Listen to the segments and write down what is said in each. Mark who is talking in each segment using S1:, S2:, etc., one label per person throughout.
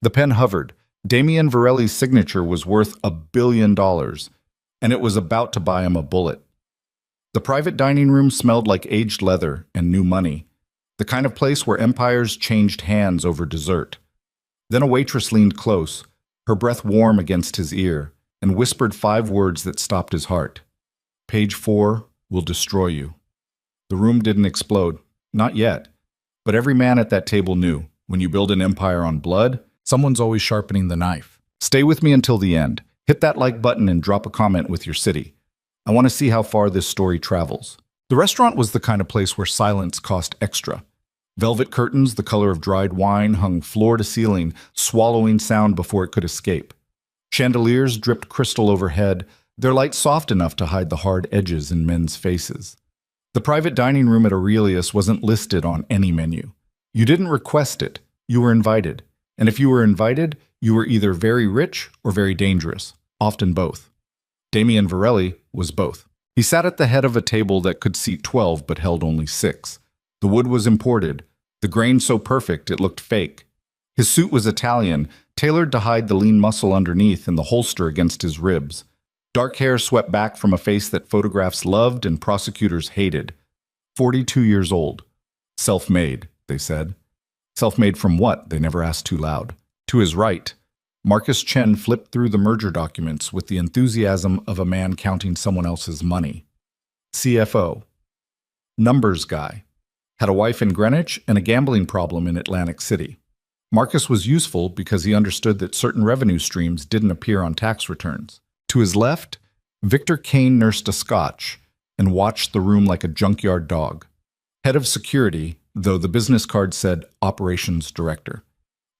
S1: The pen hovered. Damien Varelli's signature was worth $1 billion, and it was about to buy him a bullet. The private dining room smelled like aged leather and new money, the kind of place where empires changed hands over dessert. Then a waitress leaned close, her breath warm against his ear, and whispered 5 words that stopped his heart. Page 4 will destroy you. The room didn't explode. Not yet. But every man at that table knew, when you build an empire on blood, someone's always sharpening the knife. Stay with me until the end. Hit that like button and drop a comment with your city. I want to see how far this story travels. The restaurant was the kind of place where silence cost extra. Velvet curtains, the color of dried wine, hung floor to ceiling, swallowing sound before it could escape. Chandeliers dripped crystal overhead, their light soft enough to hide the hard edges in men's faces. The private dining room at Aurelius wasn't listed on any menu. You didn't request it, you were invited. And if you were invited, you were either very rich or very dangerous, often both. Damien Varelli was both. He sat at the head of a table that could seat 12 but held only 6. The wood was imported, the grain so perfect it looked fake. His suit was Italian, tailored to hide the lean muscle underneath and the holster against his ribs. Dark hair swept back from a face that photographs loved and prosecutors hated. 42 years old. Self-made, they said. Self-made from what? They never asked too loud. To his right, Marcus Chen flipped through the merger documents with the enthusiasm of a man counting someone else's money. CFO. Numbers guy. Had a wife in Greenwich and a gambling problem in Atlantic City. Marcus was useful because he understood that certain revenue streams didn't appear on tax returns. To his left, Victor Kane nursed a scotch and watched the room like a junkyard dog. Head of security, though the business card said operations director.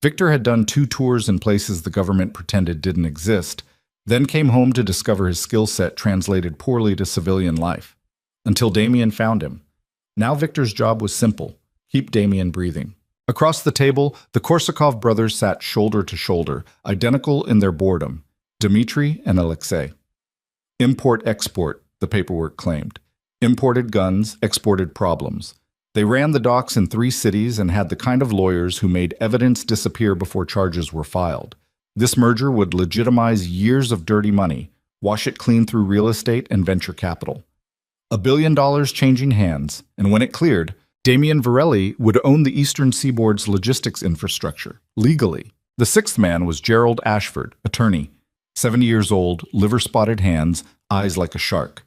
S1: Victor had done 2 tours in places the government pretended didn't exist, then came home to discover his skill set translated poorly to civilian life. Until Damien found him. Now Victor's job was simple: keep Damien breathing. Across the table, the Korsakov brothers sat shoulder to shoulder, identical in their boredom. Dmitri and Alexei. Import-export, the paperwork claimed. Imported guns, exported problems. They ran the docks in 3 cities and had the kind of lawyers who made evidence disappear before charges were filed. This merger would legitimize years of dirty money, wash it clean through real estate and venture capital. $1 billion changing hands, and when it cleared, Damien Varelli would own the Eastern Seaboard's logistics infrastructure, legally. The 6th man was Gerald Ashford, attorney, 70 years old, liver-spotted hands, eyes like a shark.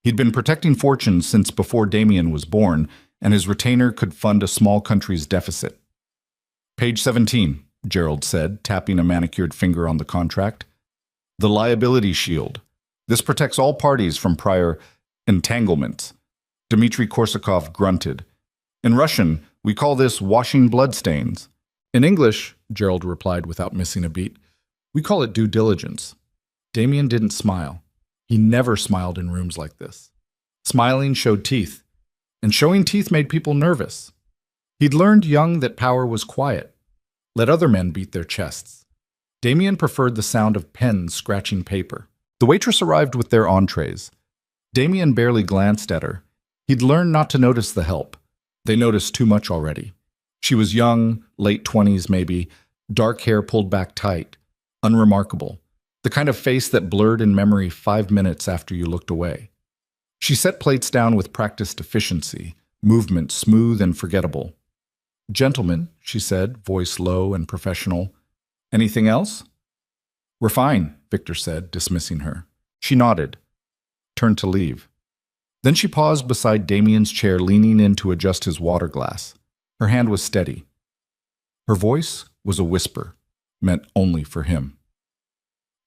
S1: He'd been protecting fortunes since before Damien was born, and his retainer could fund a small country's deficit. Page 17, Gerald said, tapping a manicured finger on the contract. The liability shield. This protects all parties from prior entanglements. Dmitri Korsakov grunted. In Russian, we call this washing bloodstains. In English, Gerald replied without missing a beat, we call it due diligence. Damien didn't smile. He never smiled in rooms like this. Smiling showed teeth, and showing teeth made people nervous. He'd learned young that power was quiet. Let other men beat their chests. Damien preferred the sound of pens scratching paper. The waitress arrived with their entrees. Damien barely glanced at her. He'd learned not to notice the help. They noticed too much already. She was young, late 20s maybe, dark hair pulled back tight, unremarkable, the kind of face that blurred in memory 5 minutes after you looked away. She set plates down with practiced efficiency, movement smooth and forgettable. Gentlemen, she said, voice low and professional. Anything else? We're fine, Victor said, dismissing her. She nodded, turned to leave. Then she paused beside Damien's chair, leaning in to adjust his water glass. Her hand was steady. Her voice was a whisper, meant only for him.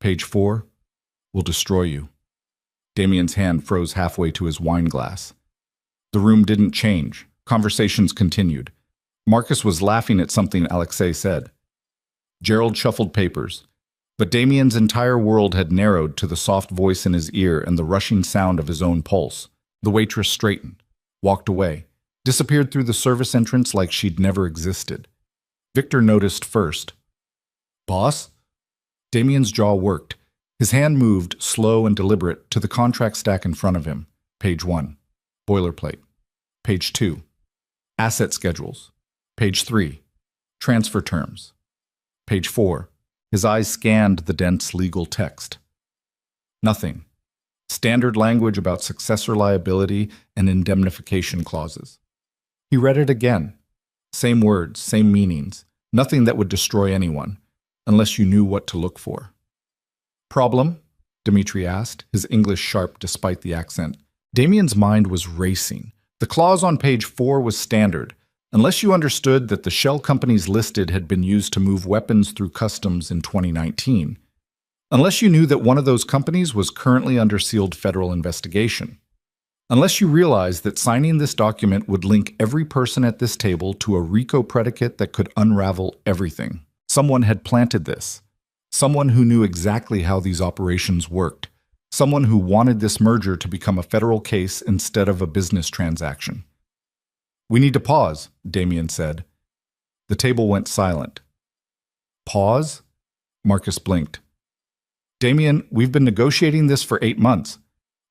S1: Page 4 will destroy you. Damien's hand froze halfway to his wine glass. The room didn't change. Conversations continued. Marcus was laughing at something Alexei said. Gerald shuffled papers, but Damien's entire world had narrowed to the soft voice in his ear and the rushing sound of his own pulse. The waitress straightened, walked away, disappeared through the service entrance like she'd never existed. Victor noticed first. Boss? Damien's jaw worked. His hand moved, slow and deliberate, to the contract stack in front of him. Page 1. Boilerplate. Page 2. Asset schedules. Page 3. Transfer terms. Page 4. His eyes scanned the dense legal text. Nothing. Standard language about successor liability and indemnification clauses. He read it again. Same words, same meanings. Nothing that would destroy anyone, unless you knew what to look for. Problem? Dmitri asked, his English sharp despite the accent. Damien's mind was racing. The clause on page 4 was standard, unless you understood that the shell companies listed had been used to move weapons through customs in 2019. Unless you knew that one of those companies was currently under sealed federal investigation. Unless you realized that signing this document would link every person at this table to a RICO predicate that could unravel everything. Someone had planted this. Someone who knew exactly how these operations worked. Someone who wanted this merger to become a federal case instead of a business transaction. We need to pause, Damien said. The table went silent. Pause? Marcus blinked. Damien, we've been negotiating this for 8 months.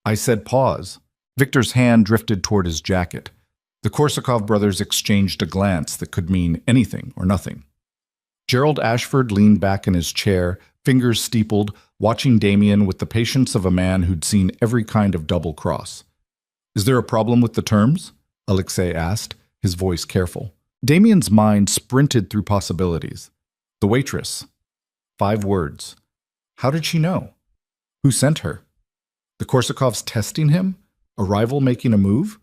S1: I said pause. Victor's hand drifted toward his jacket. The Korsakov brothers exchanged a glance that could mean anything or nothing. Gerald Ashford leaned back in his chair, fingers steepled, watching Damien with the patience of a man who'd seen every kind of double cross. Is there a problem with the terms? Alexei asked, his voice careful. Damien's mind sprinted through possibilities. The waitress. 5 words. How did she know? Who sent her? The Korsakovs testing him? A rival making a move?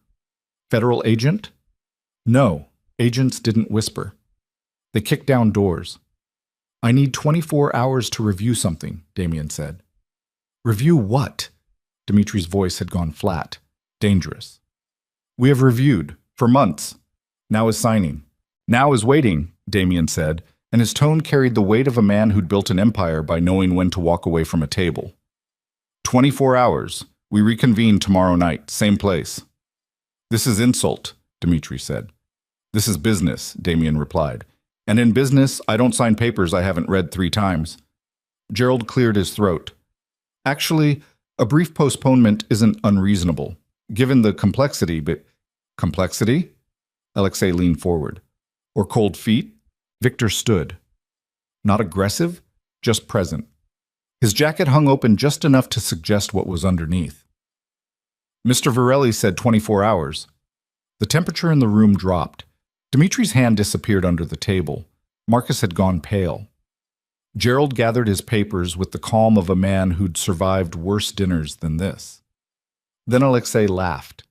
S1: Federal agent? No, agents didn't whisper. They kicked down doors. I need 24 hours to review something, Damien said. Review what? Dimitri's voice had gone flat. Dangerous. We have reviewed, for months. Now is signing. Now is waiting, Damien said, and his tone carried the weight of a man who'd built an empire by knowing when to walk away from a table. 24 hours. We reconvene tomorrow night, same place. This is insult, Dmitri said. This is business, Damien replied. And in business, I don't sign papers I haven't read 3 times. Gerald cleared his throat. Actually, a brief postponement isn't unreasonable, given the complexity, but... Complexity? Alexei leaned forward. Or cold feet? Victor stood. Not aggressive, just present. His jacket hung open just enough to suggest what was underneath. Mr. Varelli said 24 hours. The temperature in the room dropped. Dimitri's hand disappeared under the table. Marcus had gone pale. Gerald gathered his papers with the calm of a man who'd survived worse dinners than this. Then Alexei laughed.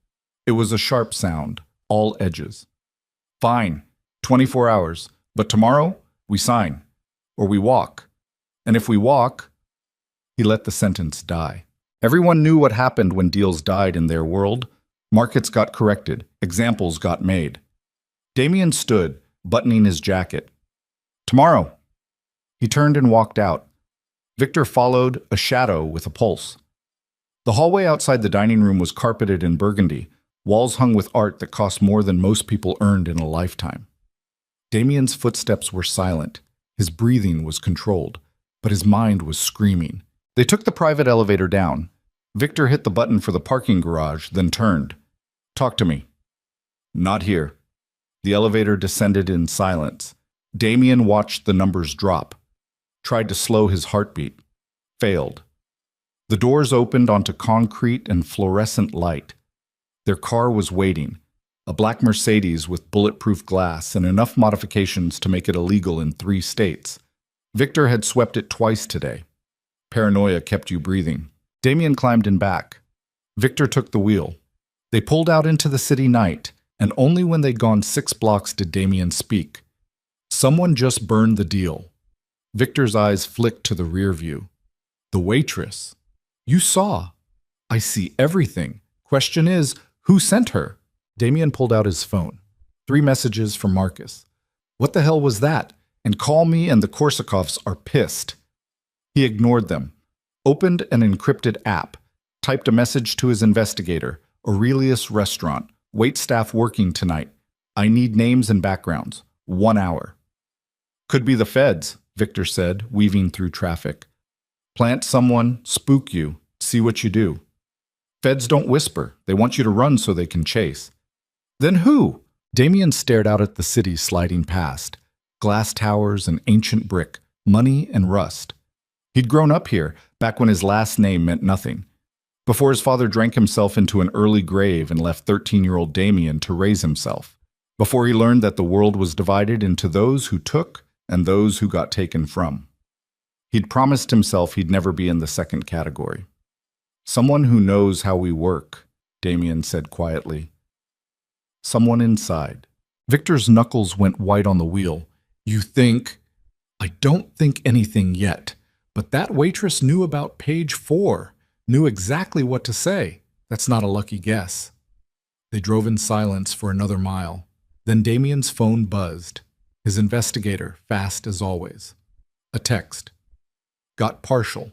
S1: It was a sharp sound, all edges. Fine, 24 hours, but tomorrow we sign, or we walk. And if we walk... He let the sentence die. Everyone knew what happened when deals died in their world. Markets got corrected, examples got made. Damien stood, buttoning his jacket. Tomorrow. He turned and walked out. Victor followed, a shadow with a pulse. The hallway outside the dining room was carpeted in burgundy, walls hung with art that cost more than most people earned in a lifetime. Damien's footsteps were silent. His breathing was controlled, but his mind was screaming. They took the private elevator down. Victor hit the button for the parking garage, then turned. Talk to me. Not here. The elevator descended in silence. Damien watched the numbers drop. Tried to slow his heartbeat. Failed. The doors opened onto concrete and fluorescent light. Their car was waiting. A black Mercedes with bulletproof glass and enough modifications to make it illegal in 3 states. Victor had swept it twice today. Paranoia kept you breathing. Damien climbed in back. Victor took the wheel. They pulled out into the city night, and only when they'd gone 6 blocks did Damien speak. Someone just burned the deal. Victor's eyes flicked to the rear view. The waitress. You saw. I see everything. Question is, who sent her? Damien pulled out his phone. 3 messages from Marcus. What the hell was that? And call me and the Korsakovs are pissed. He ignored them. Opened an encrypted app. Typed a message to his investigator. Aurelius Restaurant. Waitstaff working tonight. I need names and backgrounds. 1 hour. Could be the feds, Victor said, weaving through traffic. Plant someone, spook you, see what you do. Feds don't whisper. They want you to run so they can chase. Then who? Damien stared out at the city sliding past. Glass towers and ancient brick, money and rust. He'd grown up here, back when his last name meant nothing. Before his father drank himself into an early grave and left 13-year-old Damien to raise himself. Before he learned that the world was divided into those who took and those who got taken from. He'd promised himself he'd never be in the second category. Someone who knows how we work, Damien said quietly. Someone inside. Victor's knuckles went white on the wheel. You think? I don't think anything yet, but that waitress knew about page 4, knew exactly what to say. That's not a lucky guess. They drove in silence for another mile. Then Damien's phone buzzed. His investigator, fast as always. A text. Got partial.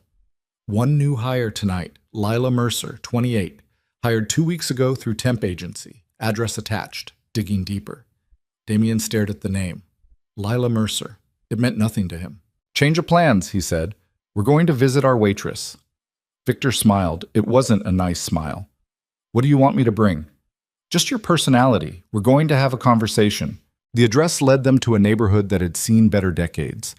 S1: One new hire tonight, Lila Mercer, 28. Hired 2 weeks ago through temp agency. Address attached. Digging deeper. Damien stared at the name. Lila Mercer. It meant nothing to him. Change of plans, he said. We're going to visit our waitress. Victor smiled. It wasn't a nice smile. What do you want me to bring? Just your personality. We're going to have a conversation. The address led them to a neighborhood that had seen better decades.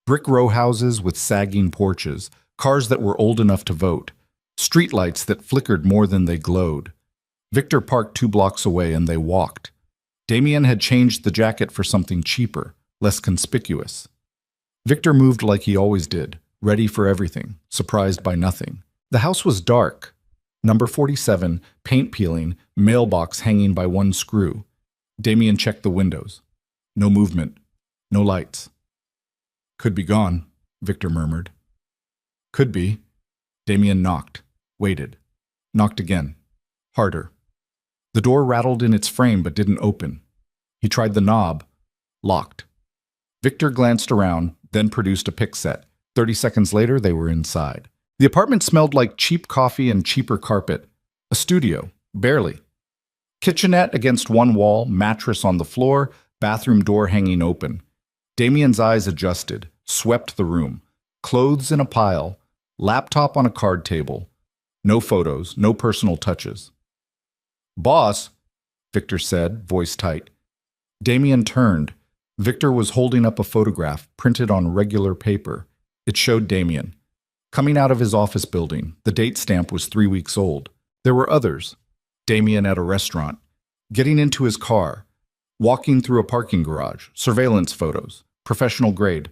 S1: Brick row houses with sagging porches, cars that were old enough to vote, streetlights that flickered more than they glowed. Victor parked 2 blocks away and they walked. Damien had changed the jacket for something cheaper, less conspicuous. Victor moved like he always did, ready for everything, surprised by nothing. The house was dark. Number 47, paint peeling, mailbox hanging by one screw. Damien checked the windows. No movement. No lights. Could be gone, Victor murmured. Could be. Damien knocked. Waited. Knocked again. Harder. The door rattled in its frame but didn't open. He tried the knob. Locked. Victor glanced around, then produced a pick set. 30 seconds later, they were inside. The apartment smelled like cheap coffee and cheaper carpet. A studio. Barely. Kitchenette against one wall, mattress on the floor, bathroom door hanging open. Damien's eyes adjusted, swept the room. Clothes in a pile, laptop on a card table. No photos, no personal touches. Boss, Victor said, voice tight. Damien turned. Victor was holding up a photograph, printed on regular paper. It showed Damien. Coming out of his office building, the date stamp was 3 weeks old. There were others. Damien at a restaurant. Getting into his car. Walking through a parking garage. Surveillance photos. Professional grade.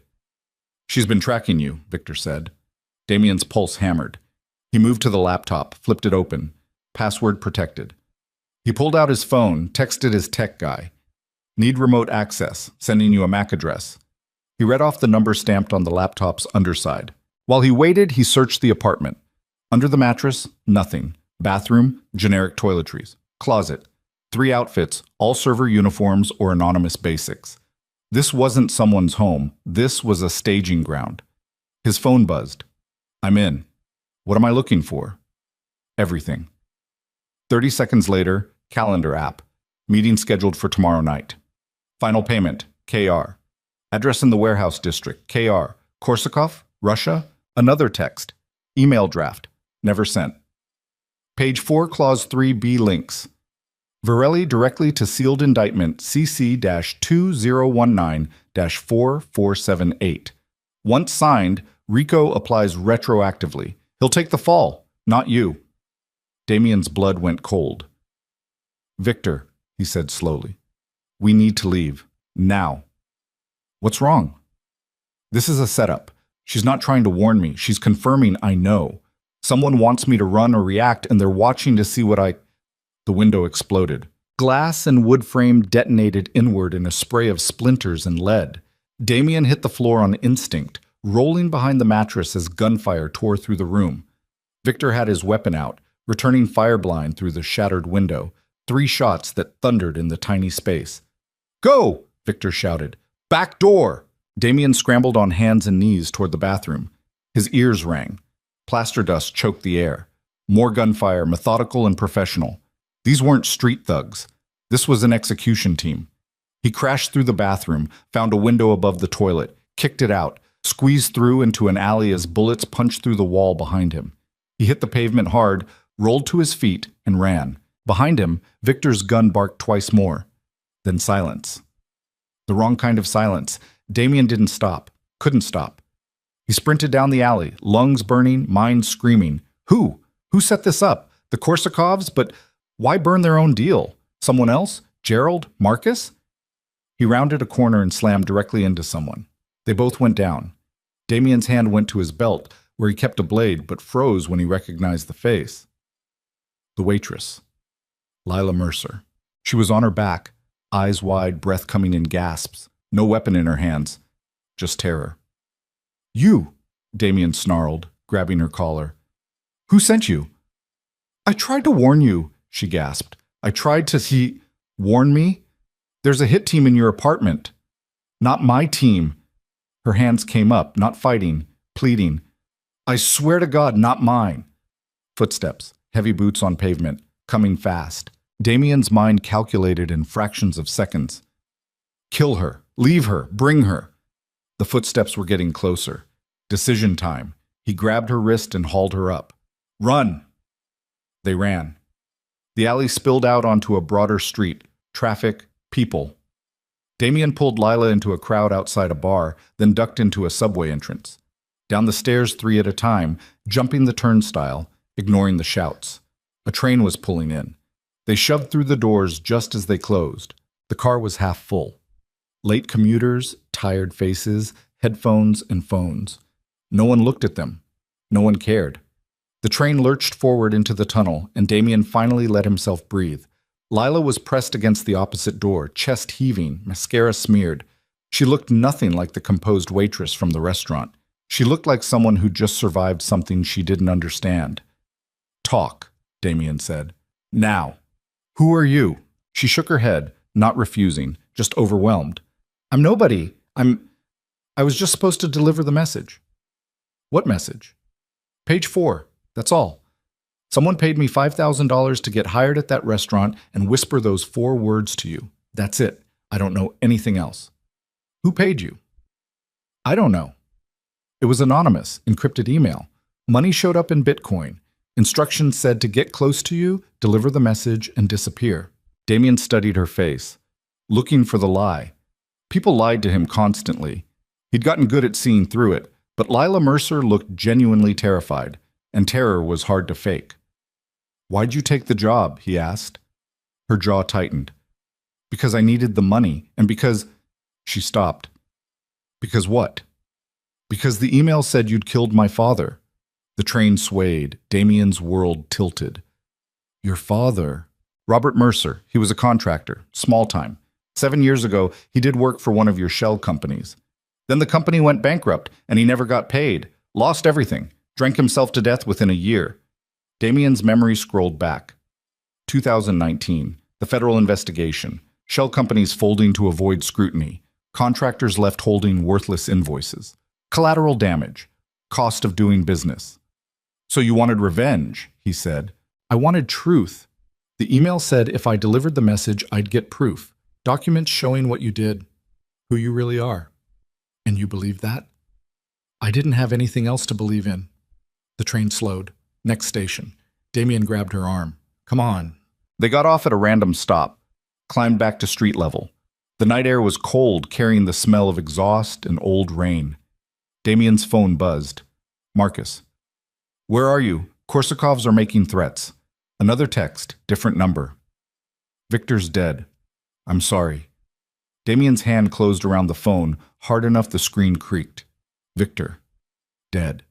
S1: She's been tracking you, Victor said. Damien's pulse hammered. He moved to the laptop, flipped it open. Password protected. He pulled out his phone, texted his tech guy. Need remote access, sending you a MAC address. He read off the number stamped on the laptop's underside. While he waited, he searched the apartment. Under the mattress, nothing. Bathroom, generic toiletries. Closet. 3 outfits, all server uniforms or anonymous basics. This wasn't someone's home. This was a staging ground. His phone buzzed. I'm in. What am I looking for? Everything. 30 seconds later, calendar app. Meeting scheduled for tomorrow night. Final payment, KR. Address in the warehouse district, KR. Korsakov, Russia. Another text. Email draft. Never sent. Page 4, Clause 3B links. Varelli directly to sealed indictment CC-2019-4478. Once signed, RICO applies retroactively. He'll take the fall, not you. Damien's blood went cold. Victor, he said slowly, we need to leave. Now. What's wrong? This is a setup. She's not trying to warn me. She's confirming I know. Someone wants me to run or react, and they're watching to see what I... The window exploded. Glass and wood frame detonated inward in a spray of splinters and lead. Damien hit the floor on instinct, rolling behind the mattress as gunfire tore through the room. Victor had his weapon out, returning fire blind through the shattered window. 3 shots that thundered in the tiny space. Go! Victor shouted. Back door! Damien scrambled on hands and knees toward the bathroom. His ears rang. Plaster dust choked the air. More gunfire, methodical and professional. These weren't street thugs. This was an execution team. He crashed through the bathroom, found a window above the toilet, kicked it out, squeezed through into an alley as bullets punched through the wall behind him. He hit the pavement hard, rolled to his feet, and ran. Behind him, Victor's gun barked twice more. Then silence. The wrong kind of silence. Damien didn't stop, couldn't stop. He sprinted down the alley, lungs burning, mind screaming. Who? Who set this up? The Korsakovs? But why burn their own deal? Someone else? Gerald? Marcus? He rounded a corner and slammed directly into someone. They both went down. Damien's hand went to his belt, where he kept a blade, but froze when he recognized the face. The waitress. Lila Mercer. She was on her back, eyes wide, breath coming in gasps, no weapon in her hands, just terror. You, Damien snarled, grabbing her collar. Who sent you? I tried to warn you, she gasped. I tried to warn me? There's a hit team in your apartment. Not my team. Her hands came up, not fighting, pleading. I swear to God, not mine. Footsteps, heavy boots on pavement, coming fast. Damien's mind calculated in fractions of seconds. Kill her, leave her, bring her. The footsteps were getting closer. Decision time. He grabbed her wrist and hauled her up. Run! They ran. The alley spilled out onto a broader street. Traffic, people. Damien pulled Lila into a crowd outside a bar, then ducked into a subway entrance. Down the stairs 3 at a time, jumping the turnstile, ignoring the shouts. A train was pulling in. They shoved through the doors just as they closed. The car was half full. Late commuters, tired faces, headphones and phones. No one looked at them. No one cared. The train lurched forward into the tunnel, and Damien finally let himself breathe. Lila was pressed against the opposite door, chest heaving, mascara smeared. She looked nothing like the composed waitress from the restaurant. She looked like someone who just survived something she didn't understand. Talk, Damien said. Now. Who are you? She shook her head, not refusing, just overwhelmed. I'm nobody. I was just supposed to deliver the message. What message? Page 4. That's all. Someone paid me $5,000 to get hired at that restaurant and whisper those 4 words to you. That's it. I don't know anything else. Who paid you? I don't know. It was anonymous, encrypted email. Money showed up in Bitcoin. Instructions said to get close to you, deliver the message, and disappear. Damien studied her face, looking for the lie. People lied to him constantly. He'd gotten good at seeing through it, but Lila Mercer looked genuinely terrified, and terror was hard to fake. Why'd you take the job? He asked. Her jaw tightened. Because I needed the money, and because... She stopped. Because what? Because the email said you'd killed my father. The train swayed. Damien's world tilted. Your father? Robert Mercer. He was a contractor, small time. 7 years ago, he did work for one of your shell companies. Then the company went bankrupt, and he never got paid. Lost everything. Drank himself to death within a year. Damien's memory scrolled back. 2019. The federal investigation. Shell companies folding to avoid scrutiny. Contractors left holding worthless invoices. Collateral damage. Cost of doing business. So you wanted revenge, he said. I wanted truth. The email said if I delivered the message, I'd get proof. Documents showing what you did, who you really are. And you believe that? I didn't have anything else to believe in. The train slowed. Next station. Damien grabbed her arm. Come on. They got off at a random stop, climbed back to street level. The night air was cold, carrying the smell of exhaust and old rain. Damien's phone buzzed. Marcus. Where are you? Korsakovs are making threats. Another text, different number. Victor's dead. I'm sorry. Damien's hand closed around the phone, hard enough the screen creaked. Victor. Dead.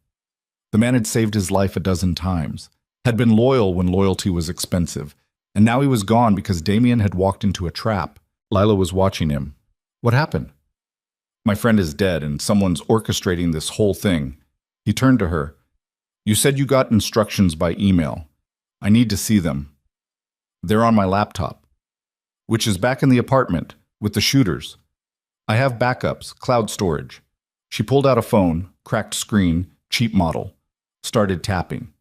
S1: The man had saved his life a dozen times, had been loyal when loyalty was expensive, and now he was gone because Damien had walked into a trap. Lila was watching him. What happened? My friend is dead, and someone's orchestrating this whole thing. He turned to her. You said you got instructions by email. I need to see them. They're on my laptop, which is back in the apartment with the shooters. I have backups, cloud storage. She pulled out a phone, cracked screen, cheap model, started tapping.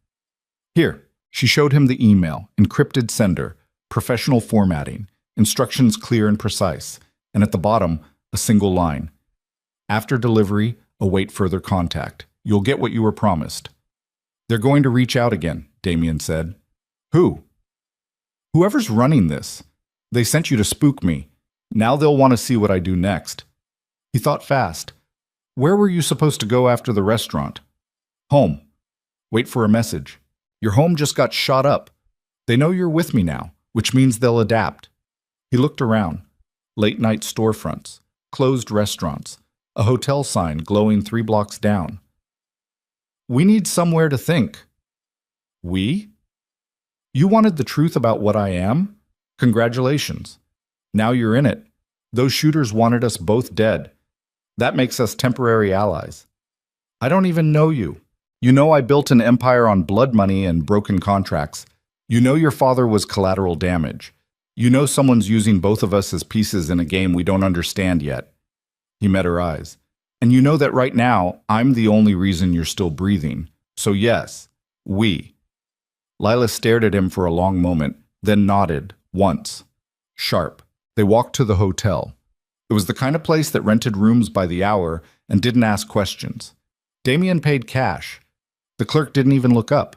S1: Here, she showed him the email, encrypted sender, professional formatting, instructions clear and precise, and at the bottom, a single line. After delivery, await further contact. You'll get what you were promised. They're going to reach out again, Damien said. Who? Whoever's running this. They sent you to spook me. Now they'll want to see what I do next. He thought fast. Where were you supposed to go after the restaurant? Home. Wait for a message. Your home just got shot up. They know you're with me now, which means they'll adapt. He looked around. Late-night storefronts, closed restaurants, a hotel sign glowing 3 blocks down. We need somewhere to think. We? You wanted the truth about what I am? Congratulations. Now you're in it. Those shooters wanted us both dead. That makes us temporary allies. I don't even know you. You know I built an empire on blood money and broken contracts. You know your father was collateral damage. You know someone's using both of us as pieces in a game we don't understand yet. He met her eyes. And you know that right now, I'm the only reason you're still breathing. So yes, we. Lila stared at him for a long moment, then nodded, once. Sharp. They walked to the hotel. It was the kind of place that rented rooms by the hour and didn't ask questions. Damien paid cash. The clerk didn't even look up.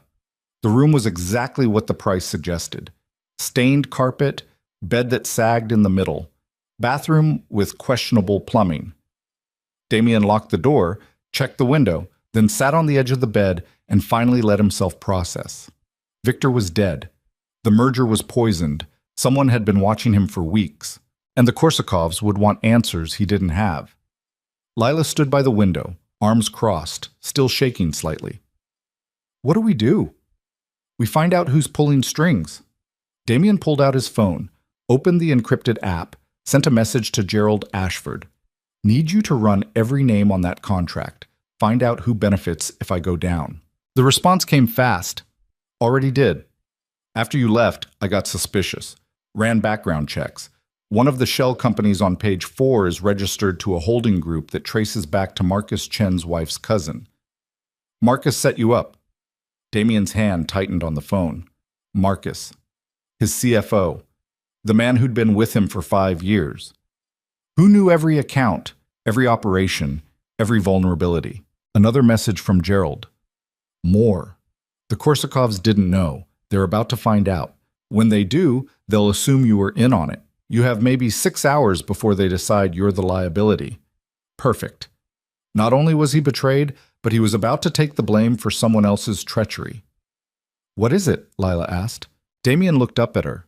S1: The room was exactly what the price suggested. Stained carpet, bed that sagged in the middle, bathroom with questionable plumbing. Damien locked the door, checked the window, then sat on the edge of the bed and finally let himself process. Victor was dead. The merger was poisoned. Someone had been watching him for weeks, and the Korsakovs would want answers he didn't have. Lila stood by the window, arms crossed, still shaking slightly. What do we do? We find out who's pulling strings. Damien pulled out his phone, opened the encrypted app, sent a message to Gerald Ashford. Need you to run every name on that contract. Find out who benefits if I go down. The response came fast. Already did. After you left, I got suspicious. Ran background checks. One of the shell companies on page 4 is registered to a holding group that traces back to Marcus Chen's wife's cousin. Marcus set you up. Damien's hand tightened on the phone. Marcus. His CFO. The man who'd been with him for 5 years. Who knew every account, every operation, every vulnerability? Another message from Gerald. More. The Korsakovs didn't know. They're about to find out. When they do, they'll assume you were in on it. You have maybe 6 hours before they decide you're the liability. Perfect. Not only was he betrayed, but he was about to take the blame for someone else's treachery. What is it? Lila asked. Damien looked up at her.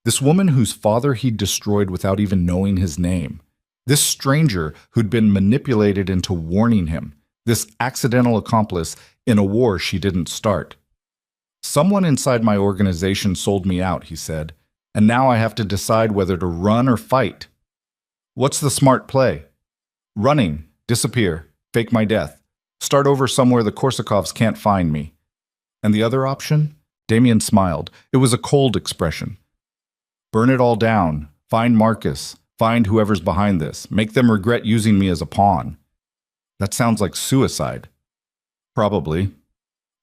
S1: This woman whose father he'd destroyed without even knowing his name. This stranger who'd been manipulated into warning him. This accidental accomplice in a war she didn't start. Someone inside my organization sold me out, he said, and now I have to decide whether to run or fight. What's the smart play? Running, disappear, fake my death, start over somewhere the Korsakovs can't find me. And the other option? Damien smiled. It was a cold expression. Burn it all down, find Marcus, find whoever's behind this, make them regret using me as a pawn. That sounds like suicide. Probably.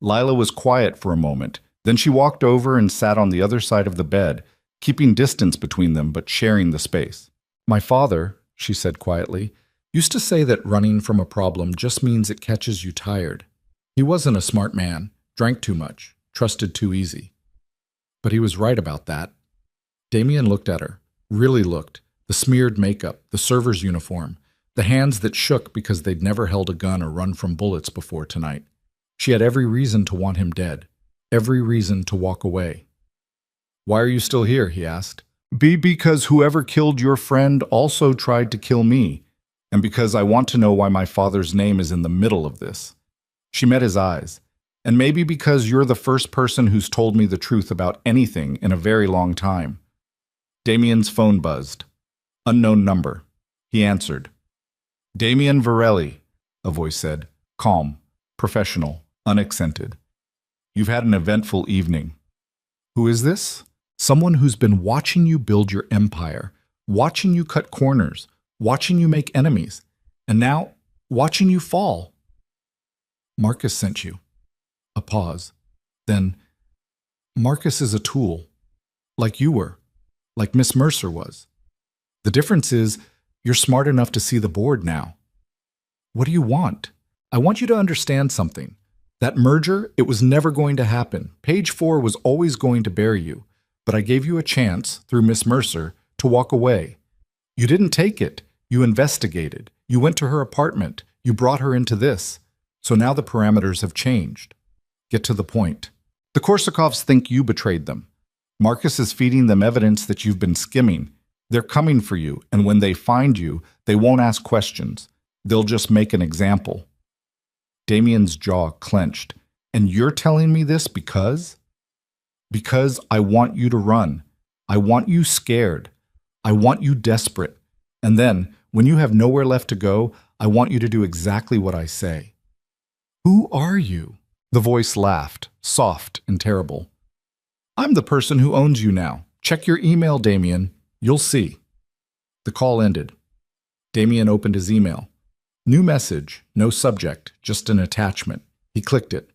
S1: Lila was quiet for a moment. Then she walked over and sat on the other side of the bed, keeping distance between them but sharing the space. My father, she said quietly, used to say that running from a problem just means it catches you tired. He wasn't a smart man, drank too much, trusted too easy. But he was right about that. Damien looked at her, really looked, the smeared makeup, the server's uniform, the hands that shook because they'd never held a gun or run from bullets before tonight. She had every reason to want him dead, every reason to walk away. Why are you still here? He asked. Because whoever killed your friend also tried to kill me, and because I want to know why my father's name is in the middle of this. She met his eyes. And maybe because you're the first person who's told me the truth about anything in a very long time. Damien's phone buzzed. Unknown number. He answered. Damien Varelli, a voice said, calm, professional, unaccented. You've had an eventful evening. Who is this? Someone who's been watching you build your empire, watching you cut corners, watching you make enemies, and now watching you fall. Marcus sent you. A pause. Then, Marcus is a tool, like you were, like Miss Mercer was. The difference is, you're smart enough to see the board now. What do you want? I want you to understand something. That merger, it was never going to happen. Page 4 was always going to bury you. But I gave you a chance, through Miss Mercer, to walk away. You didn't take it. You investigated. You went to her apartment. You brought her into this. So now the parameters have changed. Get to the point. The Korsakovs think you betrayed them. Marcus is feeding them evidence that you've been skimming. They're coming for you, and when they find you, they won't ask questions. They'll just make an example. Damien's jaw clenched. And you're telling me this because? Because I want you to run. I want you scared. I want you desperate. And then, when you have nowhere left to go, I want you to do exactly what I say. Who are you? The voice laughed, soft and terrible. I'm the person who owns you now. Check your email, Damien. You'll see. The call ended. Damien opened his email. New message, no subject, just an attachment. He clicked it.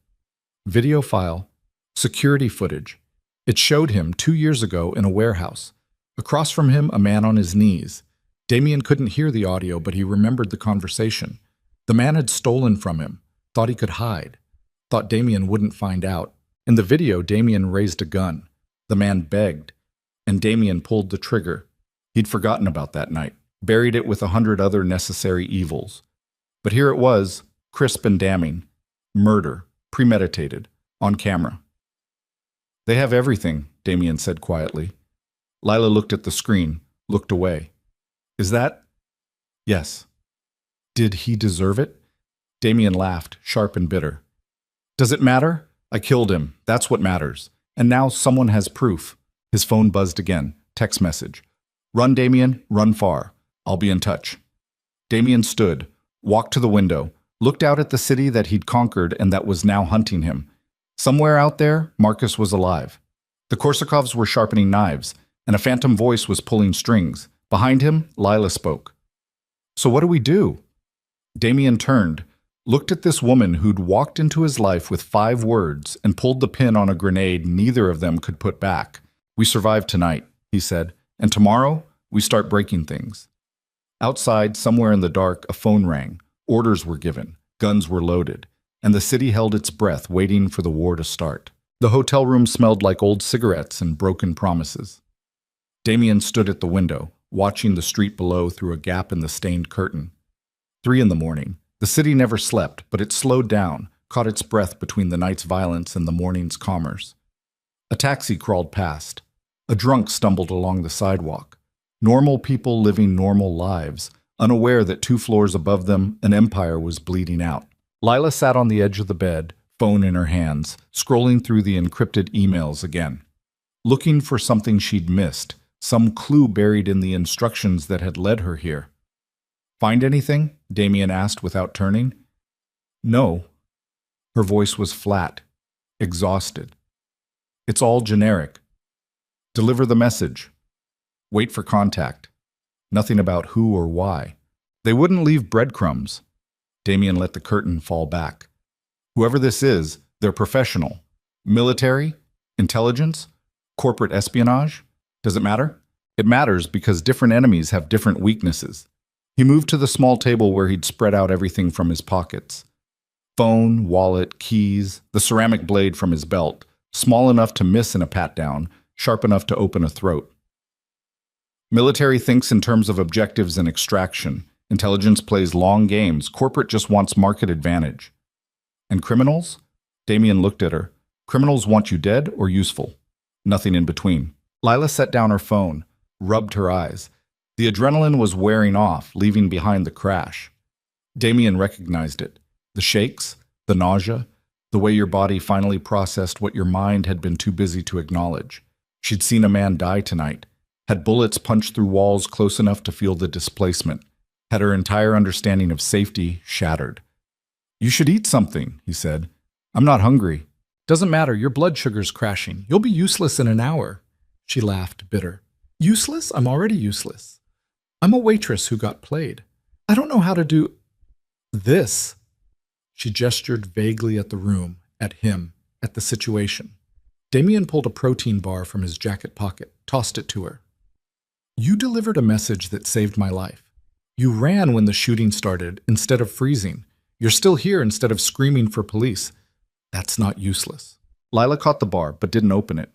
S1: Video file, security footage. It showed him 2 years ago in a warehouse. Across from him, a man on his knees. Damien couldn't hear the audio, but he remembered the conversation. The man had stolen from him, thought he could hide, thought Damien wouldn't find out. In the video, Damien raised a gun. The man begged, and Damien pulled the trigger. He'd forgotten about that night, buried it with 100 other necessary evils. But here it was, crisp and damning. Murder, premeditated, on camera. They have everything, Damien said quietly. Lila looked at the screen, looked away. Is that? Yes. Did he deserve it? Damien laughed, sharp and bitter. Does it matter? I killed him. That's what matters. And now someone has proof. His phone buzzed again. Text message. Run, Damien. Run far. I'll be in touch. Damien stood, walked to the window, looked out at the city that he'd conquered and that was now hunting him. Somewhere out there, Marcus was alive. The Korsakovs were sharpening knives, and a phantom voice was pulling strings. Behind him, Lila spoke. So what do we do? Damien turned, looked at this woman who'd walked into his life with 5 words and pulled the pin on a grenade neither of them could put back. We survived tonight, he said, and tomorrow we start breaking things. Outside, somewhere in the dark, a phone rang. Orders were given, guns were loaded, and the city held its breath waiting for the war to start. The hotel room smelled like old cigarettes and broken promises. Damien stood at the window, watching the street below through a gap in the stained curtain. 3 a.m. The city never slept, but it slowed down, caught its breath between the night's violence and the morning's commerce. A taxi crawled past. A drunk stumbled along the sidewalk. Normal people living normal lives, unaware that 2 floors above them, an empire was bleeding out. Lila sat on the edge of the bed, phone in her hands, scrolling through the encrypted emails again. Looking for something she'd missed, some clue buried in the instructions that had led her here. Find anything? Damien asked without turning. No. Her voice was flat, exhausted. It's all generic. Deliver the message. Wait for contact. Nothing about who or why. They wouldn't leave breadcrumbs. Damien let the curtain fall back. Whoever this is, they're professional. Military? Intelligence? Corporate espionage? Does it matter? It matters because different enemies have different weaknesses. He moved to the small table where he'd spread out everything from his pockets. Phone, wallet, keys, the ceramic blade from his belt, small enough to miss in a pat-down, sharp enough to open a throat. Military thinks in terms of objectives and extraction. Intelligence plays long games. Corporate just wants market advantage. And criminals? Damien looked at her. Criminals want you dead or useful. Nothing in between. Lila set down her phone, rubbed her eyes. The adrenaline was wearing off, leaving behind the crash. Damien recognized it. The shakes, the nausea, the way your body finally processed what your mind had been too busy to acknowledge. She'd seen a man die tonight, had bullets punched through walls close enough to feel the displacement, had her entire understanding of safety shattered. You should eat something, he said. I'm not hungry. Doesn't matter, your blood sugar's crashing. You'll be useless in an hour. She laughed, bitter. Useless? I'm already useless. I'm a waitress who got played. I don't know how to do this. She gestured vaguely at the room, at him, at the situation. Damien pulled a protein bar from his jacket pocket, tossed it to her. You delivered a message that saved my life. You ran when the shooting started instead of freezing. You're still here instead of screaming for police. That's not useless. Lila caught the bar, but didn't open it.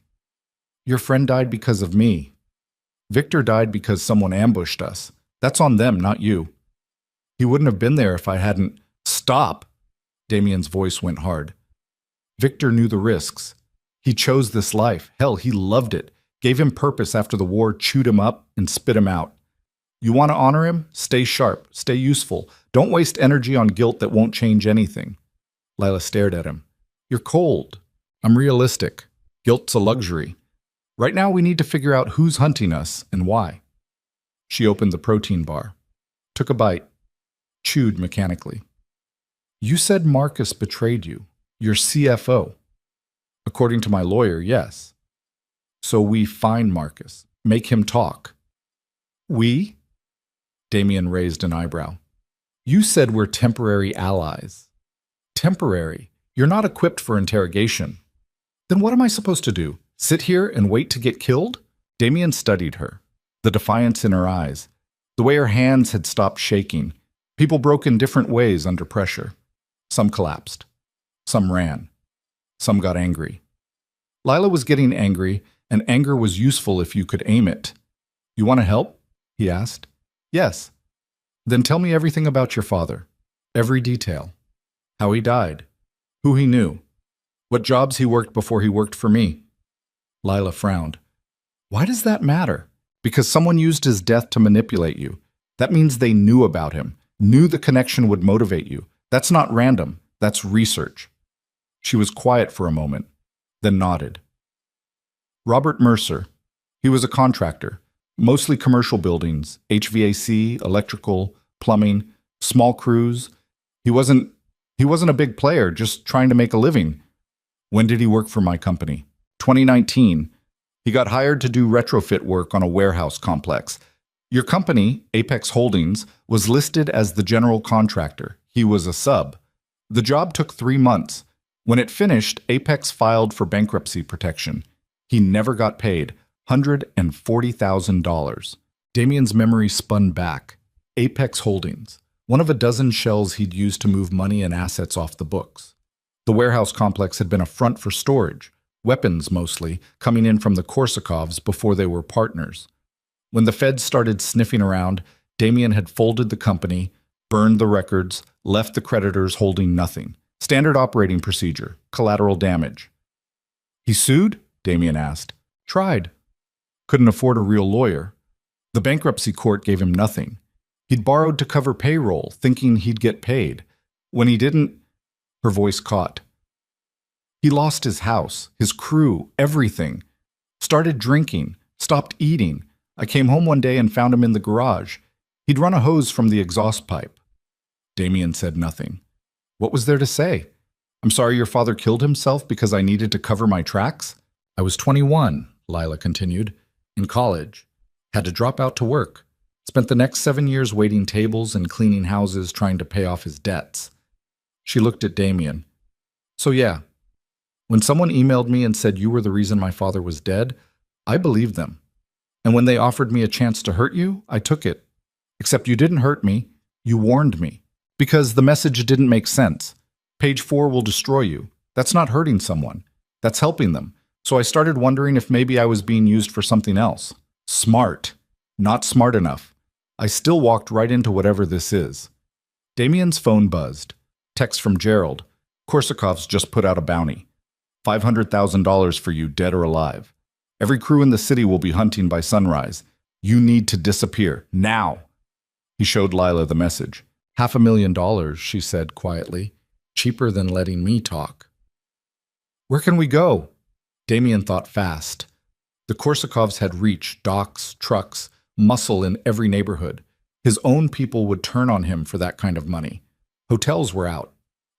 S1: Your friend died because of me. Victor died because someone ambushed us. That's on them, not you. He wouldn't have been there if I hadn't. Stop! Damien's voice went hard. Victor knew the risks. He chose this life. Hell, he loved it. Gave him purpose after the war chewed him up and spit him out. You want to honor him? Stay sharp. Stay useful. Don't waste energy on guilt that won't change anything. Lila stared at him. You're cold. I'm realistic. Guilt's a luxury. Right now we need to figure out who's hunting us and why. She opened the protein bar. Took a bite. Chewed mechanically. You said Marcus betrayed you. Your CFO. According to my lawyer, yes. So we find Marcus. Make him talk. We? Damien raised an eyebrow. You said we're temporary allies. Temporary? You're not equipped for interrogation. Then what am I supposed to do? Sit here and wait to get killed? Damien studied her. The defiance in her eyes. The way her hands had stopped shaking. People broke in different ways under pressure. Some collapsed. Some ran. Some got angry. Lila was getting angry, and anger was useful if you could aim it. You want to help? He asked. Yes. Then tell me everything about your father. Every detail. How he died. Who he knew. What jobs he worked before he worked for me. Lila frowned. Why does that matter? Because someone used his death to manipulate you. That means they knew about him. Knew the connection would motivate you. That's not random. That's research. She was quiet for a moment, then nodded. Robert Mercer. He was a contractor. Mostly commercial buildings, HVAC, electrical, plumbing, small crews. He wasn't a big player, just trying to make a living. When did he work for my company? 2019. He got hired to do retrofit work on a warehouse complex. Your company, Apex Holdings, was listed as the general contractor. He was a sub. The job took 3 months. When it finished, Apex filed for bankruptcy protection. He never got paid. $140,000. Damien's memory spun back. Apex Holdings. One of a dozen shells he'd used to move money and assets off the books. The warehouse complex had been a front for storage. Weapons, mostly, coming in from the Korsakovs before they were partners. When the feds started sniffing around, Damien had folded the company, burned the records, left the creditors holding nothing. Standard operating procedure, collateral damage. He sued? Damien asked. Tried. Couldn't afford a real lawyer. The bankruptcy court gave him nothing. He'd borrowed to cover payroll, thinking he'd get paid. When he didn't, her voice caught. He lost his house, his crew, everything. Started drinking, stopped eating. I came home one day and found him in the garage. He'd run a hose from the exhaust pipe. Damien said nothing. What was there to say? I'm sorry your father killed himself because I needed to cover my tracks? I was 21, Lila continued, in college. Had to drop out to work. Spent the next 7 years waiting tables and cleaning houses trying to pay off his debts. She looked at Damien. So yeah, when someone emailed me and said you were the reason my father was dead, I believed them. And when they offered me a chance to hurt you, I took it. Except you didn't hurt me, you warned me. Because the message didn't make sense. Page 4 will destroy you. That's not hurting someone. That's helping them. So I started wondering if maybe I was being used for something else. Smart. Not smart enough. I still walked right into whatever this is. Damien's phone buzzed. Text from Gerald. Korsakov's just put out a bounty. $500,000 for you, dead or alive. Every crew in the city will be hunting by sunrise. You need to disappear. Now. He showed Lila the message. $500,000, she said quietly. Cheaper than letting me talk. Where can we go? Damien thought fast. The Korsakovs had reach, docks, trucks, muscle in every neighborhood. His own people would turn on him for that kind of money. Hotels were out.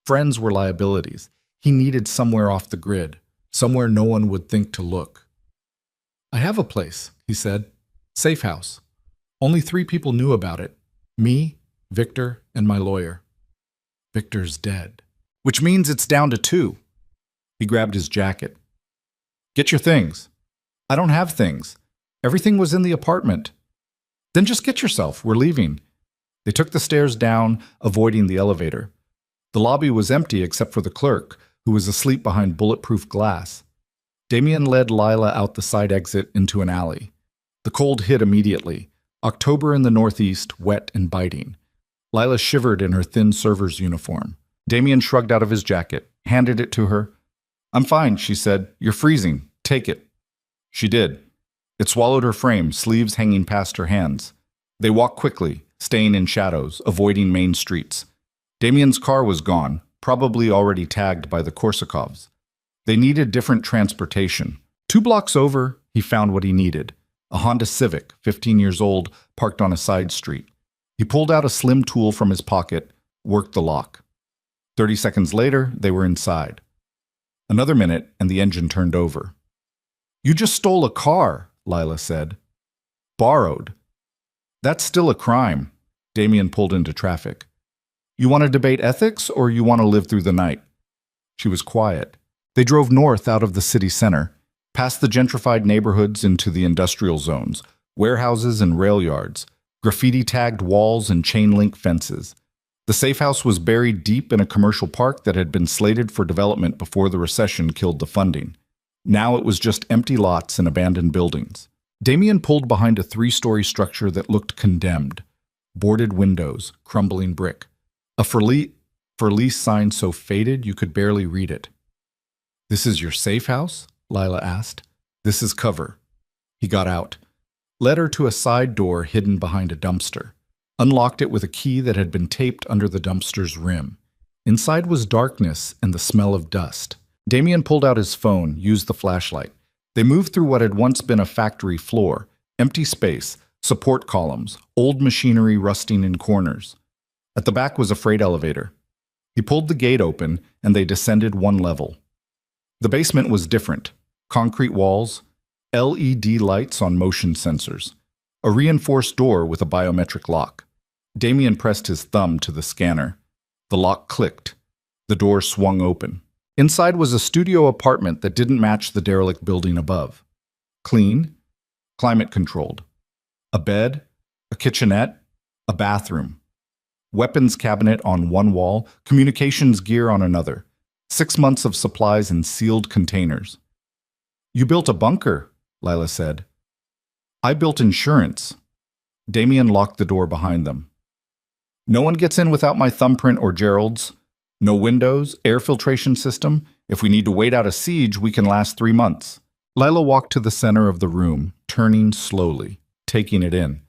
S1: Friends were liabilities. He needed somewhere off the grid, somewhere no one would think to look. I have a place, he said. Safe house. Only 3 people knew about it. Me, Victor, and my lawyer. Victor's dead. Which means it's down to 2. He grabbed his jacket. Get your things. I don't have things. Everything was in the apartment. Then just get yourself. We're leaving. They took the stairs down, avoiding the elevator. The lobby was empty except for the clerk, who was asleep behind bulletproof glass. Damien led Lila out the side exit into an alley. The cold hit immediately. October in the northeast, wet and biting. Lila shivered in her thin server's uniform. Damien shrugged out of his jacket, handed it to her. "I'm fine," she said. "You're freezing. Take it." She did. It swallowed her frame, sleeves hanging past her hands. They walked quickly, staying in shadows, avoiding main streets. Damien's car was gone, probably already tagged by the Korsakovs. They needed different transportation. 2 blocks over, he found what he needed. A Honda Civic, 15 years old, parked on a side street. He pulled out a slim tool from his pocket, worked the lock. 30 seconds later, they were inside. Another minute, and the engine turned over. "You just stole a car," Lila said. "Borrowed." "That's still a crime." Damien pulled into traffic. "You want to debate ethics, or you want to live through the night?" She was quiet. They drove north out of the city center, past the gentrified neighborhoods into the industrial zones, warehouses and rail yards, graffiti-tagged walls and chain-link fences. The safe house was buried deep in a commercial park that had been slated for development before the recession killed the funding. Now it was just empty lots and abandoned buildings. Damien pulled behind a 3-story structure that looked condemned. Boarded windows, crumbling brick. A for lease sign so faded you could barely read it. "This is your safe house?" Lila asked. "This is cover." He got out, led her to a side door hidden behind a dumpster, unlocked it with a key that had been taped under the dumpster's rim. Inside was darkness and the smell of dust. Damien pulled out his phone, used the flashlight. They moved through what had once been a factory floor, empty space, support columns, old machinery rusting in corners. At the back was a freight elevator. He pulled the gate open, and they descended 1 level. The basement was different. Concrete walls, LED lights on motion sensors, a reinforced door with a biometric lock. Damien pressed his thumb to the scanner. The lock clicked. The door swung open. Inside was a studio apartment that didn't match the derelict building above. Clean, climate-controlled. A bed, a kitchenette, a bathroom. Weapons cabinet on one wall, communications gear on another. 6 months of supplies in sealed containers. "You built a bunker," Lila said. "I built insurance." Damien locked the door behind them. "No one gets in without my thumbprint or Gerald's. No windows, air filtration system. If we need to wait out a siege, we can last 3 months." Lila walked to the center of the room, turning slowly, taking it in.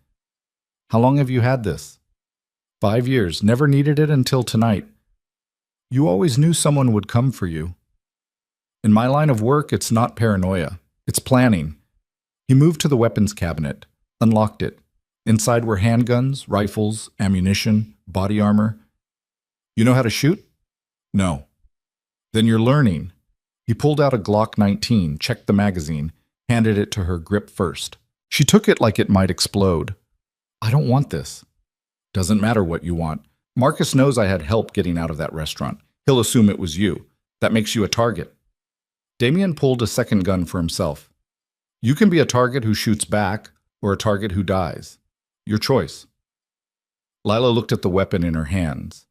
S1: "How long have you had this?" 5 years. Never needed it until tonight." "You always knew someone would come for you." "In my line of work, it's not paranoia. It's planning." He moved to the weapons cabinet, unlocked it. Inside were handguns, rifles, ammunition, body armor. "You know how to shoot?" "No." "Then you're learning." He pulled out a Glock 19, checked the magazine, handed it to her grip first. She took it like it might explode. "I don't want this." "Doesn't matter what you want. Marcus knows I had help getting out of that restaurant. He'll assume it was you. That makes you a target." Damien pulled a second gun for himself. "You can be a target who shoots back, or a target who dies. Your choice." Lila looked at the weapon in her hands.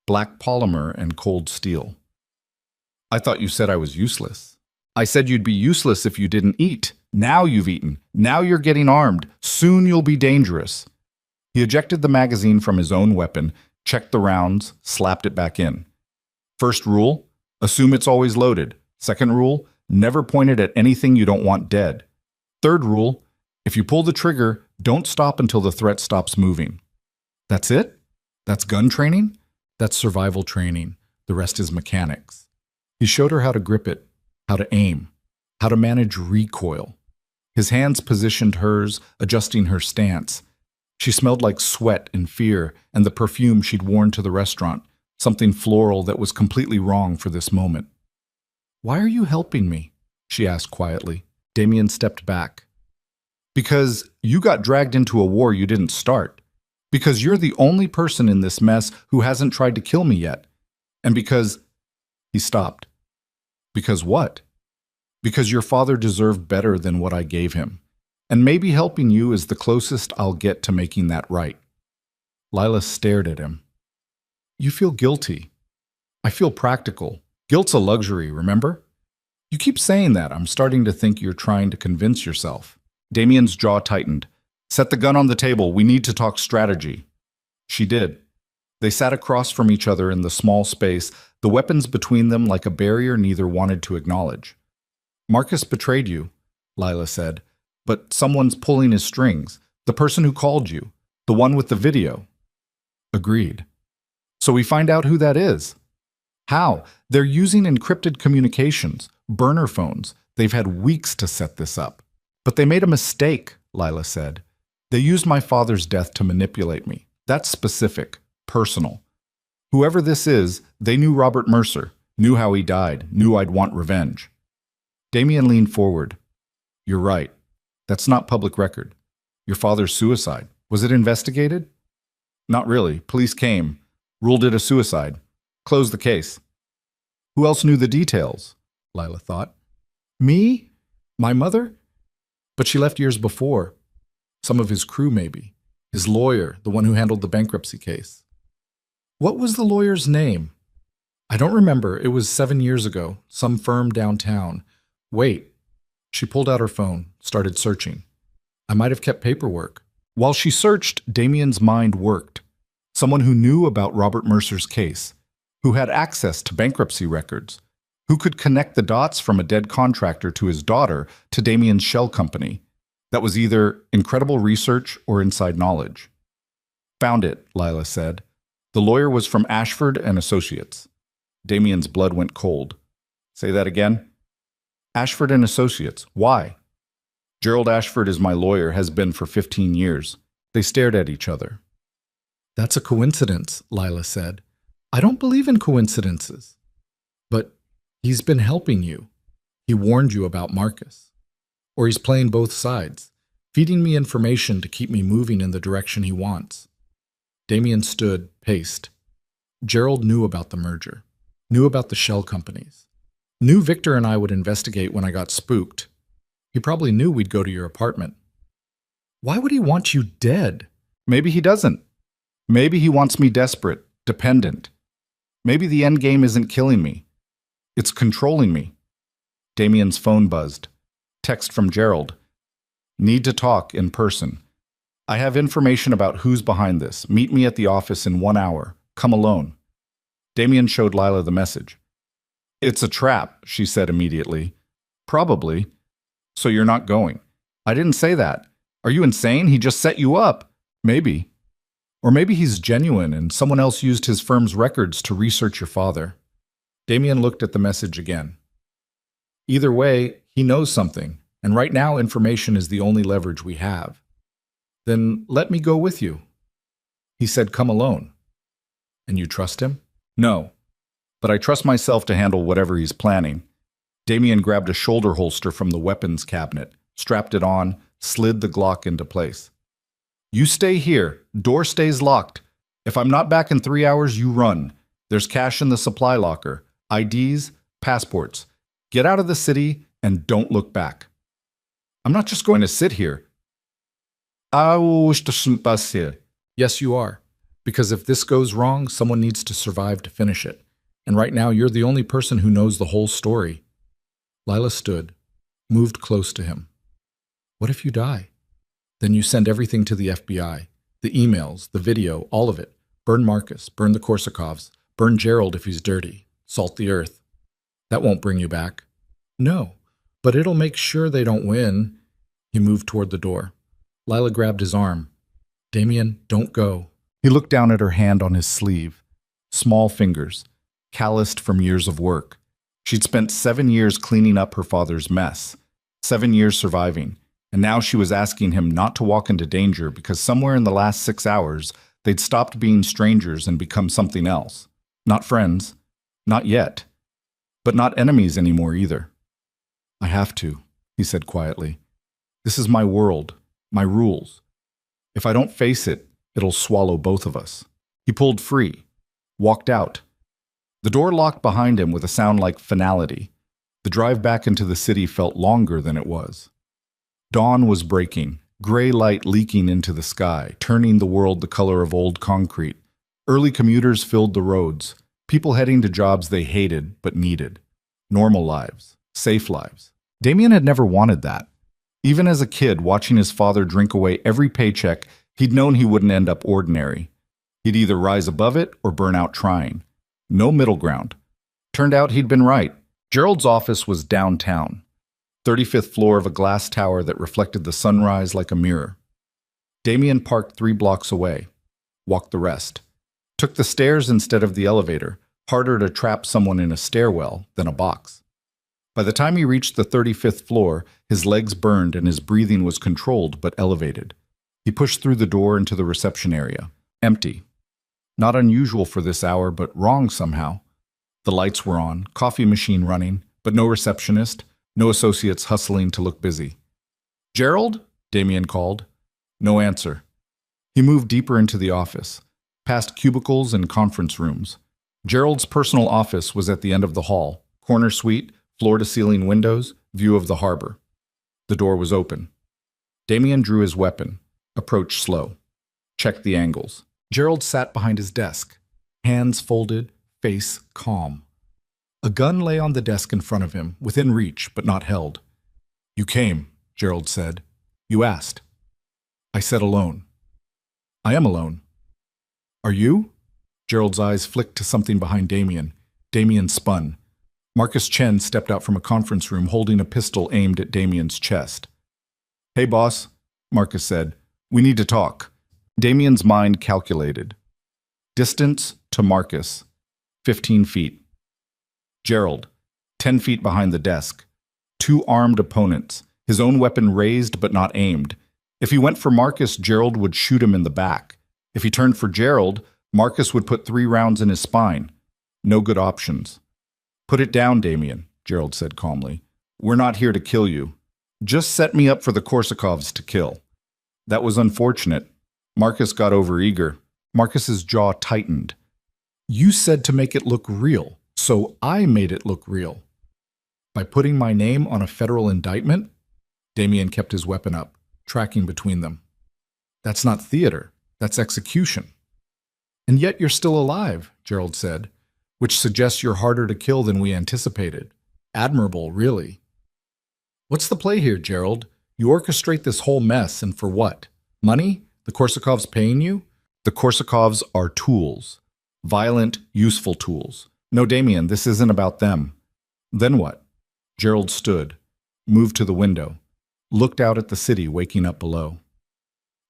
S1: Black polymer and cold steel. "I thought you said I was useless." "I said you'd be useless if you didn't eat. Now you've eaten. Now you're getting armed. Soon you'll be dangerous." He ejected the magazine from his own weapon, checked the rounds, slapped it back in. "First rule, assume it's always loaded. Second rule, never point it at anything you don't want dead. Third rule, if you pull the trigger, don't stop until the threat stops moving." "That's it? That's gun training?" "That's survival training. The rest is mechanics." He showed her how to grip it, how to aim, how to manage recoil. His hands positioned hers, adjusting her stance. She smelled like sweat and fear and the perfume she'd worn to the restaurant, something floral that was completely wrong for this moment. "Why are you helping me?" she asked quietly. Damien stepped back. "Because you got dragged into a war you didn't start. Because you're the only person in this mess who hasn't tried to kill me yet. And because—" He stopped. "Because what?" "Because your father deserved better than what I gave him. And maybe helping you is the closest I'll get to making that right." Lila stared at him. "You feel guilty." "I feel practical. Guilt's a luxury, remember?" "You keep saying that. I'm starting to think you're trying to convince yourself." Damien's jaw tightened. "Set the gun on the table. We need to talk strategy." She did. They sat across from each other in the small space, the weapons between them like a barrier neither wanted to acknowledge. Marcus betrayed you, Lila said, but someone's pulling his strings. The person who called you. The one with the video. Agreed. So we find out who that is. How? They're using encrypted communications, burner phones. They've had weeks to set this up. But they made a mistake, Lila said. They used my father's death to manipulate me. That's specific, personal. Whoever this is, they knew Robert Mercer, knew how he died, knew I'd want revenge. Damien leaned forward. You're right. That's not public record. Your father's suicide. Was it investigated? Not really. Police came, ruled it a suicide, closed the case. Who else knew the details? Lila thought. Me? My mother? But she left years before. Some of his crew, maybe. His lawyer, the one who handled the bankruptcy case. What was the lawyer's name? I don't remember. It was 7 years ago. Some firm downtown. Wait. She pulled out her phone, started searching. I might have kept paperwork. While she searched, Damien's mind worked. Someone who knew about Robert Mercer's case, who had access to bankruptcy records, who could connect the dots from a dead contractor to his daughter to Damien's shell company. That was either incredible research or inside knowledge. Found it, Lila said. The lawyer was from Ashford and Associates. Damien's blood went cold. Say that again? Ashford and Associates. Why? Gerald Ashford is my lawyer, has been for 15 years. They stared at each other. That's a coincidence, Lila said. I don't believe in coincidences. But he's been helping you. He warned you about Marcus. Or he's playing both sides, feeding me information to keep me moving in the direction he wants. Damien stood, paced. Gerald knew about the merger, knew about the shell companies, knew Victor and I would investigate when I got spooked. He probably knew we'd go to your apartment. Why would he want you dead? Maybe he doesn't. Maybe he wants me desperate, dependent. Maybe the end game isn't killing me. It's controlling me. Damien's phone buzzed. Text from Gerald. Need to talk in person. I have information about who's behind this. Meet me at the office in 1 hour. Come alone. Damien showed Lila the message. It's a trap, she said immediately. Probably. So you're not going. I didn't say that. Are you insane? He just set you up. Maybe. Or maybe he's genuine and someone else used his firm's records to research your father. Damien looked at the message again. Either way, he knows something, and right now information is the only leverage we have. Then let me go with you. He said, come alone. And you trust him? No. But I trust myself to handle whatever he's planning. Damien grabbed a shoulder holster from the weapons cabinet, strapped it on, slid the Glock into place. You stay here. Door stays locked. If I'm not back in 3 hours, you run. There's cash in the supply locker. IDs, passports. Get out of the city and don't look back. I'm not just going to sit here. Yes, you are. Because if this goes wrong, someone needs to survive to finish it. And right now, you're the only person who knows the whole story. Lila stood, moved close to him. What if you die? Then you send everything to the FBI. The emails, the video, all of it. Burn Marcus, burn the Korsakovs, burn Gerald if he's dirty, salt the earth. That won't bring you back. No, but it'll make sure they don't win. He moved toward the door. Lila grabbed his arm. Damien, don't go. He looked down at her hand on his sleeve. Small fingers, calloused from years of work. She'd spent 7 years cleaning up her father's mess, 7 years surviving, and now she was asking him not to walk into danger because somewhere in the last 6 hours, they'd stopped being strangers and become something else. Not friends. Not yet. But not enemies anymore either. I have to, he said quietly. This is my world, my rules. If I don't face it, it'll swallow both of us. He pulled free, walked out. The door locked behind him with a sound like finality. The drive back into the city felt longer than it was. Dawn was breaking, gray light leaking into the sky, turning the world the color of old concrete. Early commuters filled the roads, people heading to jobs they hated but needed. Normal lives, safe lives. Damien had never wanted that. Even as a kid, watching his father drink away every paycheck, he'd known he wouldn't end up ordinary. He'd either rise above it or burn out trying. No middle ground. Turned out he'd been right. Gerald's office was downtown, 35th floor of a glass tower that reflected the sunrise like a mirror. Damien parked 3 blocks away, walked the rest. Took the stairs instead of the elevator, harder to trap someone in a stairwell than a box. By the time he reached the 35th floor, his legs burned and his breathing was controlled but elevated. He pushed through the door into the reception area. Empty. Not unusual for this hour, but wrong somehow. The lights were on, coffee machine running, but no receptionist, no associates hustling to look busy. "Gerald?" Damien called. No answer. He moved deeper into the office, past cubicles and conference rooms. Gerald's personal office was at the end of the hall, corner suite, floor-to-ceiling windows, view of the harbor. The door was open. Damien drew his weapon, approached slow, checked the angles. Gerald sat behind his desk, hands folded, face calm. A gun lay on the desk in front of him, within reach, but not held. "You came," Gerald said. "You asked." "I said alone." "I am alone." "Are you?" Gerald's eyes flicked to something behind Damien. Damien spun. Marcus Chen stepped out from a conference room holding a pistol aimed at Damien's chest. "Hey, boss," Marcus said. "We need to talk." Damien's mind calculated. Distance to Marcus, 15 feet. Gerald, 10 feet behind the desk. 2 armed opponents, his own weapon raised but not aimed. If he went for Marcus, Gerald would shoot him in the back. If he turned for Gerald, Marcus would put 3 rounds in his spine. No good options. "Put it down, Damien," Gerald said calmly. "We're not here to kill you. Just set me up for the Korsakovs to kill." That was unfortunate. Marcus got overeager. Marcus's jaw tightened. "You said to make it look real, so I made it look real. By putting my name on a federal indictment?" Damien kept his weapon up, tracking between them. "That's not theater. That's execution." "And yet you're still alive," Gerald said, "which suggests you're harder to kill than we anticipated. Admirable, really." "What's the play here, Gerald? You orchestrate this whole mess, and for what? Money? The Korsakovs paying you?" "The Korsakovs are tools. Violent, useful tools. No, Damien, this isn't about them." "Then what?" Gerald stood, moved to the window, looked out at the city waking up below.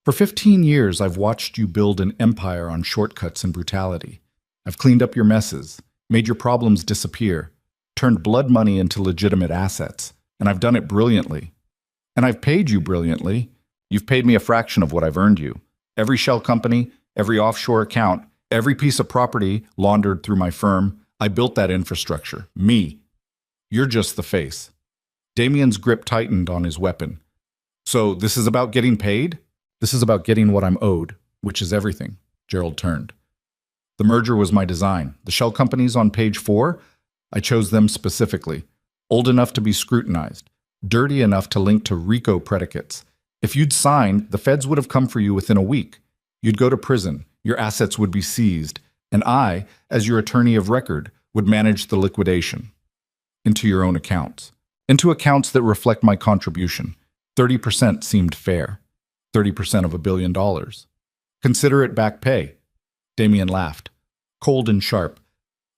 S1: "For 15 years, I've watched you build an empire on shortcuts and brutality. I've cleaned up your messes, made your problems disappear, turned blood money into legitimate assets, and I've done it brilliantly. And I've paid you brilliantly. You've paid me a fraction of what I've earned you. Every shell company, every offshore account, every piece of property laundered through my firm, I built that infrastructure. Me. You're just the face." Damien's grip tightened on his weapon. "So this is about getting paid?" "This is about getting what I'm owed, which is everything." Gerald turned. "The merger was my design. The shell companies on page 4, I chose them specifically. Old enough to be scrutinized, dirty enough to link to RICO predicates. If you'd signed, the feds would have come for you within a week. You'd go to prison, your assets would be seized, and I, as your attorney of record, would manage the liquidation. Into your own accounts. Into accounts that reflect my contribution. 30% seemed fair. 30% of $1 billion. Consider it back pay." Damien laughed, cold and sharp.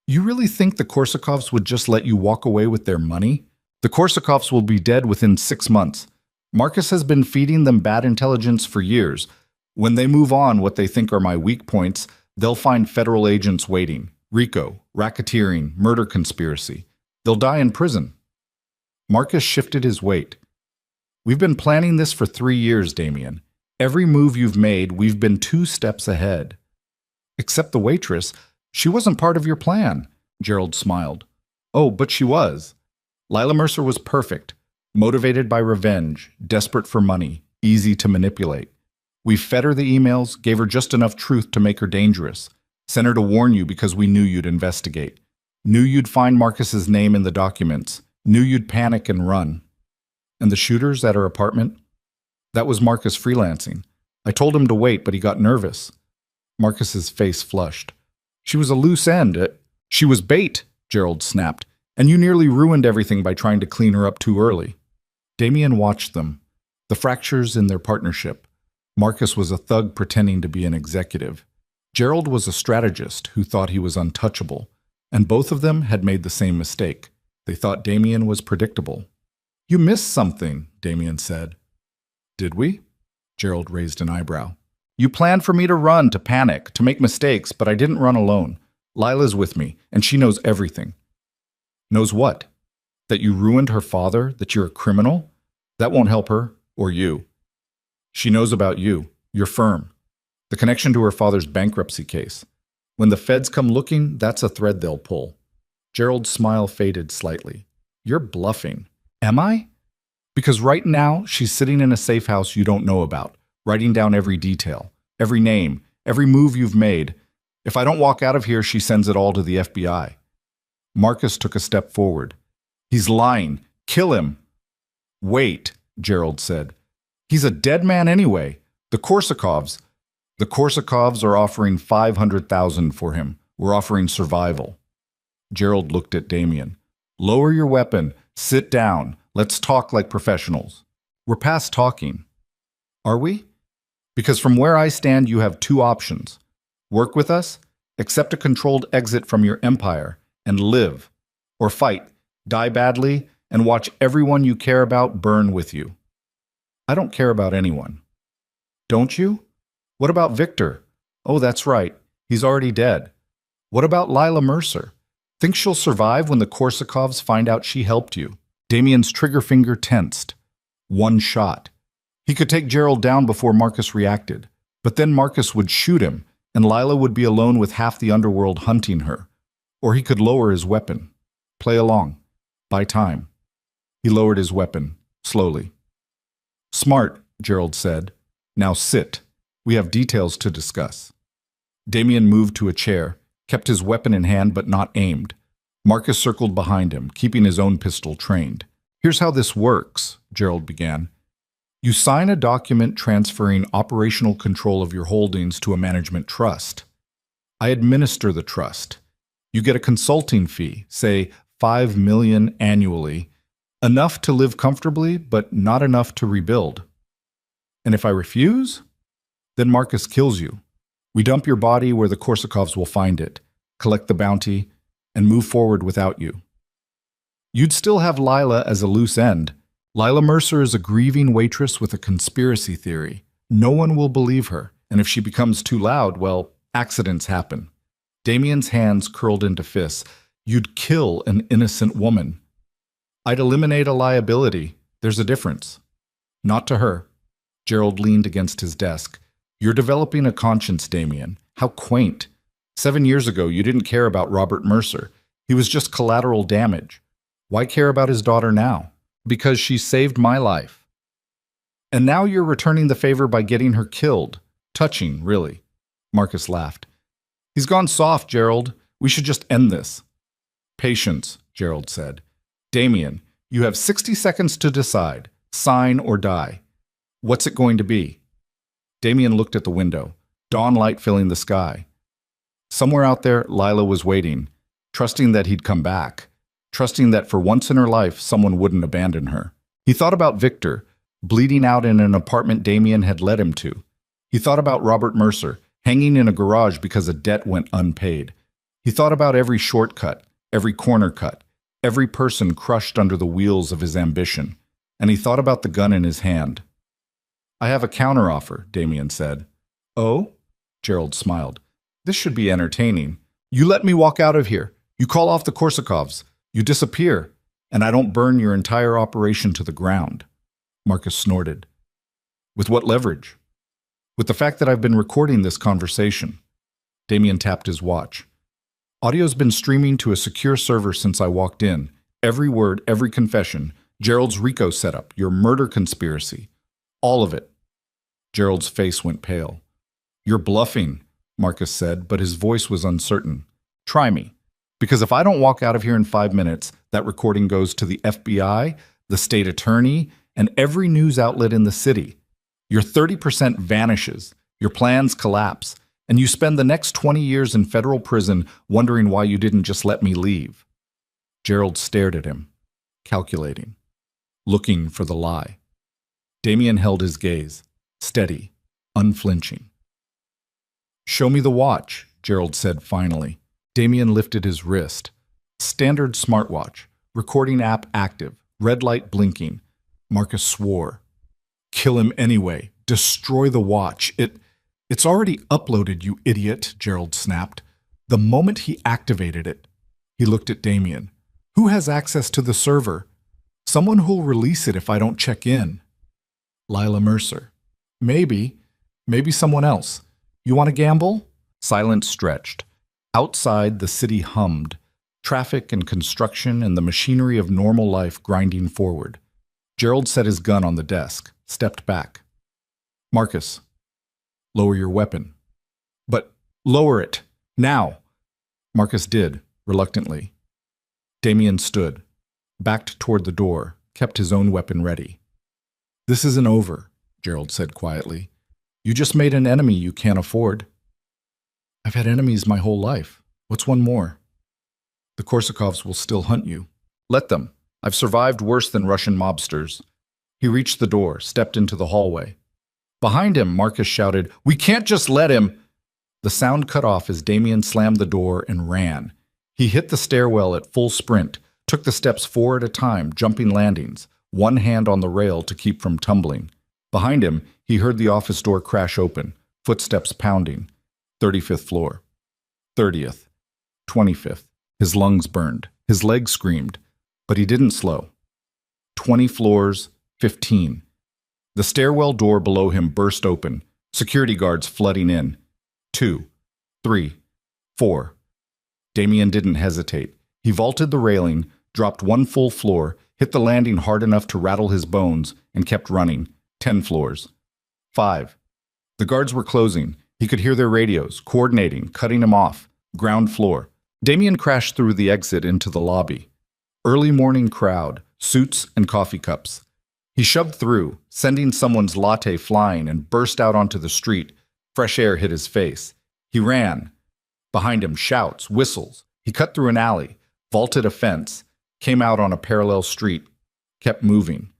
S1: "You really think the Korsakovs would just let you walk away with their money? The Korsakovs will be dead within 6 months. Marcus has been feeding them bad intelligence for years. When they move on what they think are my weak points, they'll find federal agents waiting. RICO, racketeering, murder conspiracy. They'll die in prison." Marcus shifted his weight. "We've been planning this for 3 years, Damien. Every move you've made, we've been 2 steps ahead." "Except the waitress. She wasn't part of your plan." Gerald smiled. "Oh, but she was. Lila Mercer was perfect. Motivated by revenge, desperate for money, easy to manipulate. We fed her the emails, gave her just enough truth to make her dangerous. Sent her to warn you because we knew you'd investigate. Knew you'd find Marcus's name in the documents. Knew you'd panic and run." "And the shooters at her apartment?" "That was Marcus freelancing. I told him to wait, but he got nervous." Marcus's face flushed. "She was a loose end. She was bait," Gerald snapped. "And you nearly ruined everything by trying to clean her up too early." Damien watched them. The fractures in their partnership. Marcus was a thug pretending to be an executive. Gerald was a strategist who thought he was untouchable, and both of them had made the same mistake. They thought Damien was predictable. "You missed something," Damien said. "Did we?" Gerald raised an eyebrow. "You planned for me to run, to panic, to make mistakes, but I didn't run alone. Lila's with me, and she knows everything." "Knows what? That you ruined her father? That you're a criminal? That won't help her, or you. She knows about you, your firm, the connection to her father's bankruptcy case. When the feds come looking, that's a thread they'll pull." Gerald's smile faded slightly. "You're bluffing." "Am I?" "Because right now, she's sitting in a safe house you don't know about, writing down every detail, every name, every move you've made. If I don't walk out of here, she sends it all to the FBI." Marcus took a step forward. "He's lying. Kill him." "Wait," Gerald said. "He's a dead man anyway. The Korsakovs are offering $500,000 for him. We're offering survival." Gerald looked at Damien. "Lower your weapon. Sit down. Let's talk like professionals." "We're past talking." "Are we?" "Because from where I stand, you have two options. Work with us, accept a controlled exit from your empire, and live. Or fight, die badly, and watch everyone you care about burn with you." "I don't care about anyone." "Don't you? What about Victor?" "Oh, that's right. He's already dead." "What about Lila Mercer? Think she'll survive when the Korsakovs find out she helped you?" Damien's trigger finger tensed. One shot. He could take Gerald down before Marcus reacted, but then Marcus would shoot him, and Lila would be alone with half the underworld hunting her. Or he could lower his weapon. Play along. Buy time. He lowered his weapon, slowly. "Smart," Gerald said. "Now sit. We have details to discuss." Damien moved to a chair, kept his weapon in hand but not aimed. Marcus circled behind him, keeping his own pistol trained. "Here's how this works," Gerald began. "You sign a document transferring operational control of your holdings to a management trust. I administer the trust. You get a consulting fee, say $5 million annually, enough to live comfortably, but not enough to rebuild. And if I refuse, then Marcus kills you. We dump your body where the Korsakovs will find it, collect the bounty, and move forward without you. You'd still have Lila as a loose end. Lila Mercer is a grieving waitress with a conspiracy theory. No one will believe her, and if she becomes too loud, well, accidents happen." Damien's hands curled into fists. "You'd kill an innocent woman." "I'd eliminate a liability. There's a difference." "Not to her." Gerald leaned against his desk. "You're developing a conscience, Damien. How quaint. 7 years ago, you didn't care about Robert Mercer. He was just collateral damage. Why care about his daughter now? Because she saved my life. And now you're returning the favor by getting her killed. Touching, really." Marcus laughed. "He's gone soft, Gerald. We should just end this." "Patience," Gerald said. "Damien, you have 60 seconds to decide. Sign or die. What's it going to be?" Damien looked at the window, dawn light filling the sky. Somewhere out there, Lila was waiting, trusting that he'd come back, trusting that for once in her life, someone wouldn't abandon her. He thought about Victor, bleeding out in an apartment Damien had led him to. He thought about Robert Mercer, hanging in a garage because a debt went unpaid. He thought about every shortcut, every corner cut, every person crushed under the wheels of his ambition, and he thought about the gun in his hand. "I have a counteroffer," Damien said. "Oh?" Gerald smiled. "This should be entertaining. You let me walk out of here. You call off the Korsakovs. You disappear, and I don't burn your entire operation to the ground." Marcus snorted. "With what leverage?" "With the fact that I've been recording this conversation." Damien tapped his watch. "Audio's been streaming to a secure server since I walked in. Every word, every confession. Gerald's RICO setup, your murder conspiracy. All of it." Gerald's face went pale. "You're bluffing," Marcus said, but his voice was uncertain. "Try me. Because if I don't walk out of here in 5 minutes, that recording goes to the FBI, the state attorney, and every news outlet in the city. Your 30% vanishes, your plans collapse, and you spend the next 20 years in federal prison wondering why you didn't just let me leave." Gerald stared at him, calculating, looking for the lie. Damien held his gaze, steady, unflinching. Show me the watch, Gerald said finally. Damien lifted his wrist. Standard smartwatch. Recording app active. Red light blinking. Marcus swore. Kill him anyway. Destroy the watch. It's already uploaded, you idiot, Gerald snapped. The moment he activated it, he looked at Damien. Who has access to the server? Someone who'll release it if I don't check in. Lila Mercer. Maybe someone else. You want to gamble? Silence stretched. Outside, the city hummed. Traffic and construction and the machinery of normal life grinding forward. Gerald set his gun on the desk, stepped back. Marcus, lower your weapon. But lower it, now. Marcus did, reluctantly. Damien stood, backed toward the door, kept his own weapon ready. This isn't over, Gerald said quietly. You just made an enemy you can't afford. I've had enemies my whole life. What's one more? The Korsakovs will still hunt you. Let them. I've survived worse than Russian mobsters. He reached the door, stepped into the hallway. Behind him, Marcus shouted, We can't just let him! The sound cut off as Damien slammed the door and ran. He hit the stairwell at full sprint, took the steps 4 at a time, jumping landings, one hand on the rail to keep from tumbling. Behind him, he heard the office door crash open, footsteps pounding. 35th floor. 30th. 25th. His lungs burned. His legs screamed. But he didn't slow. 20 floors, 15. The stairwell door below him burst open, security guards flooding in. 2, 3, 4. Damien didn't hesitate. He vaulted the railing, dropped 1 full floor, hit the landing hard enough to rattle his bones, and kept running. 10 floors. 5. The guards were closing. He could hear their radios, coordinating, cutting him off. Ground floor. Damien crashed through the exit into the lobby. Early morning crowd, suits and coffee cups. He shoved through, sending someone's latte flying, and burst out onto the street. Fresh air hit his face. He ran. Behind him, shouts, whistles. He cut through an alley, vaulted a fence, came out on a parallel street, kept moving.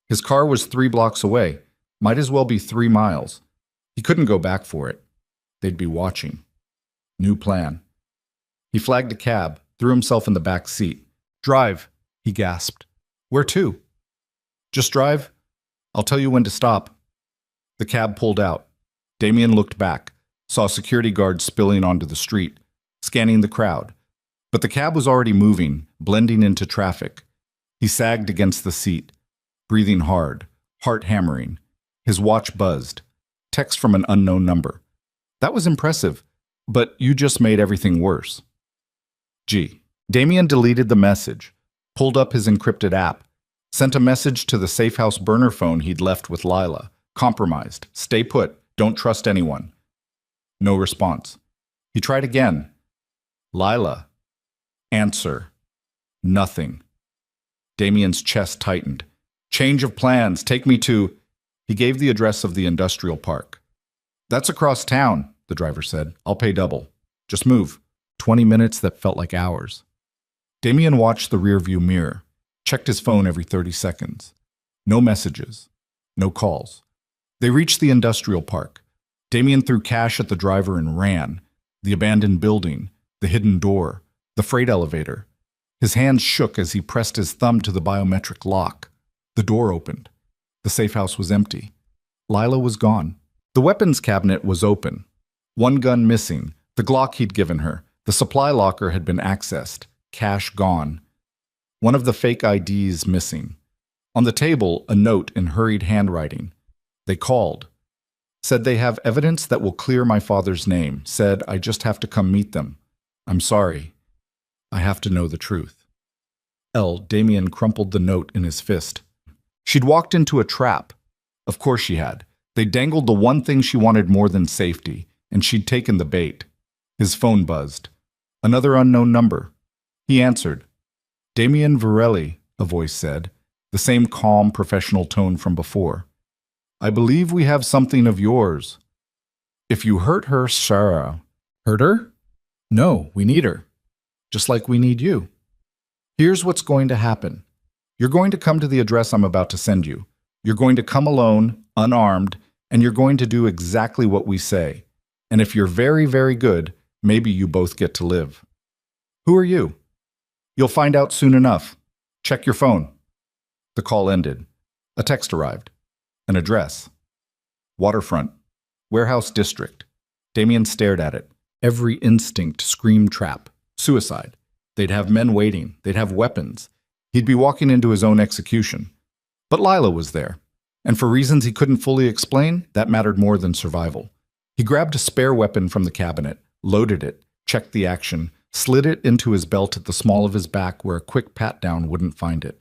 S1: His car was 3 blocks away. Might as well be 3 miles. He couldn't go back for it. They'd be watching. New plan. He flagged a cab, threw himself in the back seat. Drive, he gasped. Where to? Just drive. I'll tell you when to stop. The cab pulled out. Damien looked back, saw security guards spilling onto the street, scanning the crowd. But the cab was already moving, blending into traffic. He sagged against the seat, breathing hard, heart hammering. His watch buzzed. Text from an unknown number. That was impressive, but you just made everything worse. Gee. Damien deleted the message, pulled up his encrypted app, sent a message to the safe house burner phone he'd left with Lila. Compromised. Stay put. Don't trust anyone. No response. He tried again. Lila. Answer. Nothing. Damien's chest tightened. Change of plans. Take me to... He gave the address of the industrial park. That's across town, the driver said. I'll pay double. Just move. 20 minutes that felt like hours. Damien watched the rearview mirror, checked his phone every 30 seconds. No messages. No calls. They reached the industrial park. Damien threw cash at the driver and ran. The abandoned building, the hidden door, the freight elevator. His hands shook as he pressed his thumb to the biometric lock. The door opened. The safe house was empty. Lila was gone. The weapons cabinet was open. 1 gun missing, the Glock he'd given her. The supply locker had been accessed. Cash gone. One of the fake IDs missing. On the table, a note in hurried handwriting. They called. Said they have evidence that will clear my father's name. Said I just have to come meet them. I'm sorry. I have to know the truth. Damien crumpled the note in his fist. She'd walked into a trap. Of course she had. They dangled the one thing she wanted more than safety, and she'd taken the bait. His phone buzzed. Another unknown number. He answered. Damien Varelli, a voice said, the same calm, professional tone from before. I believe we have something of yours. If you hurt her, Sarah. Hurt her? No, we need her. Just like we need you. Here's what's going to happen. You're going to come to the address I'm about to send you. You're going to come alone, unarmed, and you're going to do exactly what we say. And if you're very, very good, maybe you both get to live. Who are you? You'll find out soon enough. Check your phone. The call ended. A text arrived. An address. Waterfront. Warehouse District. Damien stared at it. Every instinct screamed trap. Suicide. They'd have men waiting. They'd have weapons. He'd be walking into his own execution. But Lila was there. And for reasons he couldn't fully explain, that mattered more than survival. He grabbed a spare weapon from the cabinet, loaded it, checked the action, slid it into his belt at the small of his back where a quick pat-down wouldn't find it.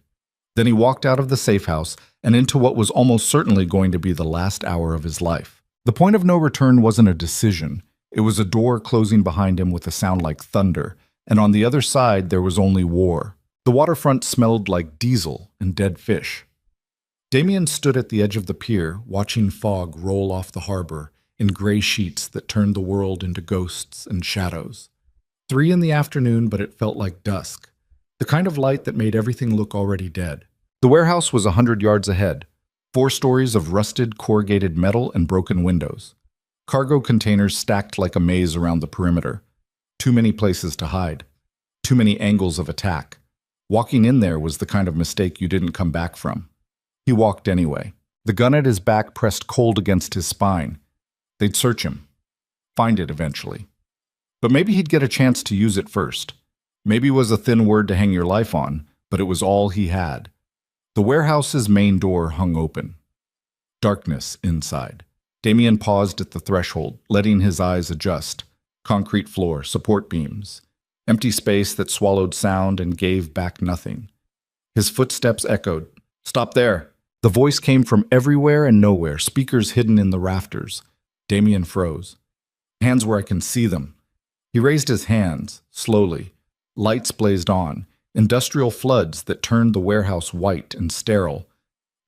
S1: Then he walked out of the safe house and into what was almost certainly going to be the last hour of his life. The point of no return wasn't a decision. It was a door closing behind him with a sound like thunder, and on the other side there was only war. The waterfront smelled like diesel and dead fish. Damien stood at the edge of the pier, watching fog roll off the harbor in gray sheets that turned the world into ghosts and shadows. 3 in the afternoon, but it felt like dusk. The kind of light that made everything look already dead. The warehouse was 100 yards ahead. 4 stories of rusted, corrugated metal and broken windows. Cargo containers stacked like a maze around the perimeter. Too many places to hide. Too many angles of attack. Walking in there was the kind of mistake you didn't come back from. He walked anyway. The gun at his back pressed cold against his spine. They'd search him. Find it eventually. But maybe he'd get a chance to use it first. Maybe it was a thin word to hang your life on, but it was all he had. The warehouse's main door hung open. Darkness inside. Damien paused at the threshold, letting his eyes adjust. Concrete floor, support beams. Empty space that swallowed sound and gave back nothing. His footsteps echoed. "Stop there." The voice came from everywhere and nowhere, speakers hidden in the rafters. Damien froze. "Hands where I can see them." He raised his hands, slowly. Lights blazed on, industrial floods that turned the warehouse white and sterile.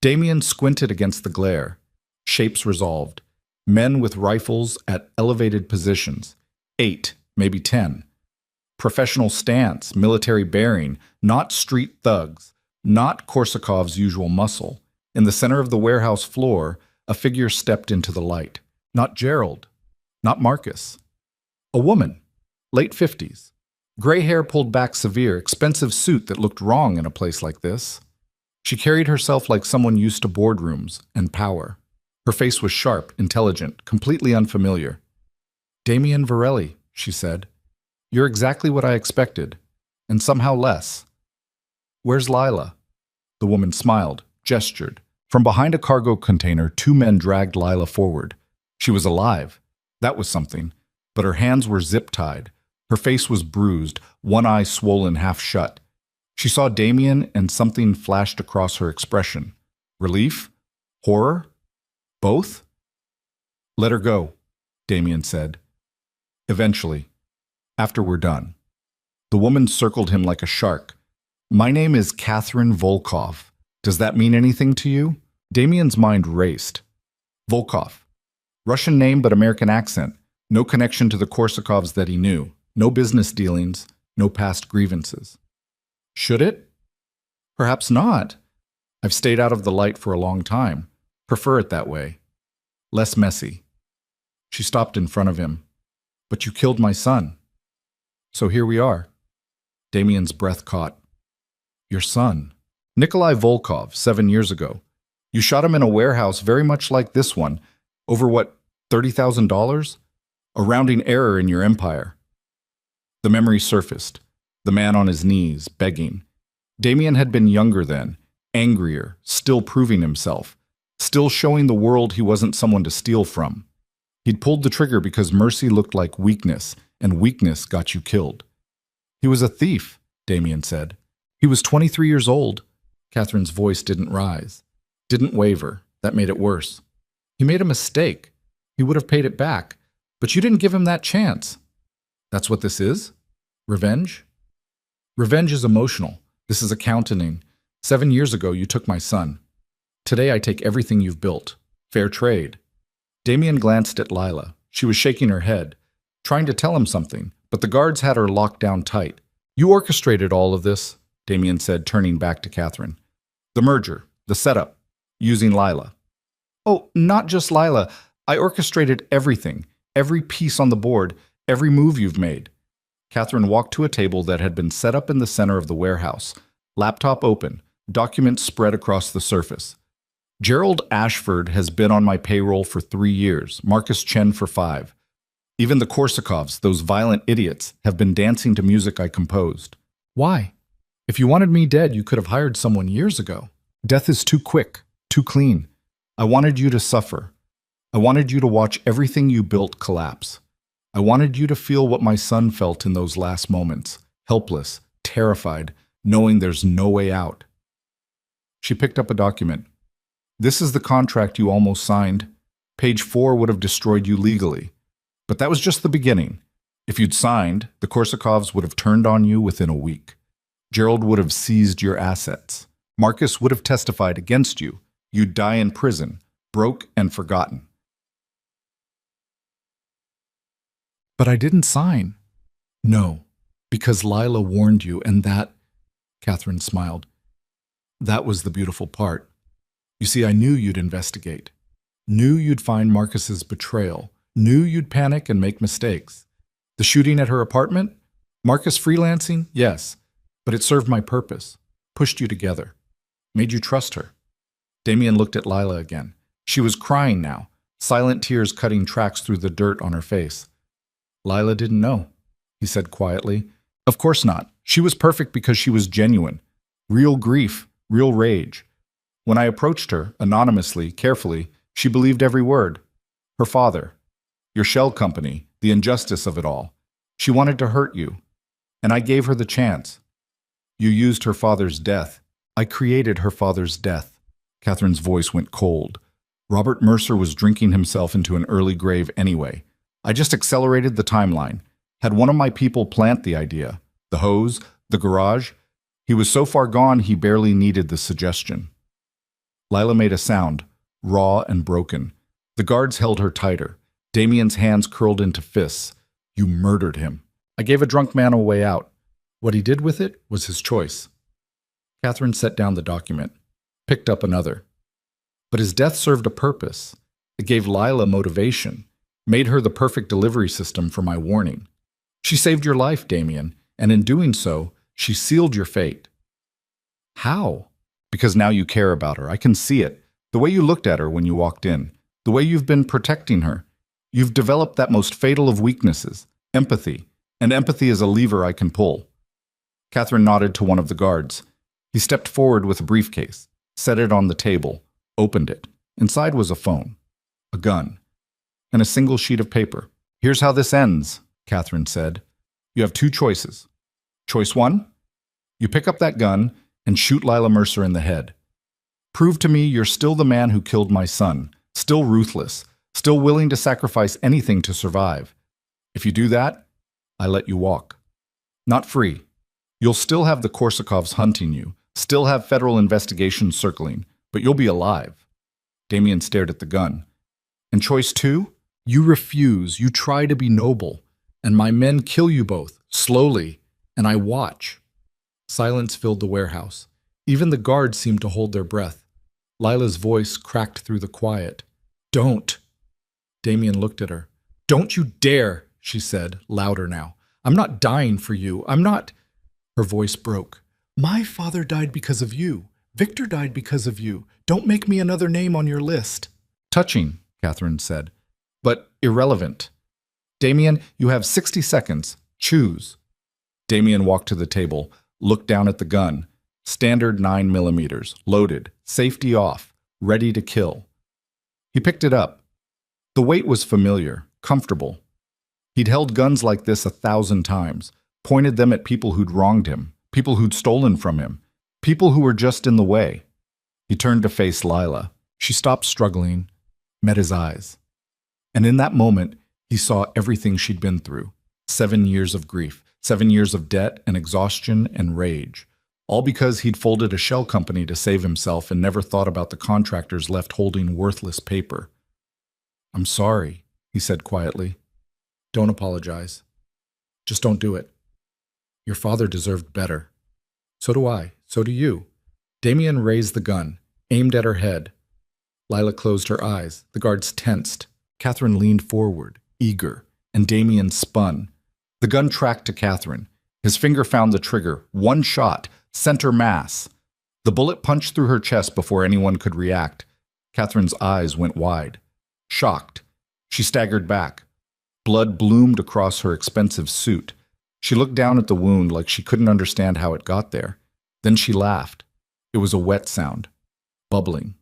S1: Damien squinted against the glare. Shapes resolved. Men with rifles at elevated positions. 8, maybe 10. Professional stance, military bearing, not street thugs, not Korsakov's usual muscle. In the center of the warehouse floor, a figure stepped into the light. Not Gerald. Not Marcus. A woman. Late 50s. Gray hair pulled back severe, expensive suit that looked wrong in a place like this. She carried herself like someone used to boardrooms and power. Her face was sharp, intelligent, completely unfamiliar. "Damien Varelli," she said. "You're exactly what I expected, and somehow less. Where's Lila?" The woman smiled, gestured. From behind a cargo container, 2 men dragged Lila forward. She was alive. That was something. But her hands were zip-tied. Her face was bruised, one eye swollen half shut. She saw Damien and something flashed across her expression. Relief? Horror? Both? "Let her go," Damien said. "Eventually. After we're done." The woman circled him like a shark. "My name is Catherine Volkov. Does that mean anything to you?" Damien's mind raced. Volkov. Russian name but American accent. No connection to the Korsakovs that he knew. No business dealings. No past grievances. Should it? Perhaps not. I've stayed out of the light for a long time. Prefer it that way. Less messy. She stopped in front of him. "But you killed my son." "So here we are." Damien's breath caught. "Your son." "Nikolai Volkov, 7 years ago. You shot him in a warehouse very much like this one. Over what, $30,000? A rounding error in your empire." The memory surfaced. The man on his knees, begging. Damien had been younger then, angrier, still proving himself, still showing the world he wasn't someone to steal from. He'd pulled the trigger because mercy looked like weakness, and weakness got you killed. "He was a thief," Damien said. "He was 23 years old." Catherine's voice didn't rise, didn't waver. That made it worse. "He made a mistake. He would have paid it back. But you didn't give him that chance." "That's what this is? Revenge?" "Revenge is emotional. This is accounting. 7 years ago, you took my son. Today, I take everything you've built. Fair trade." Damien glanced at Lila. She was shaking her head, trying to tell him something, but the guards had her locked down tight. "You orchestrated all of this," Damien said, turning back to Catherine. "The merger, the setup, using Lila." "Oh, not just Lila. I orchestrated everything. every piece on the board, every move you've made. Catherine walked to a table that had been set up in the center of the warehouse, laptop open, documents spread across the surface. Gerald Ashford has been on my payroll for 3 years, Marcus Chen for 5. Even the Korsakovs, those violent idiots, have been dancing to music I composed. Why? If you wanted me dead, you could have hired someone years ago. Death is too quick, too clean. I wanted you to suffer. I wanted you to watch everything you built collapse. I wanted you to feel what my son felt in those last moments, helpless, terrified, knowing there's no way out. She picked up a document. This is the contract you almost signed. Page 4 would have destroyed you legally. But that was just the beginning. If you'd signed, the Korsakovs would have turned on you within a week. Gerald would have seized your assets. Marcus would have testified against you. You'd die in prison, broke and forgotten. But I didn't sign. No, because Lila warned you, and that, Catherine smiled, that was the beautiful part. You see, I knew you'd investigate. Knew you'd find Marcus's betrayal. Knew you'd panic and make mistakes. The shooting at her apartment? Marcus freelancing? Yes. But it served my purpose. Pushed you together. Made you trust her. Damien looked at Lila again. She was crying now, silent tears cutting tracks through the dirt on her face. Lila didn't know, he said quietly. Of course not. She was perfect because she was genuine. Real grief, real rage. When I approached her, anonymously, carefully, she believed every word. Her father, your shell company, the injustice of it all. She wanted to hurt you, and I gave her the chance. You used her father's death. I created her father's death. Catherine's voice went cold. Robert Mercer was drinking himself into an early grave anyway. I just accelerated the timeline. Had one of my people plant the idea. The hose, the garage. He was so far gone he barely needed the suggestion. Lila made a sound, raw and broken. The guards held her tighter. Damien's hands curled into fists. You murdered him. I gave a drunk man a way out. What he did with it was his choice. Catherine set down the document, picked up another. But his death served a purpose. It gave Lila motivation, made her the perfect delivery system for my warning. She saved your life, Damien, and in doing so, she sealed your fate. How? Because now you care about her. I can see it. The way you looked at her when you walked in. The way you've been protecting her. You've developed that most fatal of weaknesses, empathy. And empathy is a lever I can pull. Catherine nodded to one of the guards. He stepped forward with a briefcase, set it on the table, opened it. Inside was a phone, a gun, and a single sheet of paper. Here's how this ends, Catherine said. You have 2 choices. Choice 1, you pick up that gun and shoot Lila Mercer in the head. Prove to me you're still the man who killed my son, still ruthless, still willing to sacrifice anything to survive. If you do that, I let you walk. Not free. You'll still have the Korsakovs hunting you, still have federal investigations circling, but you'll be alive. Damien stared at the gun. And choice 2? You refuse, you try to be noble, and my men kill you both, slowly, and I watch. Silence filled the warehouse. Even the guards seemed to hold their breath. Lila's voice cracked through the quiet. Don't. Damien looked at her. Don't you dare, she said, louder now. I'm not dying for you. I'm not. Her voice broke. My father died because of you. Victor died because of you. Don't make me another name on your list. Touching, Catherine said, but irrelevant. Damien, you have 60 seconds. Choose. Damien walked to the table, looked down at the gun. Standard 9mm, loaded, safety off, ready to kill. He picked it up. The weight was familiar, comfortable. He'd held guns like this 1,000 times, pointed them at people who'd wronged him, people who'd stolen from him, people who were just in the way. He turned to face Lila. She stopped struggling, met his eyes. And in that moment, he saw everything she'd been through. 7 years of grief, 7 years of debt and exhaustion and rage. All because he'd folded a shell company to save himself and never thought about the contractors left holding worthless paper. I'm sorry, he said quietly. Don't apologize. Just don't do it. Your father deserved better. So do I. So do you. Damien raised the gun, aimed at her head. Lila closed her eyes. The guards tensed. Catherine leaned forward. eager, and Damien spun. The gun tracked to Catherine. His finger found the trigger. One shot, center mass. The bullet punched through her chest before anyone could react. Catherine's eyes went wide. Shocked, she staggered back. Blood bloomed across her expensive suit. She looked down at the wound like she couldn't understand how it got there. Then she laughed. It was a wet sound. Bubbling.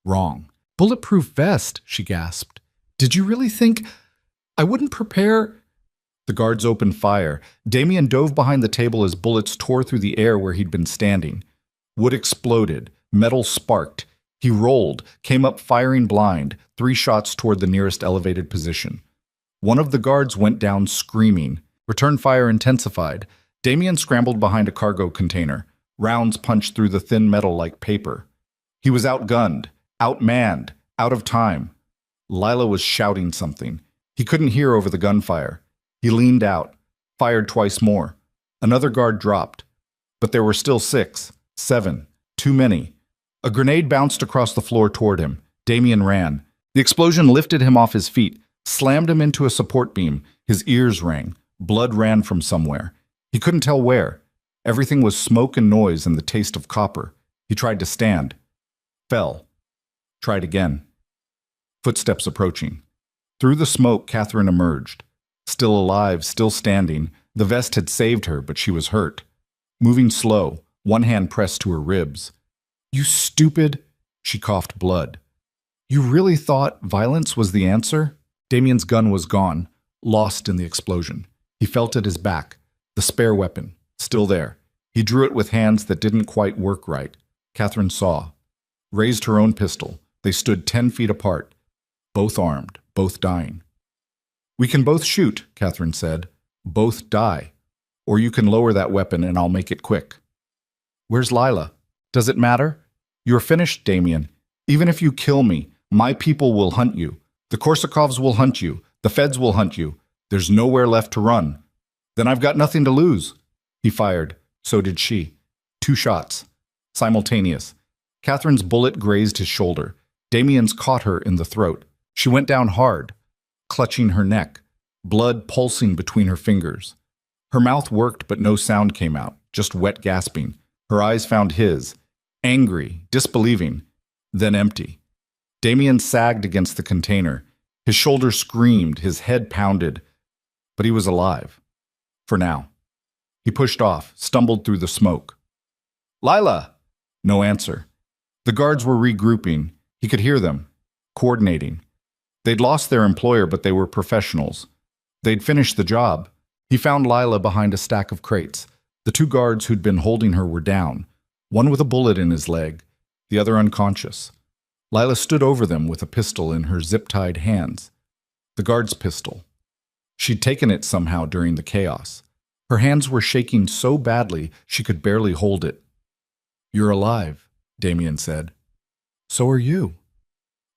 S1: Wrong. "Bulletproof vest," she gasped. "Did you really think I wouldn't prepare?" The guards opened fire. Damien dove behind the table as bullets tore through the air where he'd been standing. Wood exploded. Metal sparked. He rolled, came up firing blind, 3 shots toward the nearest elevated position. One of the guards went down screaming. Return fire intensified. Damien scrambled behind a cargo container. Rounds punched through the thin metal like paper. He was outgunned, outmanned, out of time. Lila was shouting something. He couldn't hear over the gunfire. He leaned out, fired twice more. Another guard dropped. But there were still 6, 7, too many. A grenade bounced across the floor toward him. Damien ran. The explosion lifted him off his feet, slammed him into a support beam. His ears rang. Blood ran from somewhere. He couldn't tell where. Everything was smoke and noise and the taste of copper. He tried to stand. Fell. Tried again. Footsteps approaching. Through the smoke, Catherine emerged. Still alive, still standing. The vest had saved her, but she was hurt. Moving slow, one hand pressed to her ribs. "You stupid," she coughed blood. "You really thought violence was the answer?" Damien's gun was gone, lost in the explosion. He felt at his back. The spare weapon, still there. He drew it with hands that didn't quite work right. Catherine saw. Raised her own pistol. They stood 10 feet apart. Both armed, both dying. "We can both shoot," Catherine said. "Both die. Or you can lower that weapon and I'll make it quick." "Where's Lila?" "Does it matter? You're finished, Damien. Even if you kill me, my people will hunt you. The Korsakovs will hunt you. The feds will hunt you. There's nowhere left to run. Then I've got nothing to lose." He fired. So did she. 2 shots. Simultaneous. Catherine's bullet grazed his shoulder. Damien's caught her in the throat. She went down hard, clutching her neck, blood pulsing between her fingers. Her mouth worked, but no sound came out, just wet gasping. Her eyes found his, angry, disbelieving, then empty. Damien sagged against the container. His shoulder screamed, his head pounded. But he was alive. For now. He pushed off, stumbled through the smoke. "Lila!" No answer. The guards were regrouping. He could hear them, coordinating. They'd lost their employer, but they were professionals. They'd finished the job. He found Lila behind a stack of crates. The 2 guards who'd been holding her were down, one with a bullet in his leg, the other unconscious. Lila stood over them with a pistol in her zip-tied hands. The guard's pistol. She'd taken it somehow during the chaos. Her hands were shaking so badly she could barely hold it. "You're alive," Damien said. "So are you."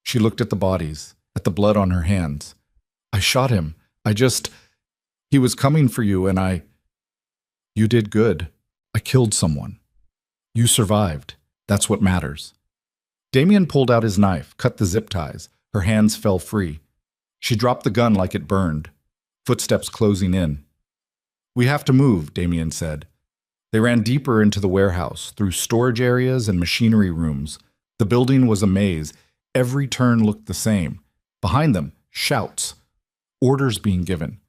S1: She looked at the bodies, at the blood on her hands. "I shot him. He was coming for you and I—" "You did good. I killed someone. You survived. That's what matters." Damien pulled out his knife, cut the zip ties. Her hands fell free. She dropped the gun like it burned. Footsteps closing in. "We have to move," Damien said. They ran deeper into the warehouse, through storage areas and machinery rooms. The building was a maze. Every turn looked the same. Behind them, shouts. Orders being given.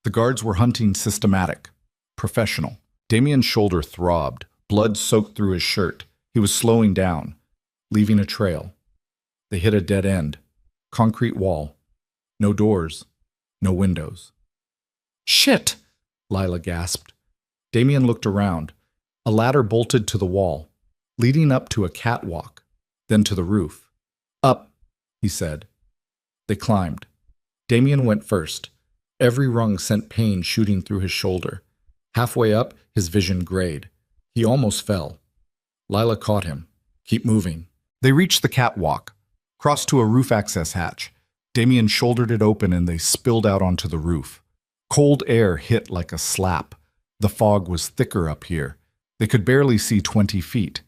S1: The guards were hunting systematic. Professional. Damien's shoulder throbbed. Blood soaked through his shirt. He was slowing down, leaving a trail. They hit a dead end. Concrete wall. No doors. No windows. "Shit!" Lila gasped. Damien looked around. A ladder bolted to the wall, leading up to a catwalk, then to the roof. "Up," he said. They climbed. Damien went first. Every rung sent pain shooting through his shoulder. Halfway up, his vision grayed. He almost fell. Lila caught him. "Keep moving." They reached the catwalk, crossed to a roof access hatch. Damien shouldered it open and they spilled out onto the roof. Cold air hit like a slap. The fog was thicker up here. They could barely see 20 feet.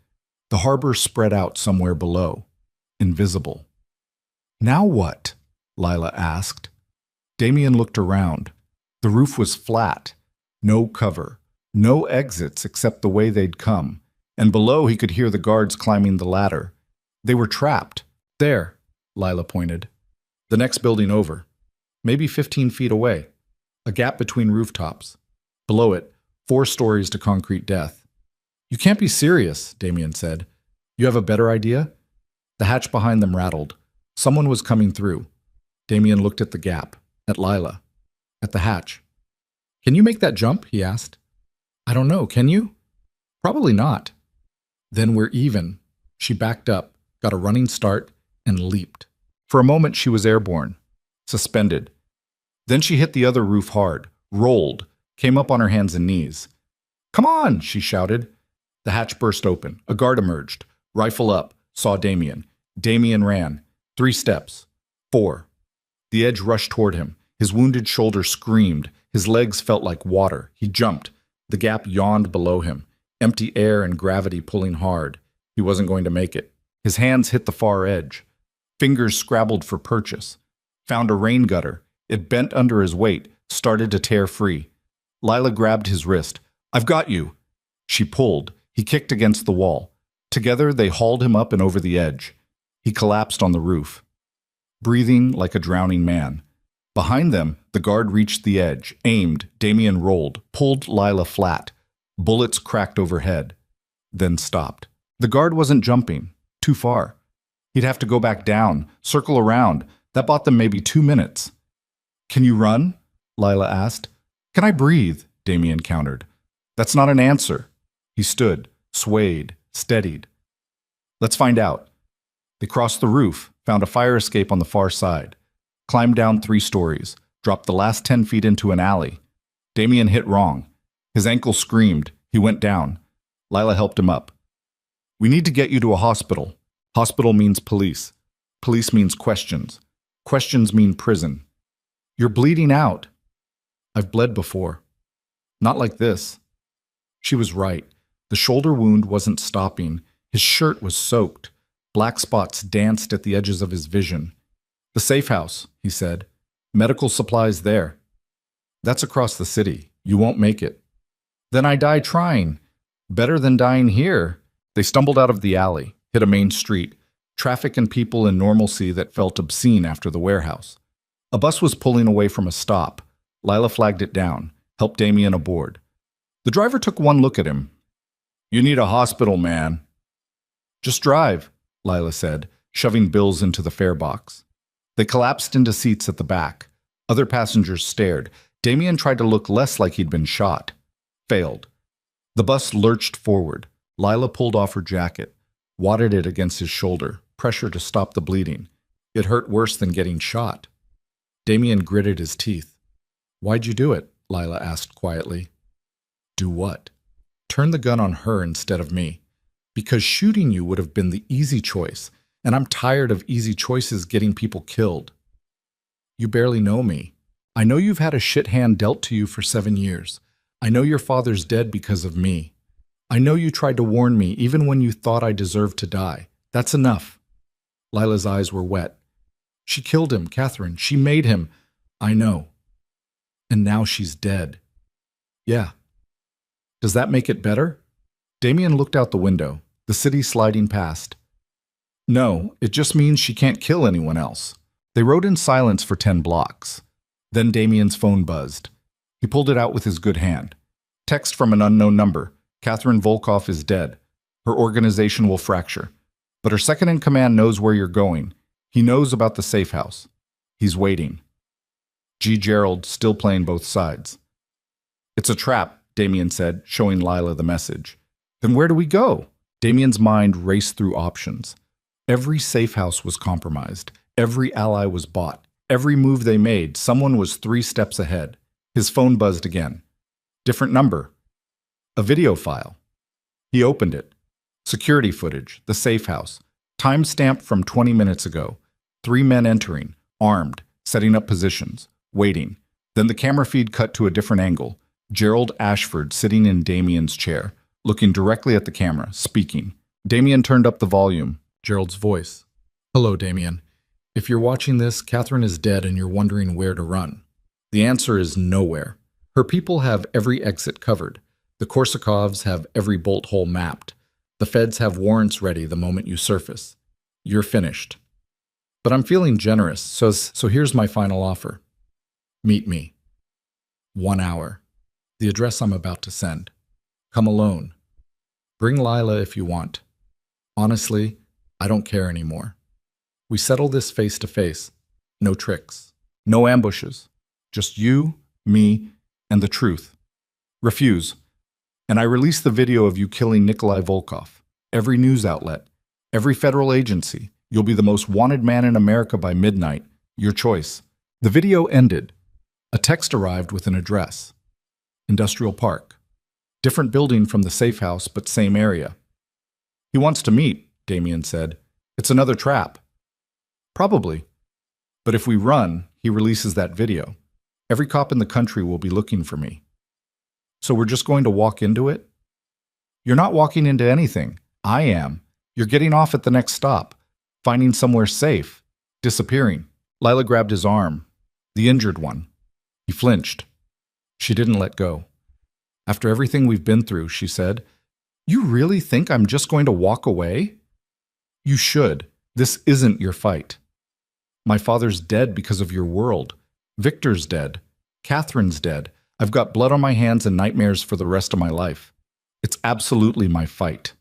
S1: The harbor spread out somewhere below, invisible. "Now what?" Lila asked. Damien looked around. The roof was flat. No cover. No exits except the way they'd come. And below he could hear the guards climbing the ladder. They were trapped. There, Lila pointed. The next building over. Maybe 15 feet away. A gap between rooftops. Below it, 4 stories to concrete death. You can't be serious, Damien said. You have a better idea? The hatch behind them rattled. Someone was coming through. Damien looked at the gap, at Lila, at the hatch. Can you make that jump? He asked. I don't know, can you? Probably not. Then we're even. She backed up, got a running start, and leaped. For a moment she was airborne, suspended. Then she hit the other roof hard, rolled, came up on her hands and knees. Come on, she shouted. The hatch burst open. A guard emerged, rifle up, saw Damien. Damien ran. 3 steps. 4. The edge rushed toward him. His wounded shoulder screamed. His legs felt like water. He jumped. The gap yawned below him. Empty air and gravity pulling hard. He wasn't going to make it. His hands hit the far edge. Fingers scrabbled for purchase. Found a rain gutter. It bent under his weight, started to tear free. Lila grabbed his wrist. I've got you. She pulled. He kicked against the wall. Together they hauled him up and over the edge. He collapsed on the roof, breathing like a drowning man. Behind them, the guard reached the edge, aimed. Damien rolled, pulled Lila flat. Bullets cracked overhead, then stopped. The guard wasn't jumping. Too far. He'd have to go back down, circle around. That bought them maybe 2 minutes. Can you run? Lila asked. Can I breathe? Damien countered. That's not an answer. He stood, swayed, steadied. Let's find out. They crossed the roof, found a fire escape on the far side, climbed down 3 stories, dropped the last 10 feet into an alley. Damien hit wrong. His ankle screamed. He went down. Lila helped him up. We need to get you to a hospital. Hospital means police. Police means questions. Questions mean prison. You're bleeding out. I've bled before. Not like this. She was right. The shoulder wound wasn't stopping. His shirt was soaked. Black spots danced at the edges of his vision. The safe house, he said. Medical supplies there. That's across the city. You won't make it. Then I die trying. Better than dying here. They stumbled out of the alley, hit a main street, traffic and people in normalcy that felt obscene after the warehouse. A bus was pulling away from a stop. Lila flagged it down, helped Damien aboard. The driver took one look at him. You need a hospital, man. Just drive, Lila said, shoving bills into the fare box. They collapsed into seats at the back. Other passengers stared. Damien tried to look less like he'd been shot. Failed. The bus lurched forward. Lila pulled off her jacket, wadded it against his shoulder, pressure to stop the bleeding. It hurt worse than getting shot. Damien gritted his teeth. Why'd you do it? Lila asked quietly. Do what? Turn the gun on her instead of me. Because shooting you would have been the easy choice, and I'm tired of easy choices getting people killed. You barely know me. I know you've had a shit hand dealt to you for 7 years. I know your father's dead because of me. I know you tried to warn me even when you thought I deserved to die. That's enough. Lila's eyes were wet. She killed him, Catherine. She made him. I know. And now she's dead. Yeah. Does that make it better? Damien looked out the window, the city sliding past. No, it just means she can't kill anyone else. They rode in silence for 10 blocks. Then Damien's phone buzzed. He pulled it out with his good hand. Text from an unknown number. Catherine Volkov is dead. Her organization will fracture. But her second-in-command knows where you're going. He knows about the safe house. He's waiting. G. Gerald still playing both sides. It's a trap, Damien said, showing Lila the message. Then where do we go? Damien's mind raced through options. Every safe house was compromised. Every ally was bought. Every move they made, someone was 3 steps ahead. His phone buzzed again. Different number. A video file. He opened it. Security footage, the safe house. Time stamped from 20 minutes ago. 3 men entering, armed, setting up positions, waiting. Then the camera feed cut to a different angle. Gerald Ashford sitting in Damien's chair, looking directly at the camera, speaking. Damien turned up the volume. Gerald's voice. Hello, Damien. If you're watching this, Catherine is dead and you're wondering where to run. The answer is nowhere. Her people have every exit covered. The Korsakovs have every bolt hole mapped. The feds have warrants ready the moment you surface. You're finished. But I'm feeling generous, so here's my final offer. Meet me. 1 hour. The address I'm about to send. Come alone. Bring Lila if you want. Honestly, I don't care anymore. We settle this face to face. No tricks. No ambushes. Just you, me, and the truth. Refuse. And I release the video of you killing Nikolai Volkov. Every news outlet. Every federal agency. You'll be the most wanted man in America by midnight. Your choice. The video ended. A text arrived with an address. Industrial Park. Different building from the safe house, but same area. He wants to meet, Damien said. It's another trap. Probably. But if we run, he releases that video. Every cop in the country will be looking for me. So we're just going to walk into it? You're not walking into anything. I am. You're getting off at the next stop, finding somewhere safe, disappearing. Lila grabbed his arm, the injured one. He flinched. She didn't let go. After everything we've been through, she said, "You really think I'm just going to walk away?" "You should. This isn't your fight. My father's dead because of your world. Victor's dead. Catherine's dead. I've got blood on my hands and nightmares for the rest of my life. It's absolutely my fight."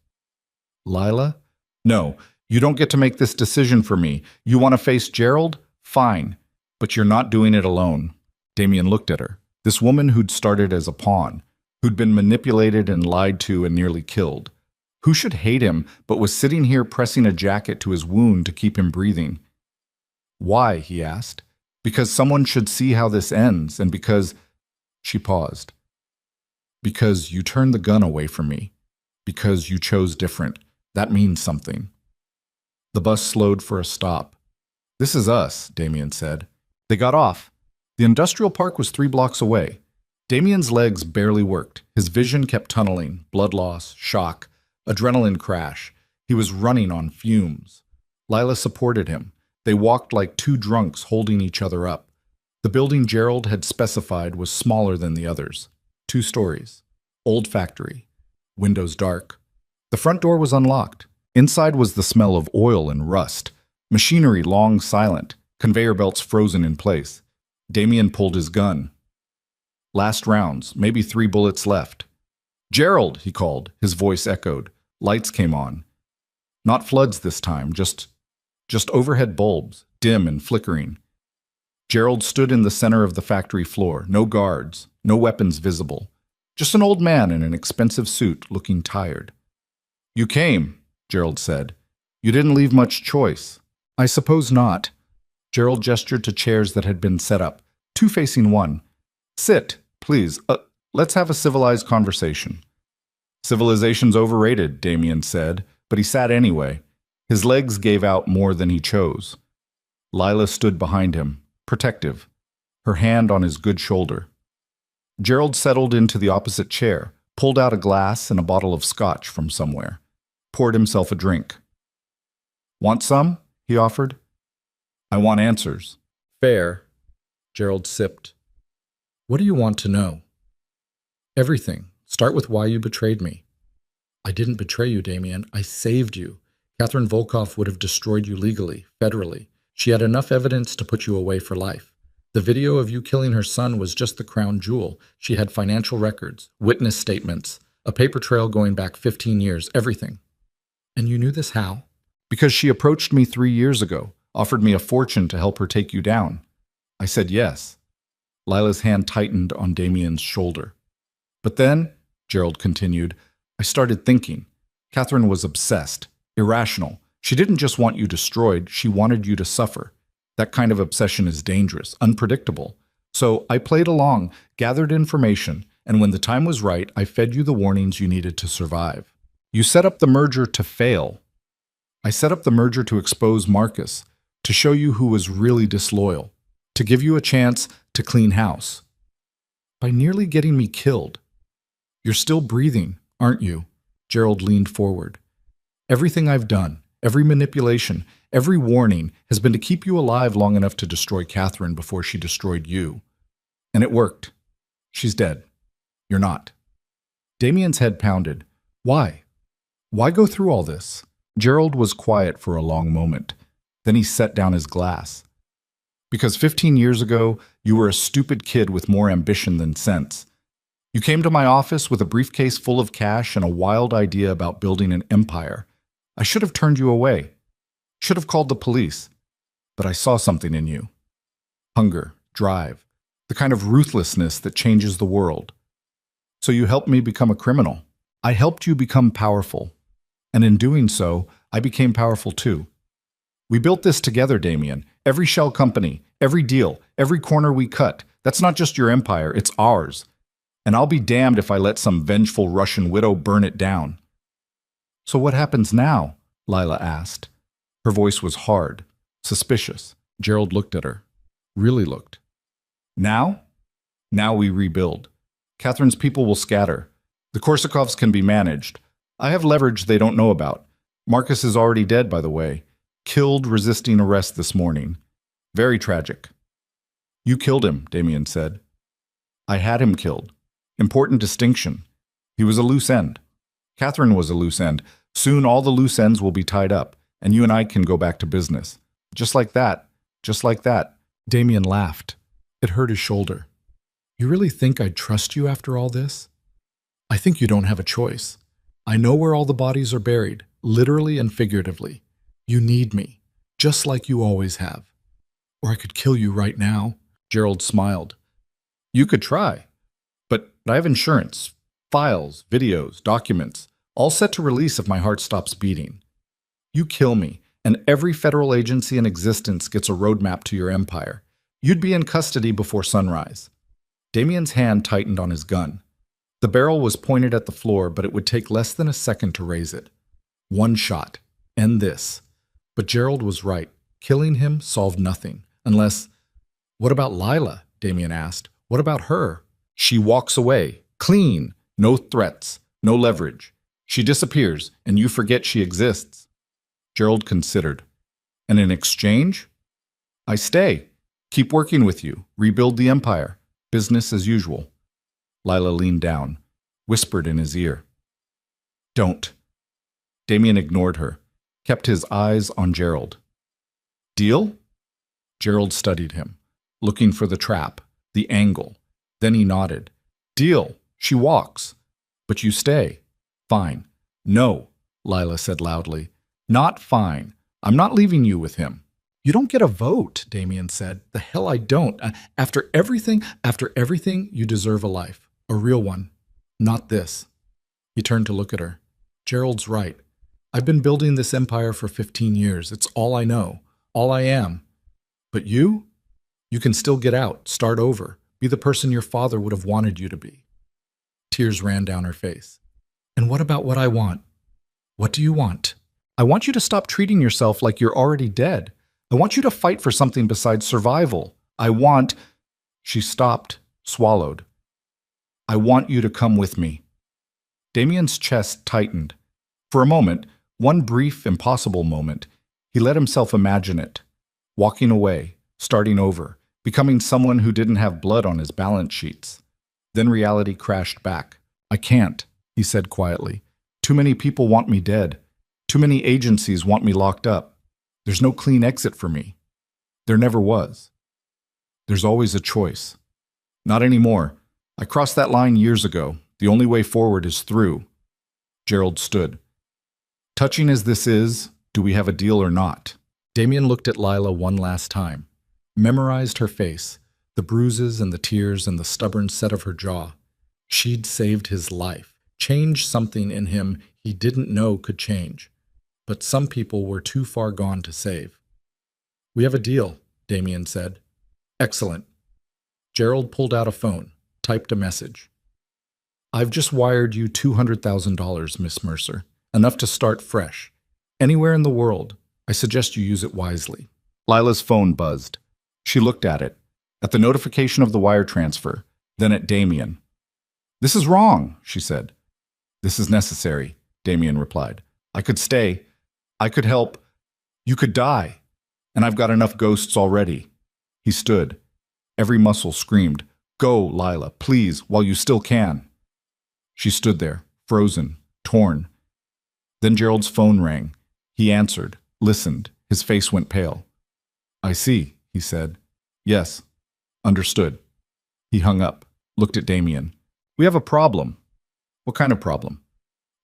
S1: Lila? "No, you don't get to make this decision for me. You want to face Gerald? Fine. But you're not doing it alone." Damien looked at her. This woman who'd started as a pawn, who'd been manipulated and lied to and nearly killed. Who should hate him, but was sitting here pressing a jacket to his wound to keep him breathing. "Why?" he asked. "Because someone should see how this ends, and because—" She paused. "Because you turned the gun away from me. Because you chose different. That means something." The bus slowed for a stop. "This is us," Damien said. They got off. The industrial park was 3 blocks away. Damien's legs barely worked. His vision kept tunneling, blood loss, shock, adrenaline crash. He was running on fumes. Lila supported him. They walked like 2 drunks holding each other up. The building Gerald had specified was smaller than the others. 2 stories. Old factory. Windows dark. The front door was unlocked. Inside was the smell of oil and rust. Machinery long silent. Conveyor belts frozen in place. Damien pulled his gun. Last rounds, maybe 3 bullets left. "Gerald," he called. His voice echoed. Lights came on. Not floods this time, just overhead bulbs, dim and flickering. Gerald stood in the center of the factory floor. No guards, no weapons visible. Just an old man in an expensive suit, looking tired. "You came," Gerald said. "You didn't leave much choice." "I suppose not." Gerald gestured to chairs that had been set up, 2 facing 1. "Sit, please. Let's have a civilized conversation." "Civilization's overrated," Damien said, but he sat anyway. His legs gave out more than he chose. Lila stood behind him, protective, her hand on his good shoulder. Gerald settled into the opposite chair, pulled out a glass and a bottle of scotch from somewhere, poured himself a drink. "Want some?" he offered. "I want answers." "Fair." Gerald sipped. "What do you want to know?" "Everything. Start with why you betrayed me." "I didn't betray you, Damien. I saved you. Catherine Volkov would have destroyed you legally, federally. She had enough evidence to put you away for life. The video of you killing her son was just the crown jewel. She had financial records, witness statements, a paper trail going back 15 years, everything." "And you knew this how?" "Because she approached me 3 years ago, offered me a fortune to help her take you down. I said yes." Lila's hand tightened on Damien's shoulder. "But then," Gerald continued, "I started thinking. Catherine was obsessed, irrational. She didn't just want you destroyed, she wanted you to suffer. That kind of obsession is dangerous, unpredictable. So I played along, gathered information, and when the time was right, I fed you the warnings you needed to survive. You set up the merger to fail. I set up the merger to expose Marcus, to show you who was really disloyal, to give you a chance to clean house. By nearly getting me killed. You're still breathing, aren't you?" Gerald leaned forward. "Everything I've done, every manipulation, every warning has been to keep you alive long enough to destroy Catherine before she destroyed you. And it worked. She's dead. You're not. Damien's head pounded. Why? Why go through all this? Gerald was quiet for a long moment. Then he set down his glass. Because 15 years ago, you were a stupid kid with more ambition than sense. You came to my office with a briefcase full of cash and a wild idea about building an empire. I should have turned you away. Should have called the police. But I saw something in you. Hunger, drive, the kind of ruthlessness that changes the world. So you helped me become a criminal. I helped you become powerful. And in doing so, I became powerful too. We built this together, Damien. Every shell company, every deal, every corner we cut. That's not just your empire, it's ours. And I'll be damned if I let some vengeful Russian widow burn it down. So what happens now? Lila asked. Her voice was hard, suspicious. Gerald looked at her. Really looked. Now? Now we rebuild. Catherine's people will scatter. The Korsakovs can be managed. I have leverage they don't know about. Marcus is already dead, by the way. Killed resisting arrest this morning. Very tragic. You killed him, Damien said. I had him killed. Important distinction. He was a loose end. Catherine was a loose end. Soon all the loose ends will be tied up, and you and I can go back to business. Just like that. Just like that. Damien laughed. It hurt his shoulder. You really think I'd trust you after all this? I think you don't have a choice. I know where all the bodies are buried, literally and figuratively. You need me, just like you always have. Or I could kill you right now. Gerald smiled. You could try. But I have insurance, files, videos, documents, all set to release if my heart stops beating. You kill me, and every federal agency in existence gets a roadmap to your empire. You'd be in custody before sunrise. Damien's hand tightened on his gun. The barrel was pointed at the floor, but it would take less than a second to raise it. One shot. End this. But Gerald was right. Killing him solved nothing. Unless... What about Lila? Damien asked. What about her? She walks away. Clean. No threats. No leverage. She disappears, and you forget she exists. Gerald considered. And in exchange? I stay. Keep working with you. Rebuild the empire. Business as usual. Lila leaned down, whispered in his ear. Don't. Damien ignored her, kept his eyes on Gerald. Deal? Gerald studied him, looking for the trap, the angle. Then he nodded. Deal. She walks. But you stay. Fine. No, Lila said loudly. Not fine. I'm not leaving you with him. You don't get a vote, Damien said. The hell I don't. After everything, you deserve a life. A real one. Not this. He turned to look at her. Gerald's right. I've been building this empire for 15 years. It's all I know. All I am. But you? You can still get out, start over, be the person your father would have wanted you to be. Tears ran down her face. And what about what I want? What do you want? I want you to stop treating yourself like you're already dead. I want you to fight for something besides survival. I want... She stopped, swallowed. I want you to come with me. Damien's chest tightened. For a moment, one brief, impossible moment, he let himself imagine it. Walking away, starting over, becoming someone who didn't have blood on his balance sheets. Then reality crashed back. I can't, he said quietly. Too many people want me dead. Too many agencies want me locked up. There's no clean exit for me. There never was. There's always a choice. Not anymore. I crossed that line years ago. The only way forward is through. Gerald stood. Touching as this is, do we have a deal or not? Damien looked at Lila one last time, memorized her face, the bruises and the tears and the stubborn set of her jaw. She'd saved his life, changed something in him he didn't know could change. But some people were too far gone to save. We have a deal, Damien said. Excellent. Gerald pulled out a phone, typed a message. I've just wired you $200,000, Miss Mercer. Enough to start fresh. Anywhere in the world. I suggest you use it wisely. Lila's phone buzzed. She looked at it, at the notification of the wire transfer, then at Damien. This is wrong, she said. This is necessary, Damien replied. I could stay. I could help. You could die. And I've got enough ghosts already. He stood. Every muscle screamed, Go, Lila, please, while you still can. She stood there, frozen, torn. Then Gerald's phone rang. He answered, listened. His face went pale. I see, he said. Yes. Understood. He hung up, looked at Damien. We have a problem. What kind of problem?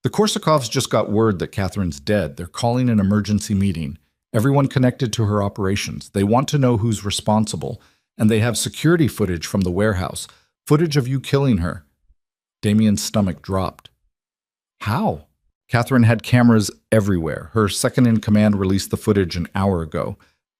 S1: The Korsakovs just got word that Catherine's dead. They're calling an emergency meeting. Everyone connected to her operations. They want to know who's responsible, and they have security footage from the warehouse, footage of you killing her. Damien's stomach dropped. How? Catherine had cameras everywhere. Her second-in-command released the footage an hour ago,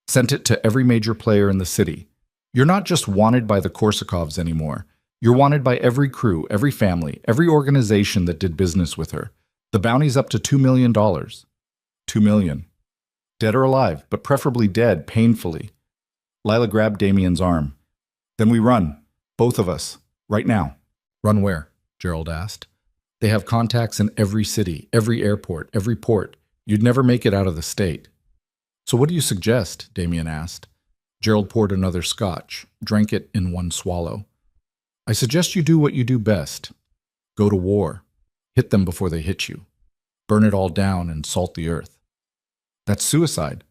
S1: sent it to every major player in the city. You're not just wanted by the Korsakovs anymore. You're wanted by every crew, every family, every organization that did business with her. The bounty's up to $2 million. $2 million. Dead or alive, but preferably dead, painfully. Lila grabbed Damien's arm. Then we run. Both of us. Right now. Run where? Gerald asked. They have contacts in every city, every airport, every port. You'd never make it out of the state. So what do you suggest? Damien asked. Gerald poured another scotch, drank it in one swallow. I suggest you do what you do best. Go to war. Hit them before they hit you. Burn it all down and salt the earth. That's suicide.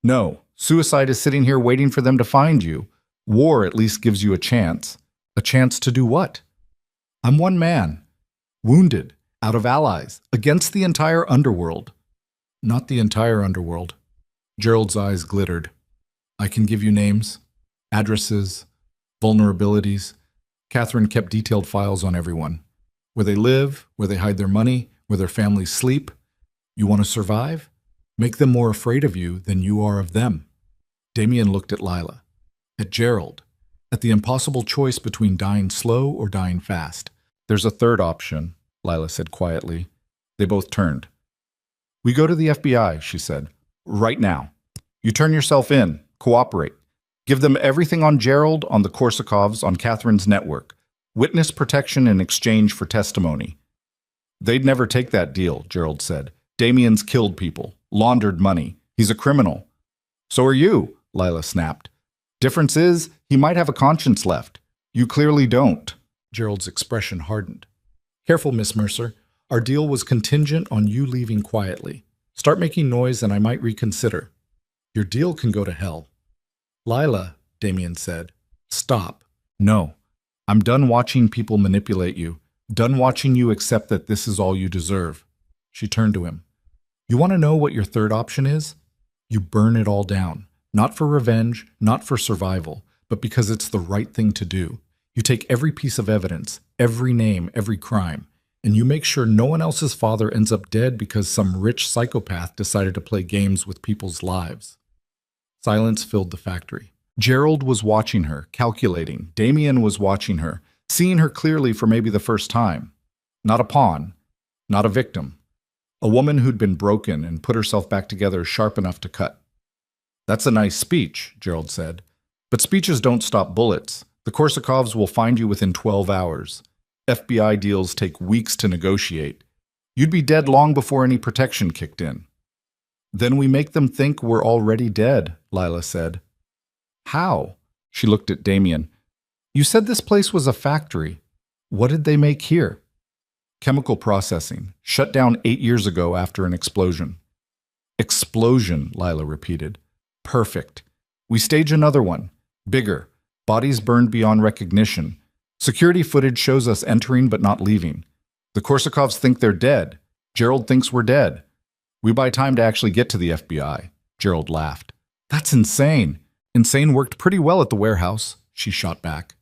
S1: No, suicide is sitting here waiting for them to find you. War at least gives you a chance. A chance to do what? I'm one man. Wounded. Out of allies. Against the entire underworld. Not the entire underworld. Gerald's eyes glittered. I can give you names, addresses, vulnerabilities. Catherine kept detailed files on everyone. Where they live, where they hide their money, where their families sleep. You want to survive? Make them more afraid of you than you are of them. Damien looked at Lila, at Gerald, at the impossible choice between dying slow or dying fast. There's a third option, Lila said quietly. They both turned. We go to the FBI, she said. Right now. You turn yourself in. Cooperate. Give them everything on Gerald, on the Korsakovs, on Catherine's network. Witness protection in exchange for testimony. They'd never take that deal, Gerald said. Damien's killed people, laundered money. He's a criminal. So are you, Lila snapped. Difference is, he might have a conscience left. You clearly don't. Gerald's expression hardened. Careful, Miss Mercer. Our deal was contingent on you leaving quietly. Start making noise and I might reconsider. Your deal can go to hell. Lila, Damien said, stop. No. I'm done watching people manipulate you. Done watching you accept that this is all you deserve. She turned to him. You want to know what your third option is? You burn it all down. Not for revenge, not for survival, but because it's the right thing to do. You take every piece of evidence, every name, every crime, and you make sure no one else's father ends up dead because some rich psychopath decided to play games with people's lives. Silence filled the factory. Gerald was watching her, calculating. Damien was watching her, seeing her clearly for maybe the first time. Not a pawn, not a victim. A woman who'd been broken and put herself back together sharp enough to cut. That's a nice speech, Gerald said. But speeches don't stop bullets. The Korsakovs will find you within 12 hours. FBI deals take weeks to negotiate. You'd be dead long before any protection kicked in. Then we make them think we're already dead, Lila said. How? She looked at Damien. You said this place was a factory. What did they make here? Chemical processing, shut down 8 years ago after an explosion. Explosion, Lila repeated. Perfect. We stage another one. Bigger. Bodies burned beyond recognition. Security footage shows us entering but not leaving. The Korsakovs think they're dead. Gerald thinks we're dead. We buy time to actually get to the FBI. Gerald laughed. That's insane. Insane worked pretty well at the warehouse, she shot back.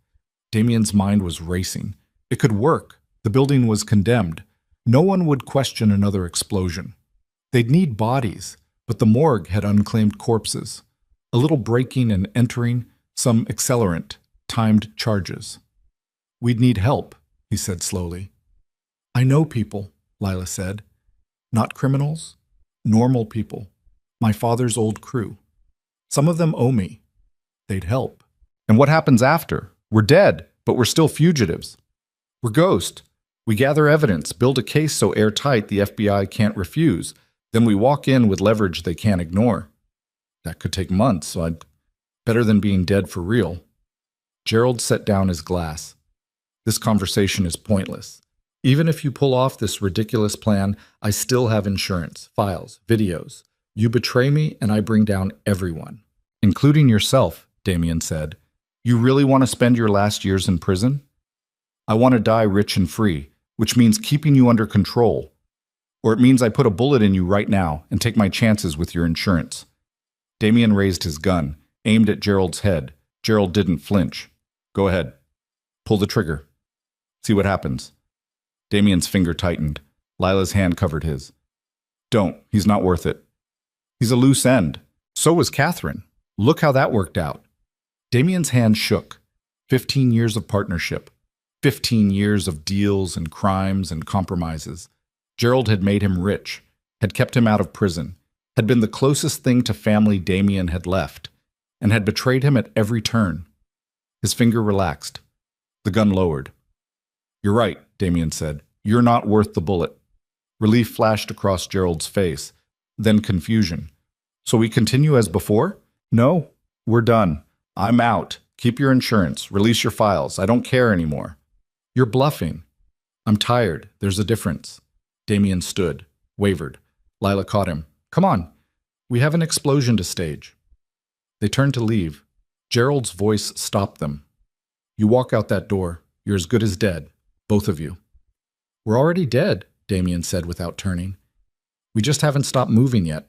S1: Damien's mind was racing. It could work. The building was condemned. No one would question another explosion. They'd need bodies, but the morgue had unclaimed corpses. A little breaking and entering, some accelerant, timed charges. We'd need help, he said slowly. I know people, Lila said. Not criminals, normal people. My father's old crew. Some of them owe me. They'd help. And what happens after? We're dead, but we're still fugitives. We're ghosts. We gather evidence, build a case so airtight the FBI can't refuse. Then we walk in with leverage they can't ignore. That could take months, so better than being dead for real. Gerald set down his glass. This conversation is pointless. Even if you pull off this ridiculous plan, I still have insurance, files, videos. You betray me and I bring down everyone. Including yourself, Damien said. You really want to spend your last years in prison? I want to die rich and free, which means keeping you under control. Or it means I put a bullet in you right now and take my chances with your insurance. Damien raised his gun, aimed at Gerald's head. Gerald didn't flinch. Go ahead. Pull the trigger. See what happens. Damien's finger tightened. Lila's hand covered his. Don't. He's not worth it. He's a loose end. So was Catherine. Look how that worked out. Damien's hand shook. 15 years of partnership. 15 years of deals and crimes and compromises. Gerald had made him rich, had kept him out of prison, had been the closest thing to family Damien had left, and had betrayed him at every turn. His finger relaxed. The gun lowered. You're right, Damien said. You're not worth the bullet. Relief flashed across Gerald's face, then confusion. So we continue as before? No, we're done. I'm out. Keep your insurance. Release your files. I don't care anymore. You're bluffing. I'm tired. There's a difference. Damien stood, wavered. Lila caught him. Come on. We have an explosion to stage. They turned to leave. Gerald's voice stopped them. You walk out that door. You're as good as dead. Both of you. We're already dead, Damien said without turning. We just haven't stopped moving yet.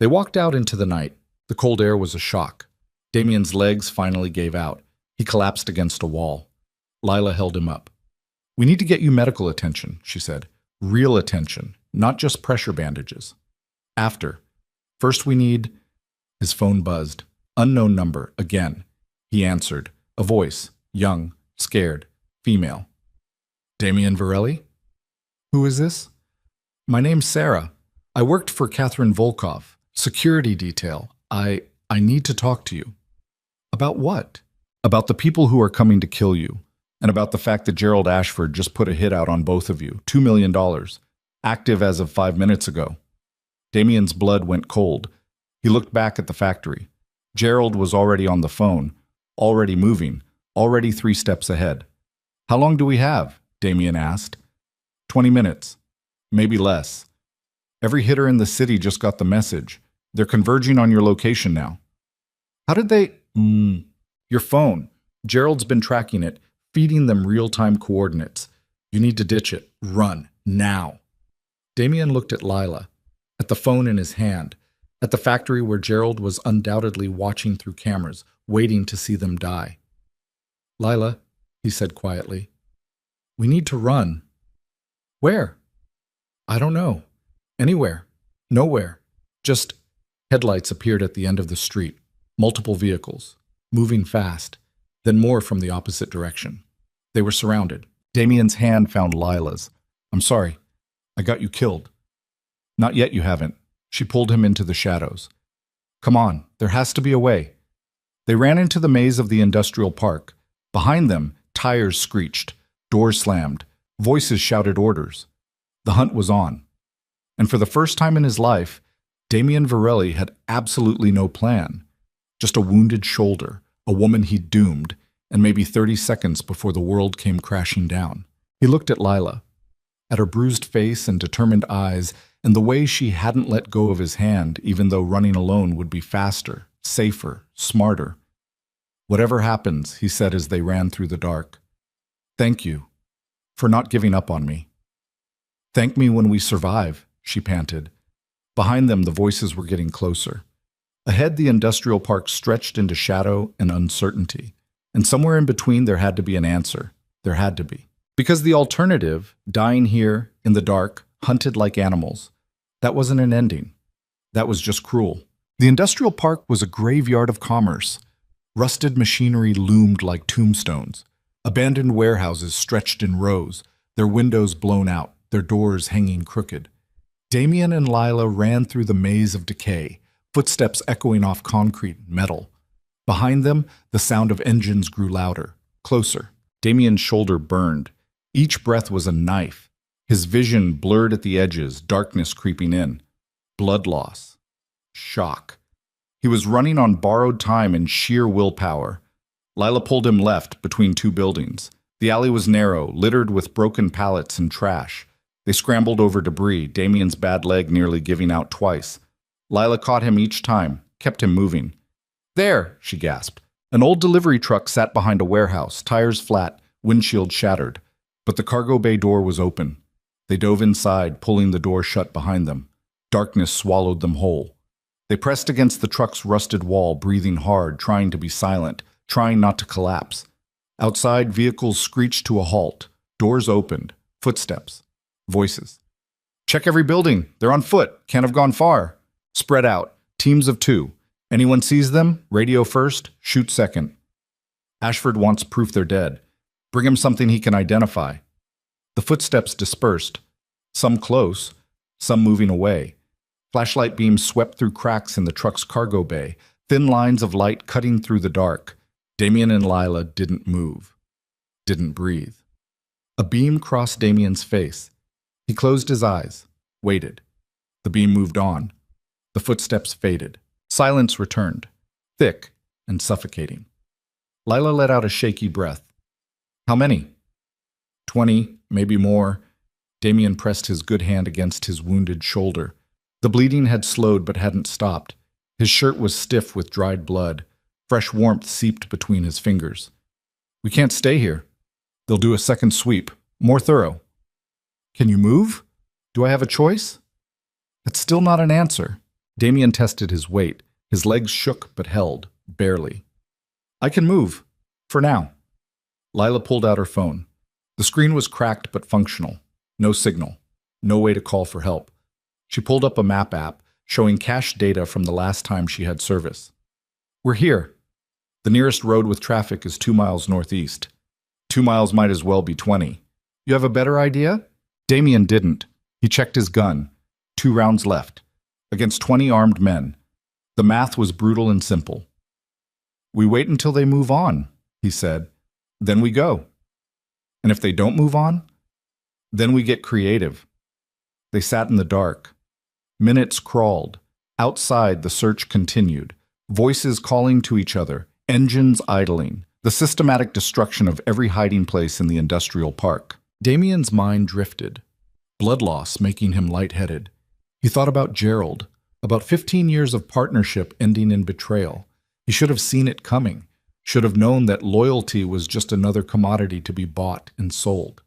S1: They walked out into the night. The cold air was a shock. Damien's legs finally gave out. He collapsed against a wall. Lila held him up. We need to get you medical attention, she said. Real attention, not just pressure bandages. After. First we need... His phone buzzed. Unknown number, again. He answered. A voice, young, scared, female. Damien Varelli? Who is this? My name's Sarah. I worked for Catherine Volkov, security detail. I need to talk to you. About what? About the people who are coming to kill you, and about the fact that Gerald Ashford just put a hit out on both of you, $2 million, active as of 5 minutes ago. Damien's blood went cold. He looked back at the factory. Gerald was already on the phone, already moving, already 3 steps ahead. How long do we have? Damien asked. 20 minutes. Maybe less. Every hitter in the city just got the message. They're converging on your location now. How did they... Your phone. Gerald's been tracking it, feeding them real-time coordinates. You need to ditch it. Run. Now. Damien looked at Lila, at the phone in his hand, at the factory where Gerald was undoubtedly watching through cameras, waiting to see them die. Lila, he said quietly, we need to run. Where? I don't know. Anywhere. Nowhere. Just... Headlights appeared at the end of the street. Multiple vehicles. Moving fast. Then more from the opposite direction. They were surrounded. Damien's hand found Lila's. I'm sorry. I got you killed. Not yet, you haven't. She pulled him into the shadows. Come on. There has to be a way. They ran into the maze of the industrial park. Behind them, tires screeched. Doors slammed. Voices shouted orders. The hunt was on. And for the first time in his life, Damien Varelli had absolutely no plan. Just a wounded shoulder, a woman he'd doomed, and maybe 30 seconds before the world came crashing down. He looked at Lila, at her bruised face and determined eyes, and the way she hadn't let go of his hand, even though running alone would be faster, safer, smarter. Whatever happens, he said as they ran through the dark. Thank you for not giving up on me. Thank me when we survive, she panted. Behind them, the voices were getting closer. Ahead, the industrial park stretched into shadow and uncertainty. And somewhere in between, there had to be an answer. There had to be. Because the alternative, dying here, in the dark, hunted like animals, that wasn't an ending. That was just cruel. The industrial park was a graveyard of commerce. Rusted machinery loomed like tombstones. Abandoned warehouses stretched in rows, their windows blown out, their doors hanging crooked. Damien and Lila ran through the maze of decay, footsteps echoing off concrete and metal. Behind them, the sound of engines grew louder, closer. Damien's shoulder burned. Each breath was a knife. His vision blurred at the edges, darkness creeping in. Blood loss. Shock. He was running on borrowed time and sheer willpower. Lila pulled him left between two buildings. The alley was narrow, littered with broken pallets and trash. They scrambled over debris, Damien's bad leg nearly giving out twice. Lila caught him each time, kept him moving. There, she gasped. An old delivery truck sat behind a warehouse, tires flat, windshield shattered. But the cargo bay door was open. They dove inside, pulling the door shut behind them. Darkness swallowed them whole. They pressed against the truck's rusted wall, breathing hard, trying to be silent, trying not to collapse. Outside, vehicles screeched to a halt. Doors opened. Footsteps. Voices. Check every building. They're on foot. Can't have gone far. Spread out. Teams of 2. Anyone sees them? Radio first. Shoot second. Ashford wants proof they're dead. Bring him something he can identify. The footsteps dispersed. Some close. Some moving away. Flashlight beams swept through cracks in the truck's cargo bay. Thin lines of light cutting through the dark. Damien and Lila didn't move. Didn't breathe. A beam crossed Damien's face. He closed his eyes. Waited. The beam moved on. The footsteps faded. Silence returned. Thick and suffocating. Lila let out a shaky breath. How many? 20, maybe more. Damien pressed his good hand against his wounded shoulder. The bleeding had slowed but hadn't stopped. His shirt was stiff with dried blood. Fresh warmth seeped between his fingers. We can't stay here. They'll do a second sweep. More thorough. Can you move? Do I have a choice? That's still not an answer. Damien tested his weight. His legs shook but held, barely. I can move. For now. Lila pulled out her phone. The screen was cracked but functional. No signal. No way to call for help. She pulled up a map app, showing cached data from the last time she had service. We're here. The nearest road with traffic is 2 miles northeast. 2 miles might as well be 20. You have a better idea? Damien didn't. He checked his gun. 2 rounds left. Against 20 armed men. The math was brutal and simple. We wait until they move on, he said. Then we go. And if they don't move on, then we get creative. They sat in the dark. Minutes crawled. Outside, the search continued. Voices calling to each other. Engines idling. The systematic destruction of every hiding place in the industrial park. Damien's mind drifted. Blood loss making him lightheaded. He thought about Gerald. About 15 years of partnership ending in betrayal. He should have seen it coming. Should have known that loyalty was just another commodity to be bought and sold.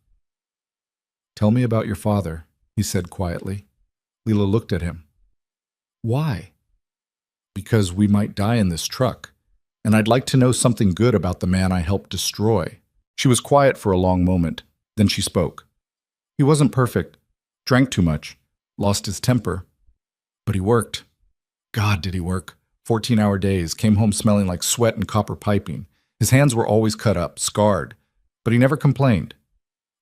S1: Tell me about your father, he said quietly. Lila looked at him. Why? Because we might die in this truck, and I'd like to know something good about the man I helped destroy. She was quiet for a long moment, then she spoke. He wasn't perfect, drank too much, lost his temper, but he worked. God, did he work. 14-hour days, came home smelling like sweat and copper piping. His hands were always cut up, scarred, but he never complained.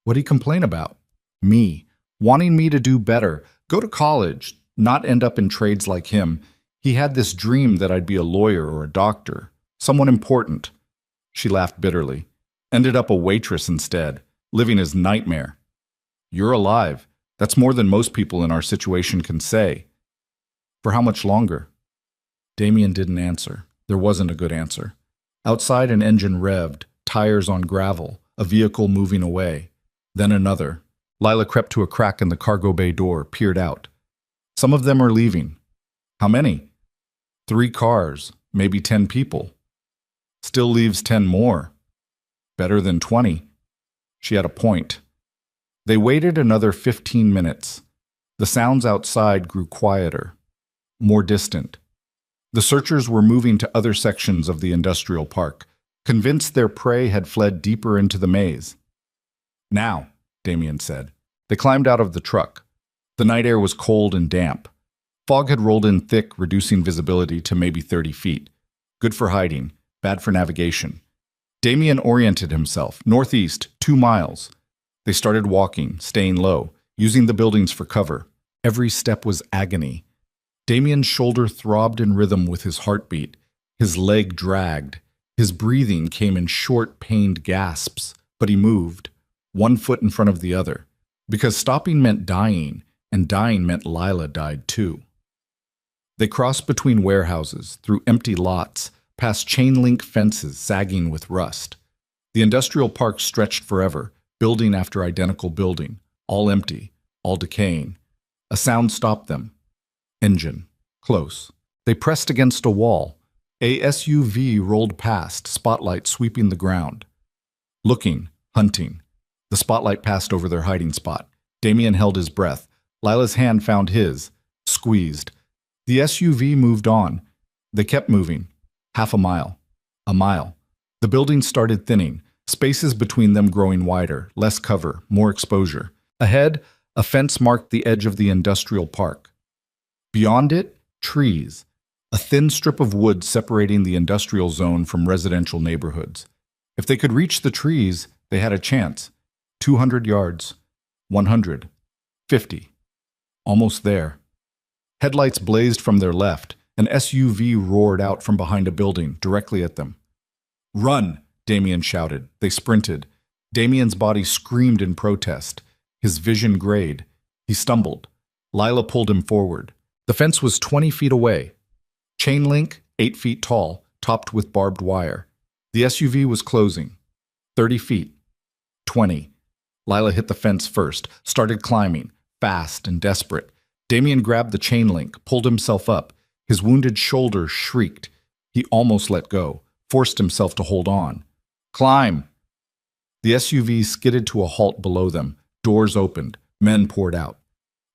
S1: What'd he complain about? Me, wanting me to do better, go to college, not end up in trades like him. He had this dream that I'd be a lawyer or a doctor, someone important. She laughed bitterly. Ended up a waitress instead, living his nightmare. You're alive. That's more than most people in our situation can say. For how much longer? Damien didn't answer. There wasn't a good answer. Outside, an engine revved, tires on gravel, a vehicle moving away. Then another. Lila crept to a crack in the cargo bay door, peered out. Some of them are leaving. How many? 3 cars, maybe 10 people. Still leaves 10 more. Better than 20. She had a point. They waited another 15 minutes. The sounds outside grew quieter, more distant. The searchers were moving to other sections of the industrial park, convinced their prey had fled deeper into the maze. Now, Damien said. They climbed out of the truck. The night air was cold and damp. Fog had rolled in thick, reducing visibility to maybe 30 feet. Good for hiding, bad for navigation. Damien oriented himself, northeast, 2 miles. They started walking, staying low, using the buildings for cover. Every step was agony. Damien's shoulder throbbed in rhythm with his heartbeat. His leg dragged. His breathing came in short, pained gasps, but he moved, 1 foot in front of the other, because stopping meant dying, and dying meant Lila died too. They crossed between warehouses, through empty lots, past chain-link fences sagging with rust. The industrial park stretched forever, building after identical building, all empty, all decaying. A sound stopped them. Engine. Close. They pressed against a wall. A SUV rolled past, spotlight sweeping the ground. Looking, hunting. The spotlight passed over their hiding spot. Damien held his breath. Lila's hand found his. Squeezed. The SUV moved on. They kept moving. Half a mile. A mile. The buildings started thinning, spaces between them growing wider, less cover, more exposure. Ahead, a fence marked the edge of the industrial park. Beyond it, trees. A thin strip of wood separating the industrial zone from residential neighborhoods. If they could reach the trees, they had a chance. 200 yards. 100. 50. Almost there. Headlights blazed from their left. An SUV roared out from behind a building, directly at them. "Run!" Damien shouted. They sprinted. Damien's body screamed in protest. His vision grayed. He stumbled. Lila pulled him forward. The fence was 20 feet away. Chain link, 8 feet tall, topped with barbed wire. The SUV was closing. 30 feet. 20. Lila hit the fence first, started climbing, fast and desperate. Damien grabbed the chain link, pulled himself up. His wounded shoulder shrieked. He almost let go, forced himself to hold on. "Climb!" The SUV skidded to a halt below them. Doors opened. Men poured out.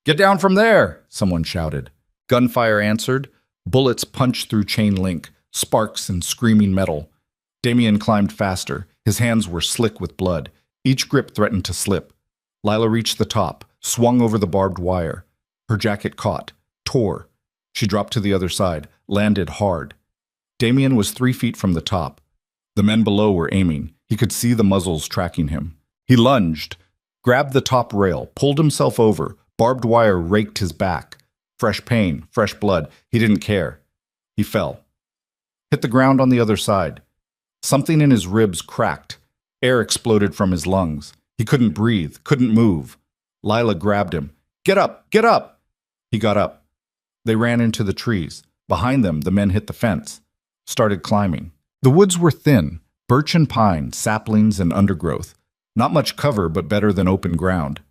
S1: "Get down from there!" someone shouted. Gunfire answered. Bullets punched through chain link, sparks and screaming metal. Damien climbed faster. His hands were slick with blood. Each grip threatened to slip. Lila reached the top, swung over the barbed wire. Her jacket caught, tore. She dropped to the other side, landed hard. Damien was 3 feet from the top. The men below were aiming. He could see the muzzles tracking him. He lunged, grabbed the top rail, pulled himself over. Barbed wire raked his back. Fresh pain, fresh blood. He didn't care. He fell. Hit the ground on the other side. Something in his ribs cracked. Air exploded from his lungs. He couldn't breathe, couldn't move. Lila grabbed him. "Get up! Get up!" He got up. They ran into the trees. Behind them, the men hit the fence. Started climbing. The woods were thin, birch and pine, saplings and undergrowth. Not much cover, but better than open ground.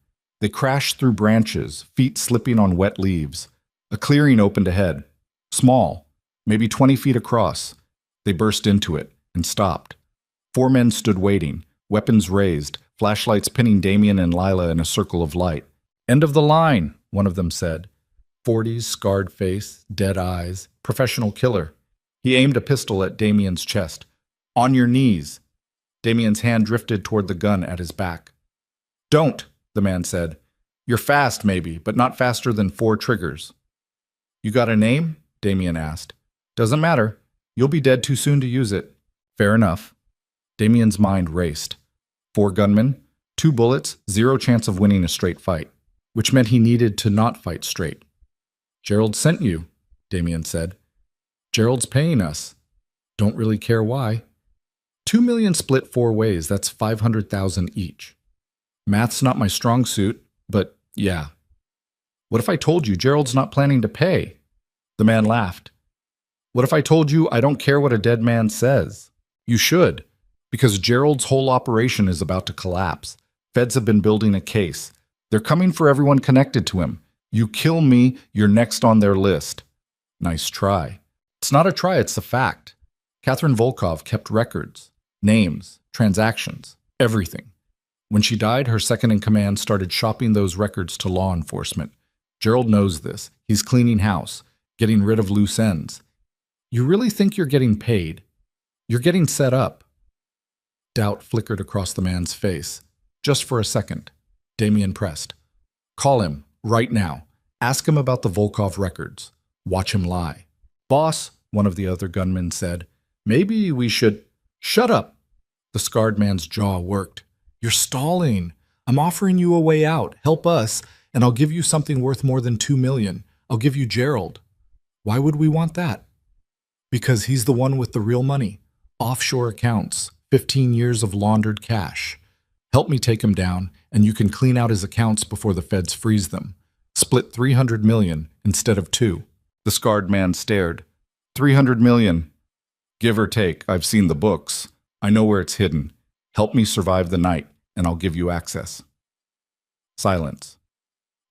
S1: They crashed through branches, feet slipping on wet leaves. A clearing opened ahead. Small, maybe 20 feet across. They burst into it and stopped. 4 men stood waiting, weapons raised, flashlights pinning Damien and Lila in a circle of light. "End of the line," one of them said. 40s, scarred face, dead eyes, professional killer. He aimed a pistol at Damien's chest. "On your knees." Damien's hand drifted toward the gun at his back. "Don't," the man said. "You're fast, maybe, but not faster than 4 triggers." "You got a name?" Damien asked. "Doesn't matter. You'll be dead too soon to use it." "Fair enough." Damien's mind raced. 4 gunmen, 2 bullets, 0 chance of winning a straight fight, which meant he needed to not fight straight. "Gerald sent you," Damien said. "Gerald's paying us. Don't really care why. 2 million split 4 ways, that's 500,000 each. Math's not my strong suit, but yeah. What if I told you Gerald's not planning to pay?" The man laughed. "What if I told you I don't care what a dead man says? You should, because Gerald's whole operation is about to collapse. Feds have been building a case. They're coming for everyone connected to him. You kill me, you're next on their list." "Nice try." "It's not a try, it's a fact. Catherine Volkov kept records, names, transactions, everything. When she died, her second-in-command started shopping those records to law enforcement. Gerald knows this. He's cleaning house, getting rid of loose ends. You really think you're getting paid? You're getting set up." Doubt flickered across the man's face. Just for a second. Damien pressed. "Call him, right now. Ask him about the Volkov records. Watch him lie." "Boss," one of the other gunmen said, "maybe we should—" "Shut up!" The scarred man's jaw worked. "You're stalling. I'm offering you a way out. Help us, and I'll give you something worth more than 2 million. I'll give you Gerald." "Why would we want that?" "Because he's the one with the real money. Offshore accounts, 15 years of laundered cash. Help me take him down, and you can clean out his accounts before the feds freeze them. Split 300 million instead of 2. The scarred man stared. 300 million. Give or take, I've seen the books. I know where it's hidden. Help me survive the night, and I'll give you access. Silence.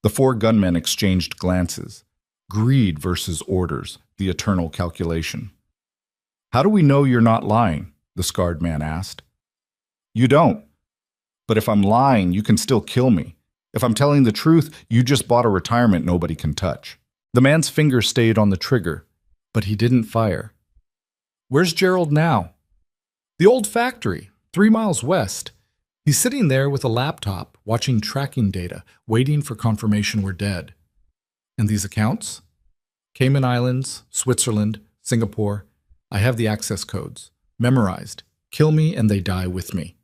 S1: The four gunmen exchanged glances. Greed versus orders, the eternal calculation. How do we know you're not lying? The scarred man asked. You don't. But if I'm lying, you can still kill me. If I'm telling the truth, you just bought a retirement nobody can touch. The man's finger stayed on the trigger, but he didn't fire. Where's Gerald now? The old factory, 3 miles west. He's sitting there with a laptop, watching tracking data, waiting for confirmation we're dead. And these accounts? Cayman Islands, Switzerland, Singapore. I have the access codes. Memorized. Kill me and they die with me.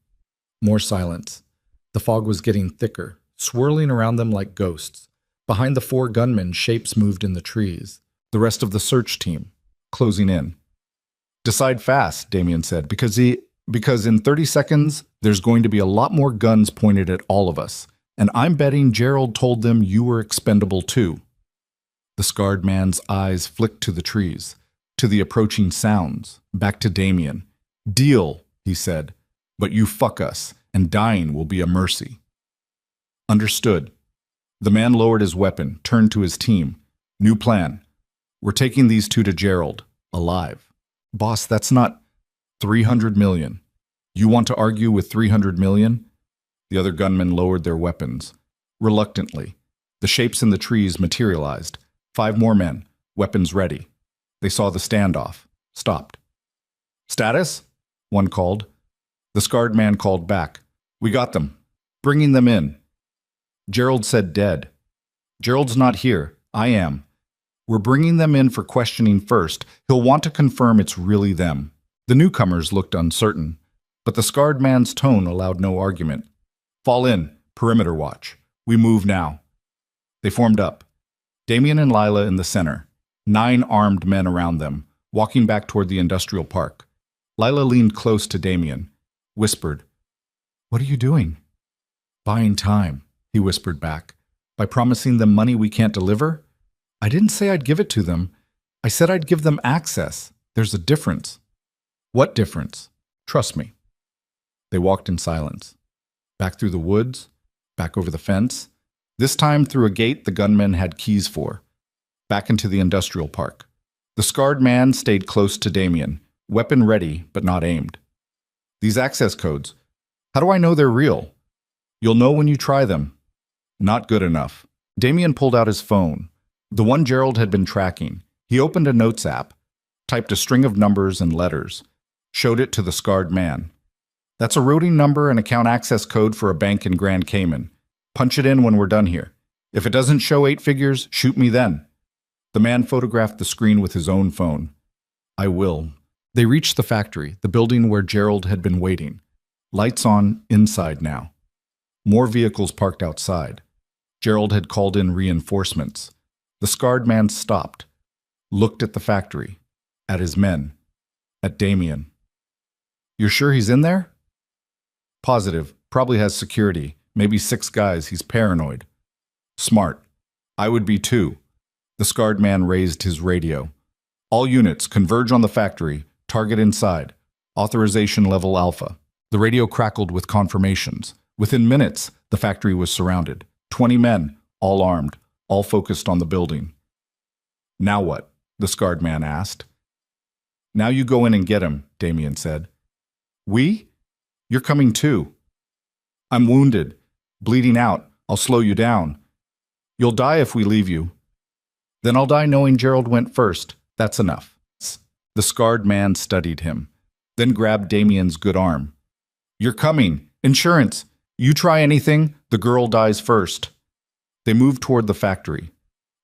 S1: More silence. The fog was getting thicker, swirling around them like ghosts. Behind the four gunmen, shapes moved in the trees. The rest of the search team, closing in. Decide fast, Damien said, because in 30 seconds, there's going to be a lot more guns pointed at all of us. And I'm betting Gerald told them you were expendable too. The scarred man's eyes flicked to the trees, to the approaching sounds, back to Damien. Deal, he said, but you fuck us, and dying will be a mercy. Understood. The man lowered his weapon, turned to his team. New plan. We're taking these two to Gerald, alive. Boss, that's not 300 million. You want to argue with 300 million? The other gunmen lowered their weapons. Reluctantly, the shapes in the trees materialized. 5 more men, weapons ready. They saw the standoff, stopped. Status? One called. The scarred man called back. We got them. Bringing them in. Gerald said dead. Gerald's not here. I am. We're bringing them in for questioning first. He'll want to confirm it's really them. The newcomers looked uncertain, but the scarred man's tone allowed no argument. Fall in. Perimeter watch. We move now. They formed up. Damien and Lila in the center. 9 armed men around them, walking back toward the industrial park. Lila leaned close to Damien, whispered, What are you doing? Buying time, he whispered back. By promising them money we can't deliver? I didn't say I'd give it to them. I said I'd give them access. There's a difference. What difference? Trust me. They walked in silence. Back through the woods, back over the fence. This time through a gate the gunmen had keys for. Back into the industrial park. The scarred man stayed close to Damien, weapon ready but not aimed. These access codes, how do I know they're real? You'll know when you try them. Not good enough. Damien pulled out his phone, the one Gerald had been tracking. He opened a notes app, typed a string of numbers and letters, showed it to the scarred man. That's a routing number and account access code for a bank in Grand Cayman. Punch it in when we're done here. If it doesn't show 8 figures, shoot me then. The man photographed the screen with his own phone. I will. They reached the factory, the building where Gerald had been waiting. Lights on inside now. More vehicles parked outside. Gerald had called in reinforcements. The scarred man stopped, looked at the factory, at his men, at Damien. You're sure he's in there? Positive. Probably has security. Maybe 6 guys. He's paranoid. Smart. I would be too. The scarred man raised his radio. All units, converge on the factory. Target inside. Authorization level Alpha. The radio crackled with confirmations. Within minutes, the factory was surrounded. 20 men, all armed, all focused on the building. Now what? The scarred man asked. Now you go in and get him, Damien said. We? You're coming too. I'm wounded. Bleeding out. I'll slow you down. You'll die if we leave you. Then I'll die knowing Gerald went first. That's enough. The scarred man studied him, then grabbed Damien's good arm. You're coming. Insurance. You try anything, the girl dies first. They moved toward the factory.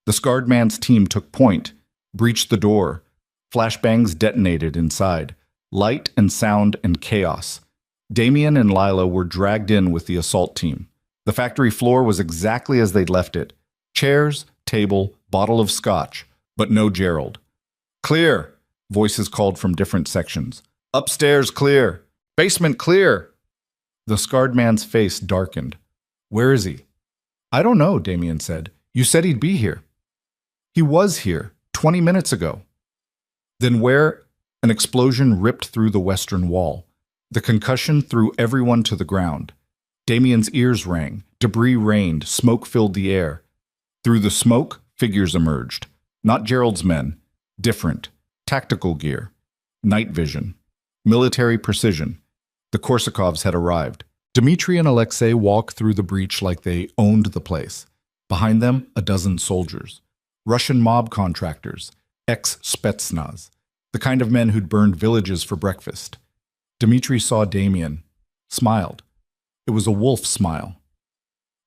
S1: The scarred man's team took point, breached the door. Flashbangs detonated inside. Light and sound and chaos. Damien and Lila were dragged in with the assault team. The factory floor was exactly as they'd left it. Chairs, table, bottle of scotch, but no Gerald. Clear, voices called from different sections. Upstairs clear. Basement clear. The scarred man's face darkened. Where is he? I don't know, Damien said. You said he'd be here. He was here 20 minutes ago. Then where? An explosion ripped through the western wall. The concussion threw everyone to the ground. Damien's ears rang. Debris rained. Smoke filled the air. Through the smoke, figures emerged. Not Gerald's men. Different. Tactical gear. Night vision. Military precision. The Korsakovs had arrived. Dmitri and Alexei walked through the breach like they owned the place. Behind them, a dozen soldiers. Russian mob contractors. Ex-Spetsnaz. The kind of men who'd burned villages for breakfast. Dmitri saw Damien. Smiled. It was a wolf smile.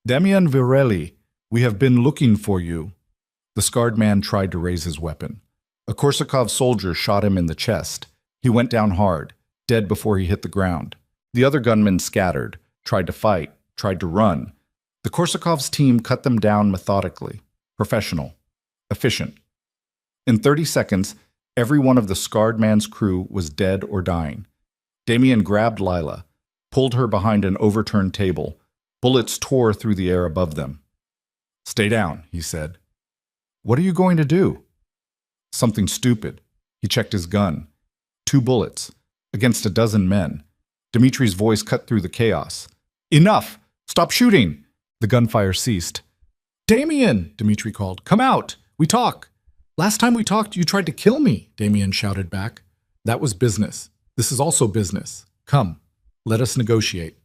S1: "Damien Virelli, we have been looking for you." The scarred man tried to raise his weapon. A Korsakov soldier shot him in the chest. He went down hard, dead before he hit the ground. The other gunmen scattered, tried to fight, tried to run. The Korsakov's team cut them down methodically. Professional. Efficient. In 30 seconds, every one of the scarred man's crew was dead or dying. Damien grabbed Lila, pulled her behind an overturned table. Bullets tore through the air above them. "Stay down," he said. "What are you going to do?" Something stupid. He checked his gun. 2 bullets. Against a dozen men. Dmitri's voice cut through the chaos. "Enough! Stop shooting!" The gunfire ceased. "Damien!" Dmitri called. "Come out! We talk!" "Last time we talked, you tried to kill me," Damien shouted back. "That was business. This is also business. Come, let us negotiate."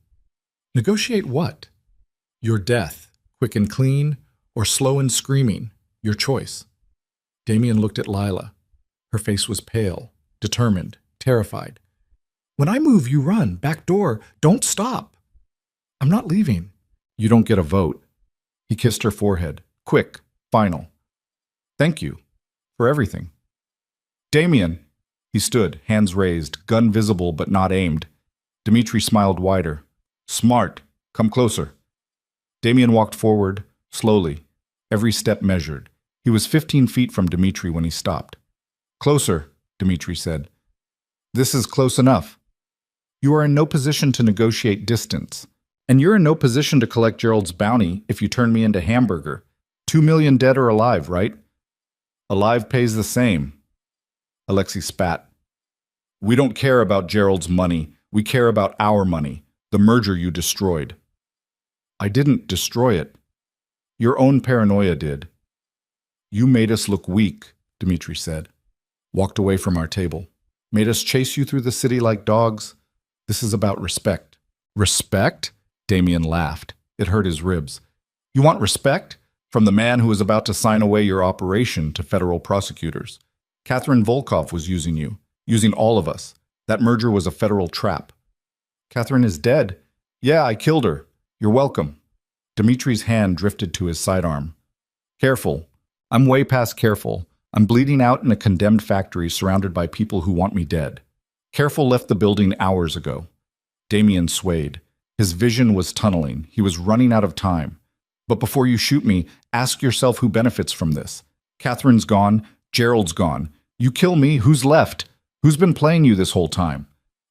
S1: "Negotiate what?" "Your death, quick and clean, or slow and screaming. Your choice." Damien looked at Lila. Her face was pale, determined, terrified. "When I move, you run. Back door. Don't stop." "I'm not leaving." "You don't get a vote." He kissed her forehead. Quick, final. "Thank you. For everything." "Damien." He stood, hands raised, gun visible but not aimed. Dmitri smiled wider. "Smart. Come closer." Damien walked forward, slowly, every step measured. He was 15 feet from Dmitri when he stopped. "Closer," Dmitri said. "This is close enough. You are in no position to negotiate distance. And you're in no position to collect Gerald's bounty if you turn me into hamburger. 2 million dead or alive, right?" "Alive pays the same." Alexei spat. "We don't care about Gerald's money. We care about our money, the merger you destroyed." "I didn't destroy it. Your own paranoia did." "You made us look weak," Dmitri said. Walked away from our table. "Made us chase you through the city like dogs. This is about respect." "Respect?" Damien laughed. It hurt his ribs. "You want respect? From the man who was about to sign away your operation to federal prosecutors. Catherine Volkov was using you, using all of us. That merger was a federal trap." "Catherine is dead." "Yeah, I killed her. You're welcome." Dmitri's hand drifted to his sidearm. "Careful. I'm way past careful. I'm bleeding out in a condemned factory surrounded by people who want me dead. Careful left the building hours ago." Damien swayed. His vision was tunneling. He was running out of time. "But before you shoot me, ask yourself who benefits from this. Catherine's gone. Gerald's gone. You kill me, who's left? Who's been playing you this whole time?"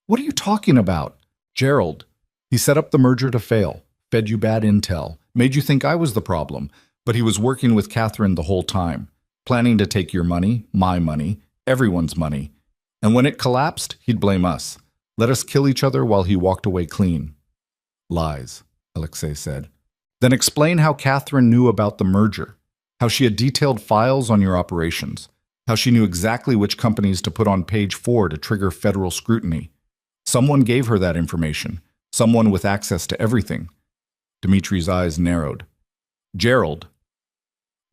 S1: "What are you talking about?" "Gerald. He set up the merger to fail, fed you bad intel, made you think I was the problem, but he was working with Catherine the whole time, planning to take your money, my money, everyone's money. And when it collapsed, he'd blame us. Let us kill each other while he walked away clean." "Lies," Alexei said. "Then explain how Catherine knew about the merger, how she had detailed files on your operations, how she knew exactly which companies to put on page 4 to trigger federal scrutiny. Someone gave her that information, someone with access to everything." Dmitri's eyes narrowed. "Gerald.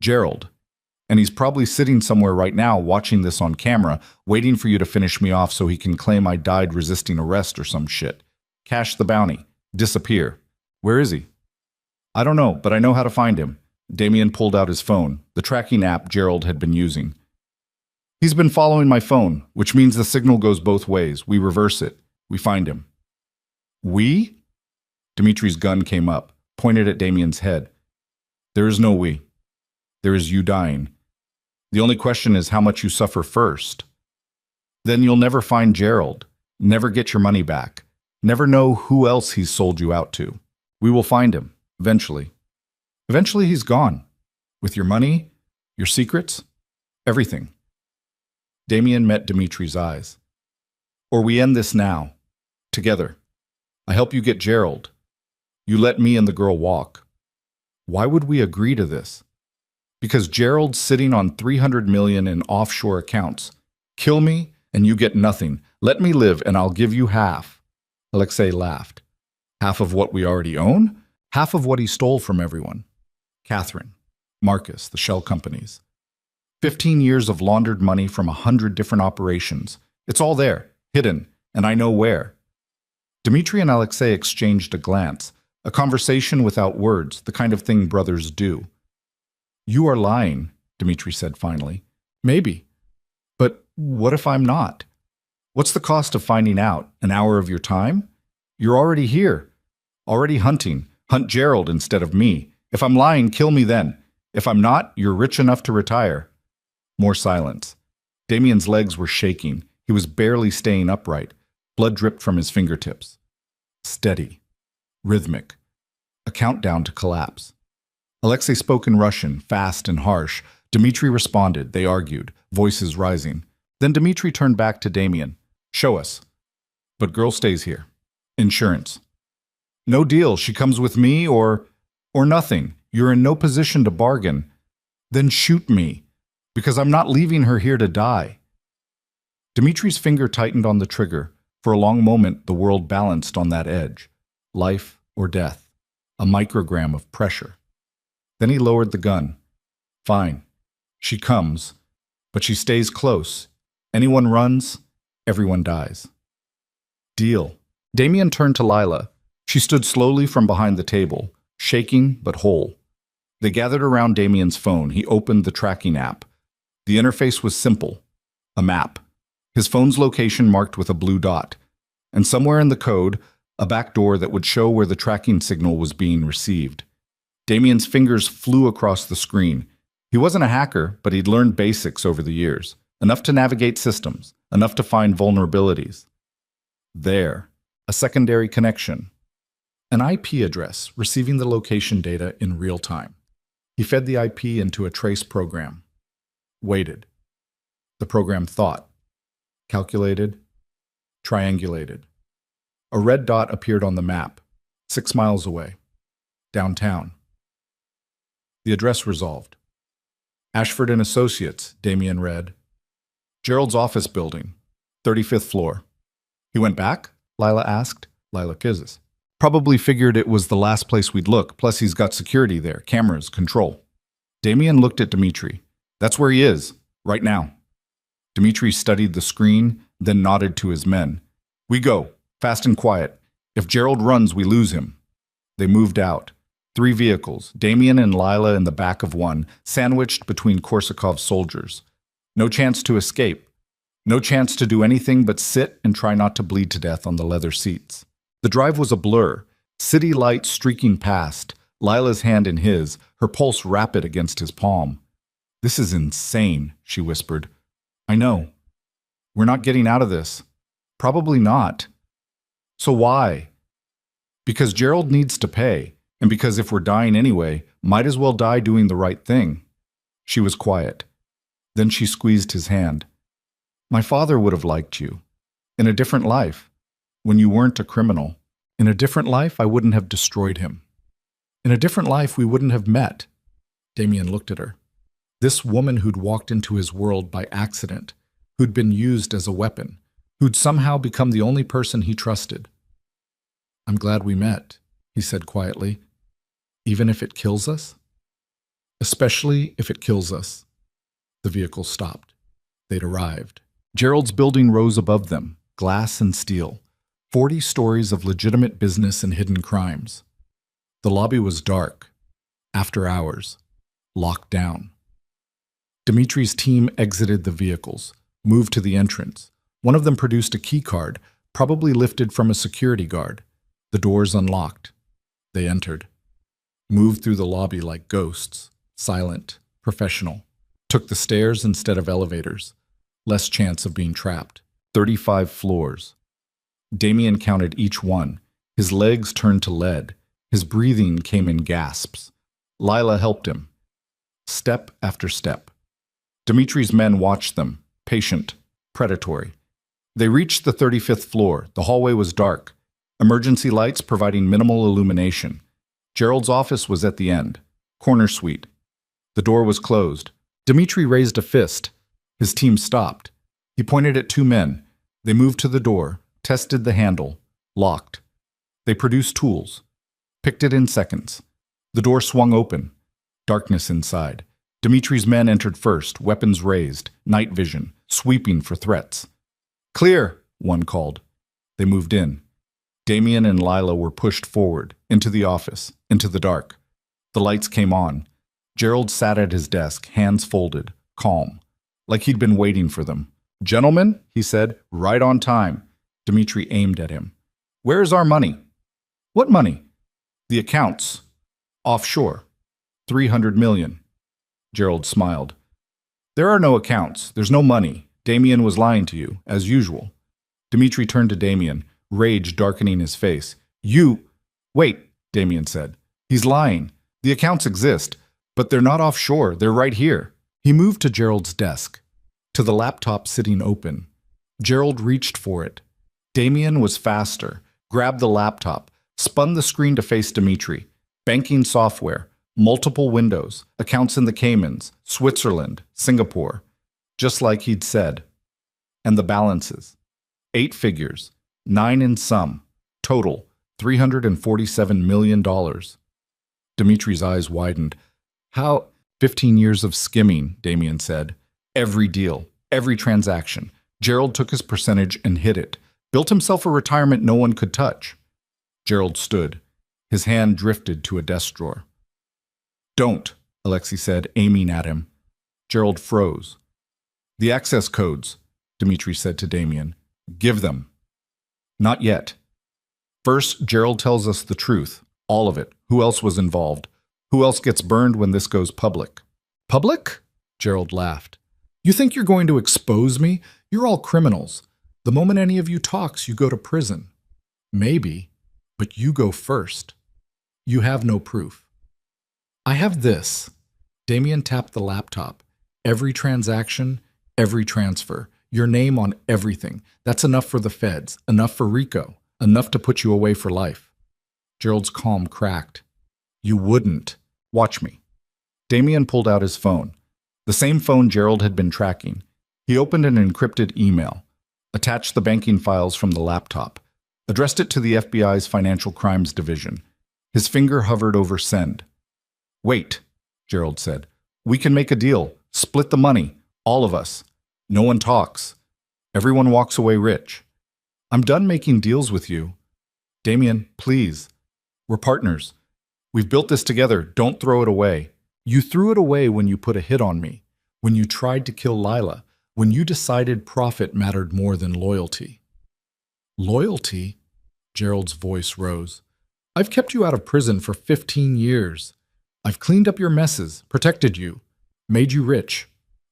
S1: Gerald. And he's probably sitting somewhere right now watching this on camera, waiting for you to finish me off so he can claim I died resisting arrest or some shit. Cash the bounty. Disappear. Where is he?" "I don't know, but I know how to find him." Damien pulled out his phone, the tracking app Gerald had been using. "He's been following my phone, which means the signal goes both ways. We reverse it. We find him." "We?" Dmitri's gun came up, pointed at Damien's head. "There is no we. There is you dying. The only question is how much you suffer first. Then you'll never find Gerald, never get your money back, never know who else he's sold you out to. We will find him, eventually. Eventually he's gone. With your money, your secrets, everything." Damien met Dmitri's eyes. Or we end this now, together. I help you get Gerald. You let me and the girl walk. Why would we agree to this? Because Gerald's sitting on 300 million in offshore accounts. Kill me and you get nothing. Let me live and I'll give you half. Alexei laughed. Half of what we already own? Half of what he stole from everyone. Catherine, Marcus, the shell companies. 15 years of laundered money from 100 different operations. It's all there, hidden, and I know where. Dmitri and Alexei exchanged a glance, a conversation without words, the kind of thing brothers do. You are lying, Dmitri said finally. Maybe. But what if I'm not? What's the cost of finding out? An hour of your time? You're already here. Already hunting. Hunt Gerald instead of me. If I'm lying, kill me then. If I'm not, you're rich enough to retire. More silence. Damien's legs were shaking. He was barely staying upright. Blood dripped from his fingertips. Steady. Rhythmic. A countdown to collapse. Alexei spoke in Russian, fast and harsh. Dmitri responded. They argued, voices rising. Then Dmitri turned back to Damien. Show us. But girl stays here. Insurance. No deal. She comes with me or nothing. You're in no position to bargain. Then shoot me, because I'm not leaving her here to die. Dmitri's finger tightened on the trigger. For a long moment, the world balanced on that edge. Life or death. A microgram of pressure. Then he lowered the gun. Fine. She comes, but she stays close. Anyone runs, everyone dies. Deal. Damien turned to Lila. She stood slowly from behind the table, shaking but whole. They gathered around Damien's phone. He opened the tracking app. The interface was simple. A map. His phone's location marked with a blue dot. And somewhere in the code, a back door that would show where the tracking signal was being received. Damien's fingers flew across the screen. He wasn't a hacker, but he'd learned basics over the years. Enough to navigate systems. Enough to find vulnerabilities. There. A secondary connection. An IP address receiving the location data in real time. He fed the IP into a trace program. Waited. The program thought. Calculated. Triangulated. A red dot appeared on the map, 6 miles away. Downtown. The address resolved. Ashford and Associates, Damien read. Gerald's office building, 35th floor. He went back? Lila asked. Lila Kizis. Probably figured it was the last place we'd look, plus he's got security there, cameras, control. Damien looked at Dmitri. That's where he is, right now. Dmitri studied the screen, then nodded to his men. We go, fast and quiet. If Gerald runs, we lose him. They moved out. 3 vehicles, Damien and Lila in the back of one, sandwiched between Korsakov's soldiers. No chance to escape. No chance to do anything but sit and try not to bleed to death on the leather seats. The drive was a blur, city lights streaking past, Lila's hand in his, her pulse rapid against his palm. This is insane, she whispered. I know. We're not getting out of this. Probably not. So why? Because Gerald needs to pay, and because if we're dying anyway, might as well die doing the right thing. She was quiet. Then she squeezed his hand. My father would have liked you. In a different life. When you weren't a criminal. In a different life, I wouldn't have destroyed him. In a different life, we wouldn't have met. Damien looked at her. This woman who'd walked into his world by accident, who'd been used as a weapon, who'd somehow become the only person he trusted. I'm glad we met, he said quietly. Even if it kills us? Especially if it kills us. The vehicle stopped. They'd arrived. Gerald's building rose above them, glass and steel. 40 stories of legitimate business and hidden crimes. The lobby was dark. After hours. Locked down. Dmitri's team exited the vehicles, moved to the entrance. One of them produced a key card, probably lifted from a security guard. The doors unlocked. They entered. Moved through the lobby like ghosts, silent, professional. Took the stairs instead of elevators. Less chance of being trapped. 35 floors. Damien counted each one. His legs turned to lead. His breathing came in gasps. Lila helped him. Step after step. Dmitri's men watched them, patient, predatory. They reached the 35th floor. The hallway was dark, emergency lights providing minimal illumination. Gerald's office was at the end, corner suite. The door was closed. Dmitri raised a fist. His team stopped. He pointed at two men. They moved to the door, tested the handle, locked. They produced tools, picked it in seconds. The door swung open. Darkness inside. Dmitri's men entered first, weapons raised, night vision, sweeping for threats. "Clear," one called. They moved in. Damien and Lila were pushed forward, into the office, into the dark. The lights came on. Gerald sat at his desk, hands folded, calm, like he'd been waiting for them. "Gentlemen," he said, "right on time." Dmitri aimed at him. "Where's our money?" "What money?" "The accounts. Offshore. 300 million. Gerald smiled. "There are no accounts. There's no money. Damien was lying to you, as usual." Dmitri turned to Damien, rage darkening his face. "Wait," Damien said. "He's lying. The accounts exist, but they're not offshore. They're right here." He moved to Gerald's desk, to the laptop sitting open. Gerald reached for it. Damien was faster, grabbed the laptop, spun the screen to face Dmitri. Banking software, multiple windows, accounts in the Caymans, Switzerland, Singapore, just like he'd said. And the balances. 8 figures, 9 in sum, total $347 million. Dmitri's eyes widened. "How?" 15 years of skimming, Damien said. "Every deal, every transaction. Gerald took his percentage and hid it. Built himself a retirement no one could touch." Gerald stood. His hand drifted to a desk drawer. "Don't," Alexei said, aiming at him. Gerald froze. "The access codes," Dmitri said to Damien. "Give them." "Not yet. First, Gerald tells us the truth, all of it. Who else was involved? Who else gets burned when this goes public?" "Public?" Gerald laughed. "You think you're going to expose me? You're all criminals. The moment any of you talks, you go to prison. Maybe, but you go first. You have no proof." "I have this." Damien tapped the laptop. "Every transaction, every transfer. Your name on everything. That's enough for the feds, enough for Rico, enough to put you away for life." Gerald's calm cracked. "You wouldn't. Watch me." Damien pulled out his phone. The same phone Gerald had been tracking. He opened an encrypted email, attached the banking files from the laptop, addressed it to the FBI's Financial Crimes Division. His finger hovered over send. "Wait," Gerald said. "We can make a deal. Split the money. All of us. No one talks. Everyone walks away rich. I'm done making deals with you. Damien, please. We're partners. We've built this together. Don't throw it away. You threw it away when you put a hit on me, when you tried to kill Lila, when you decided profit mattered more than loyalty." "Loyalty?" Gerald's voice rose. "I've kept you out of prison for 15 years. I've cleaned up your messes, protected you, made you rich.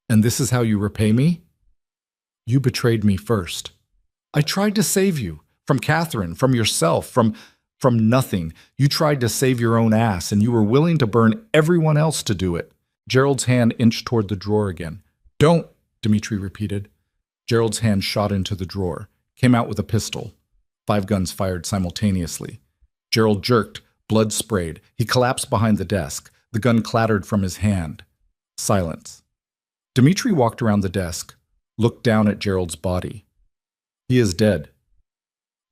S1: And this is how you repay me? You betrayed me first. I tried to save you, from Catherine, from yourself, from nothing. You tried to save your own ass, and you were willing to burn everyone else to do it." Gerald's hand inched toward the drawer again. "Don't," Dmitri repeated. Gerald's hand shot into the drawer, came out with a pistol. 5 guns fired simultaneously. Gerald jerked, blood sprayed. He collapsed behind the desk. The gun clattered from his hand. Silence. Dmitri walked around the desk, looked down at Gerald's body. "He is dead."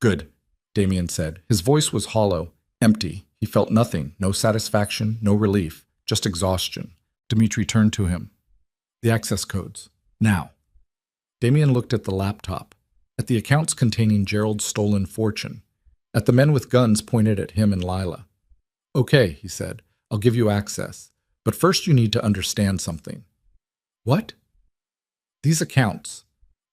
S1: "Good," Damien said. His voice was hollow, empty. He felt nothing, no satisfaction, no relief, just exhaustion. Dmitri turned to him. "The access codes. Now." Damien looked at the laptop, at the accounts containing Gerald's stolen fortune, at the men with guns pointed at him and Lila. "Okay," he said, "I'll give you access. But first you need to understand something." "What?" "These accounts.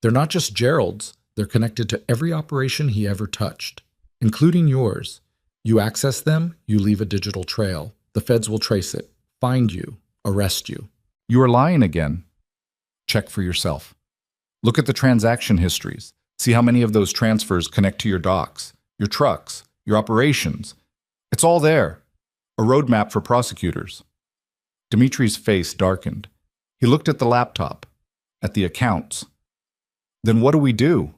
S1: They're not just Gerald's. They're connected to every operation he ever touched, including yours. You access them, you leave a digital trail. The feds will trace it, find you, arrest you." "You are lying again." "Check for yourself. Look at the transaction histories. See how many of those transfers connect to your docks, your trucks, your operations. It's all there. A roadmap for prosecutors." Dmitri's face darkened. He looked at the laptop, at the accounts. "Then what do we do?"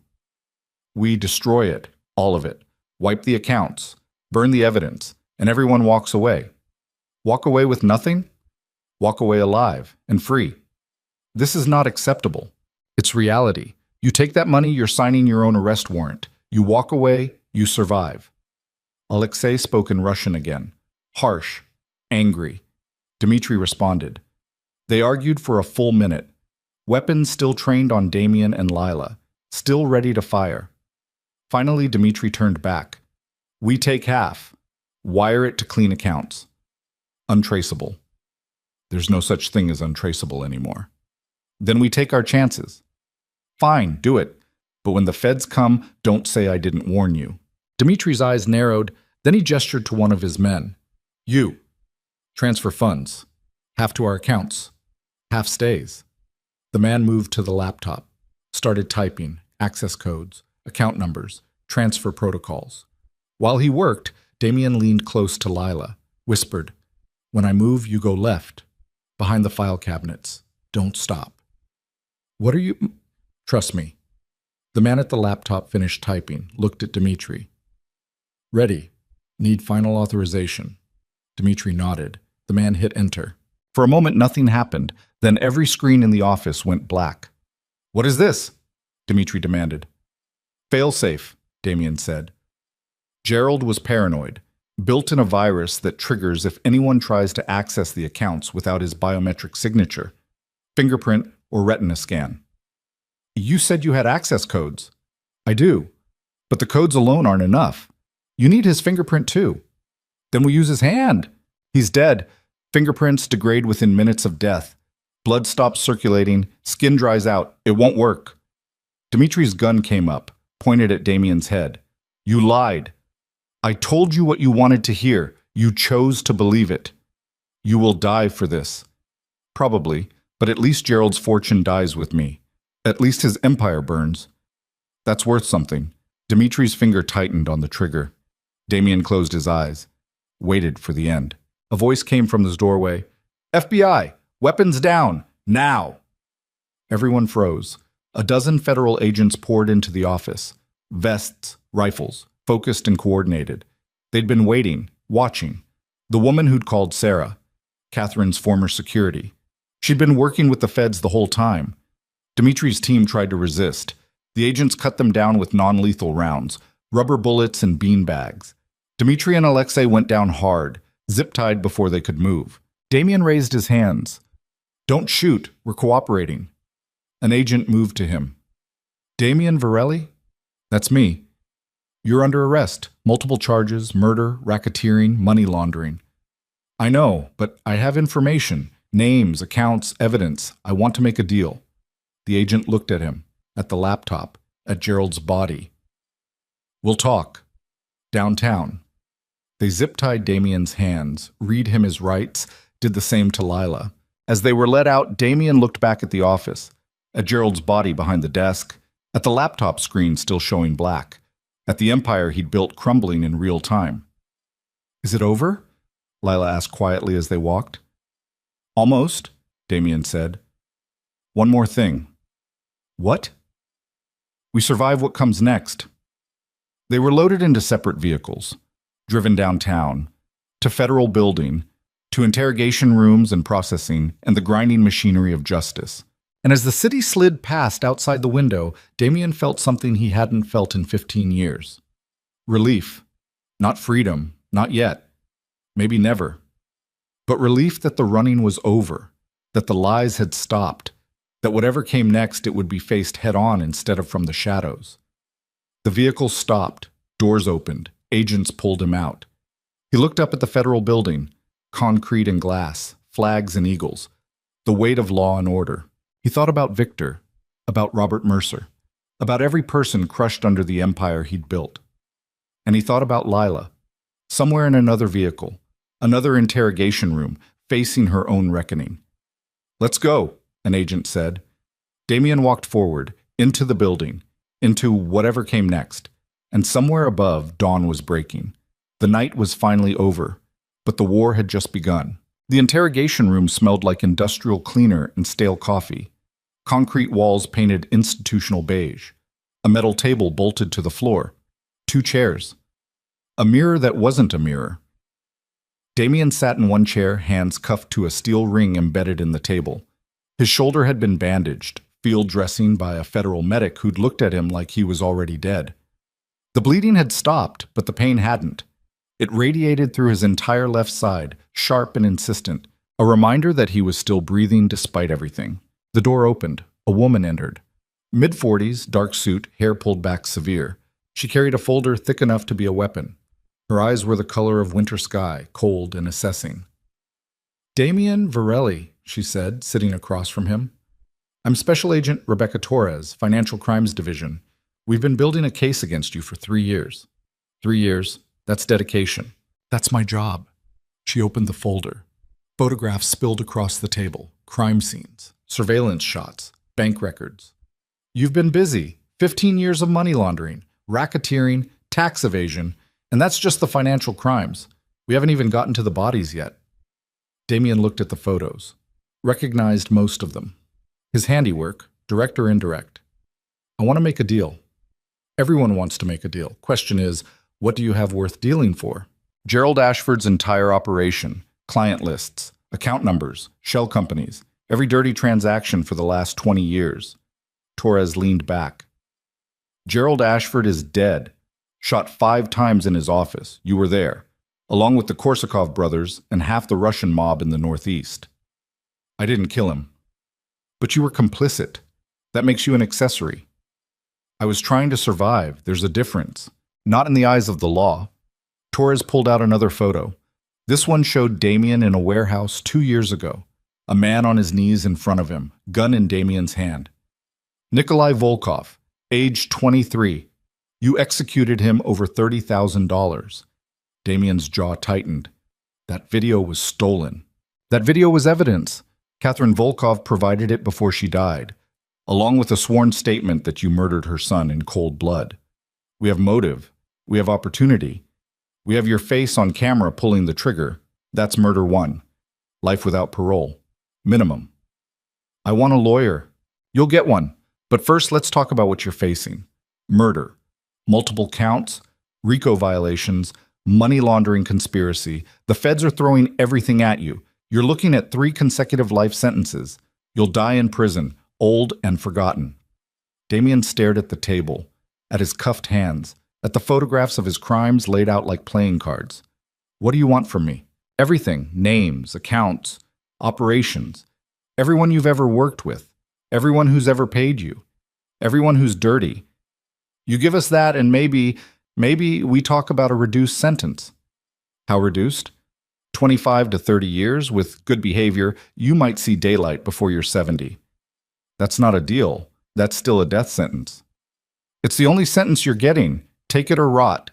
S1: We destroy it, all of it, wipe the accounts, burn the evidence, and everyone walks away. Walk away with nothing? Walk away alive and free. This is not acceptable. It's reality. You take that money, you're signing your own arrest warrant. You walk away, you survive. Alexei spoke in Russian again, harsh, angry. Dmitri responded. They argued for a full minute. Weapons still trained on Damien and Lila, still ready to fire. Finally, Dmitri turned back. We take half. Wire it to clean accounts. Untraceable. There's no such thing as untraceable anymore. Then we take our chances. Fine, do it. But when the feds come, don't say I didn't warn you. Dmitri's eyes narrowed, then he gestured to one of his men. You. Transfer funds. Half to our accounts. Half stays. The man moved to the laptop, started typing, access codes, account numbers, transfer protocols. While he worked, Damien leaned close to Lila, whispered, When I move, you go left, behind the file cabinets. Don't stop. What are you... Trust me. The man at the laptop finished typing, looked at Dmitri. Ready. Need final authorization. Dmitri nodded. The man hit enter. For a moment, nothing happened. Then every screen in the office went black. What is this? Dmitri demanded. Failsafe, Damien said. Gerald was paranoid, built in a virus that triggers if anyone tries to access the accounts without his biometric signature, fingerprint, or retina scan. You said you had access codes. I do. But the codes alone aren't enough. You need his fingerprint too. Then we use his hand. He's dead. Fingerprints degrade within minutes of death. Blood stops circulating. Skin dries out. It won't work. Dmitri's gun came up, pointed at Damien's head. You lied. I told you what you wanted to hear. You chose to believe it. You will die for this. Probably, but at least Gerald's fortune dies with me. At least his empire burns. That's worth something. Dmitri's finger tightened on the trigger. Damien closed his eyes, waited for the end. A voice came from the doorway. FBI, weapons down, now! Everyone froze. A dozen federal agents poured into the office. Vests, rifles, focused and coordinated. They'd been waiting, watching. The woman who'd called Sarah, Catherine's former security. She'd been working with the feds the whole time. Dmitri's team tried to resist. The agents cut them down with non-lethal rounds, rubber bullets and bean bags. Dmitri and Alexei went down hard, zip-tied before they could move. Damien raised his hands. Don't shoot, we're cooperating. An agent moved to him. Damien Varelli? That's me. You're under arrest. Multiple charges, murder, racketeering, money laundering. I know, but I have information, names, accounts, evidence. I want to make a deal. The agent looked at him, at the laptop, at Gerald's body. We'll talk. Downtown. They zip-tied Damien's hands, read him his rights, did the same to Lila. As they were let out, Damien looked back at the office, at Gerald's body behind the desk, at the laptop screen still showing black, at the empire he'd built crumbling in real time. Is it over? Lila asked quietly as they walked. Almost, Damien said. One more thing. What? We survive what comes next. They were loaded into separate vehicles, driven downtown, to federal building, to interrogation rooms and processing, and the grinding machinery of justice. And as the city slid past outside the window, Damien felt something he hadn't felt in 15 years. Relief. Not freedom. Not yet. Maybe never. But relief that the running was over, that the lies had stopped, that whatever came next it would be faced head-on instead of from the shadows. The vehicle stopped, doors opened, agents pulled him out. He looked up at the federal building, concrete and glass, flags and eagles, the weight of law and order. He thought about Victor, about Robert Mercer, about every person crushed under the empire he'd built. And he thought about Lila, somewhere in another vehicle, another interrogation room, facing her own reckoning. Let's go, an agent said. Damien walked forward, into the building, into whatever came next, and somewhere above, dawn was breaking. The night was finally over, but the war had just begun. The interrogation room smelled like industrial cleaner and stale coffee. Concrete walls painted institutional beige. a metal table bolted to the floor, 2 chairs, a mirror that wasn't a mirror. Damien sat in one chair, hands cuffed to a steel ring embedded in the table. His shoulder had been bandaged, field dressing by a federal medic who'd looked at him like he was already dead. The bleeding had stopped, but the pain hadn't. It radiated through his entire left side, sharp and insistent, a reminder that he was still breathing despite everything. The door opened. A woman entered. Mid-40s, dark suit, hair pulled back severe. She carried a folder thick enough to be a weapon. Her eyes were the color of winter sky, cold and assessing. "Damien Varelli," she said, sitting across from him. "I'm Special Agent Rebecca Torres, Financial Crimes Division. We've been building a case against you for 3 years. 3 years, that's dedication. That's my job." She opened the folder. Photographs spilled across the table, crime scenes, surveillance shots, bank records. "You've been busy. 15 years of money laundering, racketeering, tax evasion, and that's just the financial crimes. We haven't even gotten to the bodies yet." Damien looked at the photos, recognized most of them. His handiwork, direct or indirect. "I want to make a deal." Everyone wants to make a deal. Question is, what do you have worth dealing for? Gerald Ashford's entire operation, client lists, account numbers, shell companies, every dirty transaction for the last 20 years. Torres leaned back. "Gerald Ashford is dead. Shot 5 times in his office. You were there, along with the Korsakov brothers and half the Russian mob in the Northeast." "I didn't kill him." "But you were complicit. That makes you an accessory." "I was trying to survive. There's a difference. Not in the eyes of the law." Torres pulled out another photo. This one showed Damien in a warehouse 2 years ago. A man on his knees in front of him, gun in Damien's hand. "Nikolai Volkov, age 23. You executed him over $30,000. Damien's jaw tightened. That video was stolen. That video was evidence. Catherine Volkov provided it before she died, along with a sworn statement that you murdered her son in cold blood. We have motive. We have opportunity. We have your face on camera pulling the trigger. That's murder 1. Life without parole. Minimum. I want a lawyer. You'll get one. But first, let's talk about what you're facing. Murder. Multiple counts, RICO violations, money laundering conspiracy. The feds are throwing everything at you. You're looking at 3 consecutive life sentences. You'll die in prison, old and forgotten. Damien stared at the table, at his cuffed hands, at the photographs of his crimes laid out like playing cards. "What do you want from me?" "Everything. Names, accounts, operations. Everyone you've ever worked with. Everyone who's ever paid you. Everyone who's dirty. You give us that and maybe we talk about a reduced sentence." "How reduced?" 25 to 30 years. With good behavior, you might see daylight before you're 70. "That's not a deal. That's still a death sentence." "It's the only sentence you're getting. Take it or rot."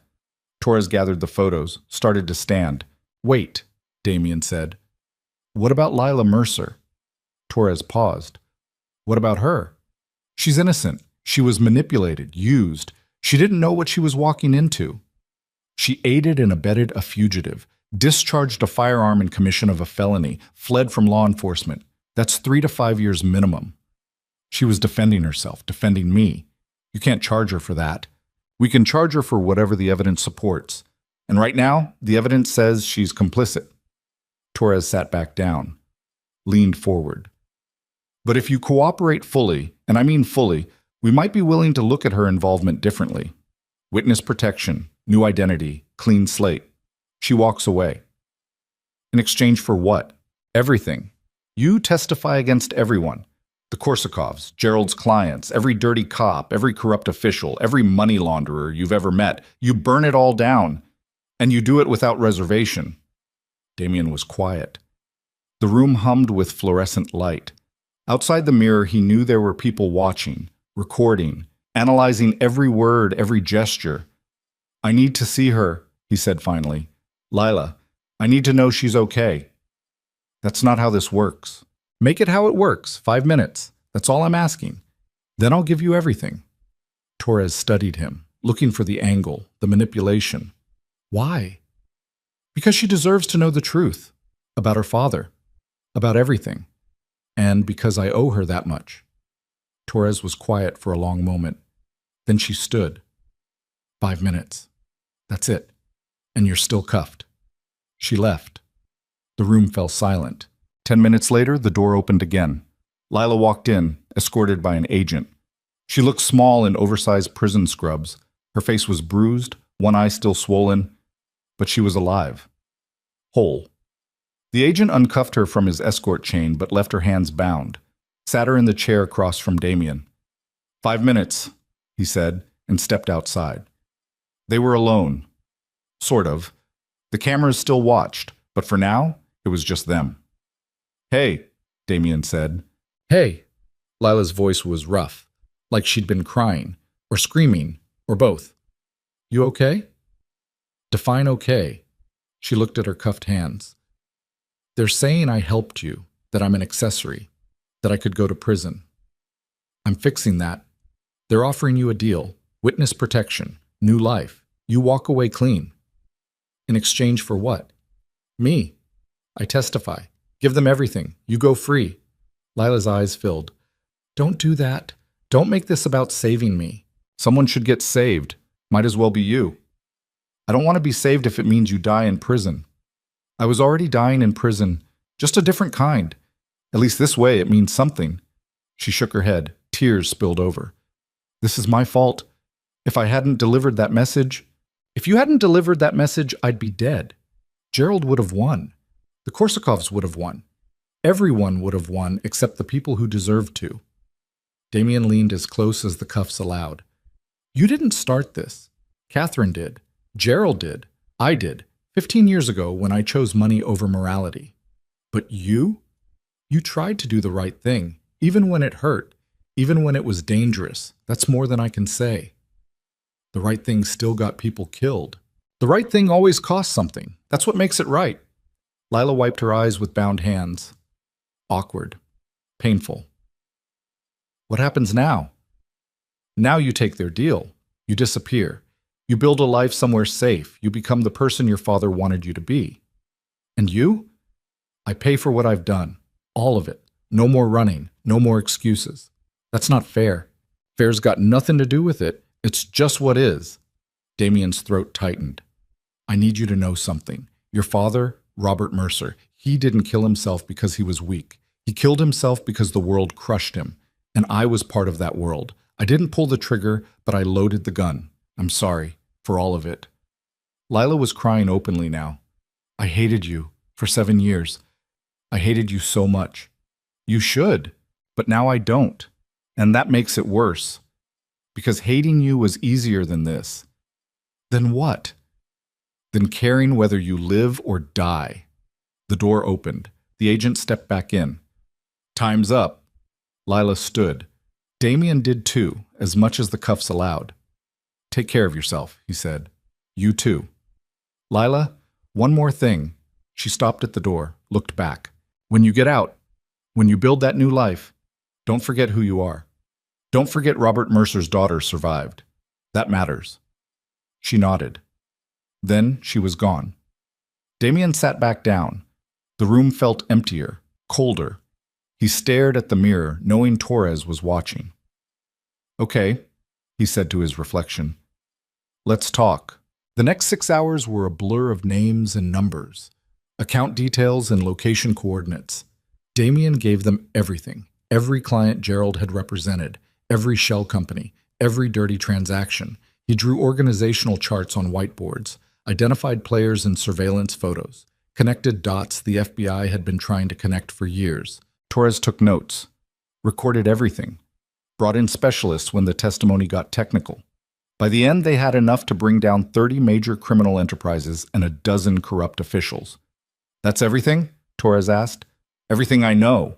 S1: Torres gathered the photos, started to stand. "Wait," Damien said. "What about Lila Mercer?" Torres paused. "What about her?" "She's innocent. She was manipulated, used. She didn't know what she was walking into. She aided and abetted a fugitive, discharged a firearm in commission of a felony, fled from law enforcement. That's 3 to 5 years minimum. She was defending herself, defending me. You can't charge her for that. We can charge her for whatever the evidence supports. And right now, the evidence says she's complicit." Torres sat back down, leaned forward. "But if you cooperate fully, and I mean fully, we might be willing to look at her involvement differently. Witness protection, new identity, clean slate." She walks away. "In exchange for what?" "Everything. You testify against everyone. The Korsakovs, Gerald's clients, every dirty cop, every corrupt official, every money launderer you've ever met. You burn it all down, and you do it without reservation." Damien was quiet. The room hummed with fluorescent light. Outside the mirror, he knew there were people watching, recording, analyzing every word, every gesture. "I need to see her," he said finally. "Lila, I need to know she's okay." "That's not how this works." "Make it how it works. 5 minutes. That's all I'm asking. Then I'll give you everything." Torres studied him, looking for the angle, the manipulation. "Why?" "Because she deserves to know the truth. About her father. About everything. And because I owe her that much." Torres was quiet for a long moment. Then she stood. 5 minutes. That's it. And you're still cuffed. She left. The room fell silent. 10 minutes later, the door opened again. Lila walked in, escorted by an agent. She looked small in oversized prison scrubs. Her face was bruised, one eye still swollen, but she was alive. Whole. The agent uncuffed her from his escort chain but left her hands bound, sat her in the chair across from Damien. 5 minutes, he said, and stepped outside. They were alone. Sort of. The cameras still watched, but for now, it was just them. Hey, Damien said. Hey. Lila's voice was rough, like she'd been crying, or screaming, or both. You okay? Define okay. She looked at her cuffed hands. They're saying I helped you, that I'm an accessory, that I could go to prison. I'm fixing that. They're offering you a deal, witness protection, new life. You walk away clean. In exchange for what? Me. I testify. Give them everything. You go free. Lila's eyes filled. Don't do that. Don't make this about saving me. Someone should get saved. Might as well be you. I don't want to be saved if it means you die in prison. I was already dying in prison, just a different kind. At least this way it means something. She shook her head. Tears spilled over. This is my fault. If I hadn't delivered that message, if you hadn't delivered that message, I'd be dead. Gerald would have won. The Korsakovs would have won. Everyone would have won except the people who deserved to. Damien leaned as close as the cuffs allowed. You didn't start this. Catherine did. Gerald did. I did. 15 years ago when I chose money over morality. But you? You tried to do the right thing, even when it hurt, even when it was dangerous. That's more than I can say. The right thing still got people killed. The right thing always costs something. That's what makes it right. Lila wiped her eyes with bound hands. Awkward. Painful. What happens now? Now you take their deal. You disappear. You build a life somewhere safe. You become the person your father wanted you to be. And you? I pay for what I've done. All of it. No more running. No more excuses. That's not fair. Fair's got nothing to do with it. It's just what is. Damien's throat tightened. I need you to know something. Your father, Robert Mercer, he didn't kill himself because he was weak. He killed himself because the world crushed him. And I was part of that world. I didn't pull the trigger, but I loaded the gun. I'm sorry for all of it. Lila was crying openly now. I hated you for 7 years. I hated you so much. You should, but now I don't. And that makes it worse. Because hating you was easier than this. Then what? Then caring whether you live or die. The door opened. The agent stepped back in. Time's up. Lila stood. Damien did too, as much as the cuffs allowed. Take care of yourself, he said. You too. Lila, one more thing. She stopped at the door, looked back. When you get out, when you build that new life, don't forget who you are. Don't forget Robert Mercer's daughter survived. That matters. She nodded. Then she was gone. Damien sat back down. The room felt emptier, colder. He stared at the mirror, knowing Torres was watching. Okay, he said to his reflection. Let's talk. The next 6 hours were a blur of names and numbers, account details and location coordinates. Damien gave them everything, every client Gerald had represented, every shell company, every dirty transaction. He drew organizational charts on whiteboards, identified players in surveillance photos, connected dots the FBI had been trying to connect for years. Torres took notes, recorded everything, brought in specialists when the testimony got technical. By the end, they had enough to bring down 30 major criminal enterprises and a dozen corrupt officials. That's everything? Torres asked. Everything I know.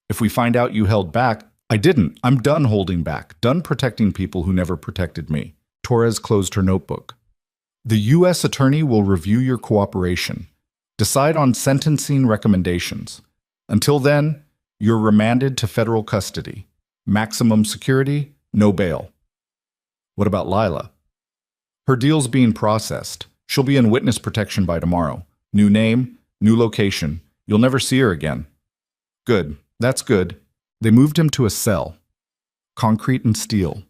S1: If we find out you held back, I didn't. I'm done holding back, done protecting people who never protected me. Torres closed her notebook. The U.S. Attorney will review your cooperation, decide on sentencing recommendations. Until then, you're remanded to federal custody. Maximum security, no bail. What about Lila? Her deal's being processed. She'll be in witness protection by tomorrow. New name, new location. You'll never see her again. Good. That's good. They moved him to a cell. Concrete and steel.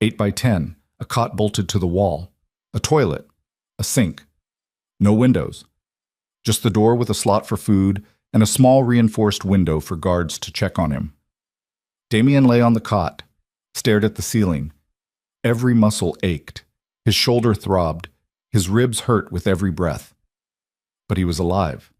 S1: 8 by 10, a cot bolted to the wall, a toilet, a sink. No windows. Just the door with a slot for food and a small reinforced window for guards to check on him. Damien lay on the cot, stared at the ceiling. Every muscle ached. His shoulder throbbed. His ribs hurt with every breath. But he was alive.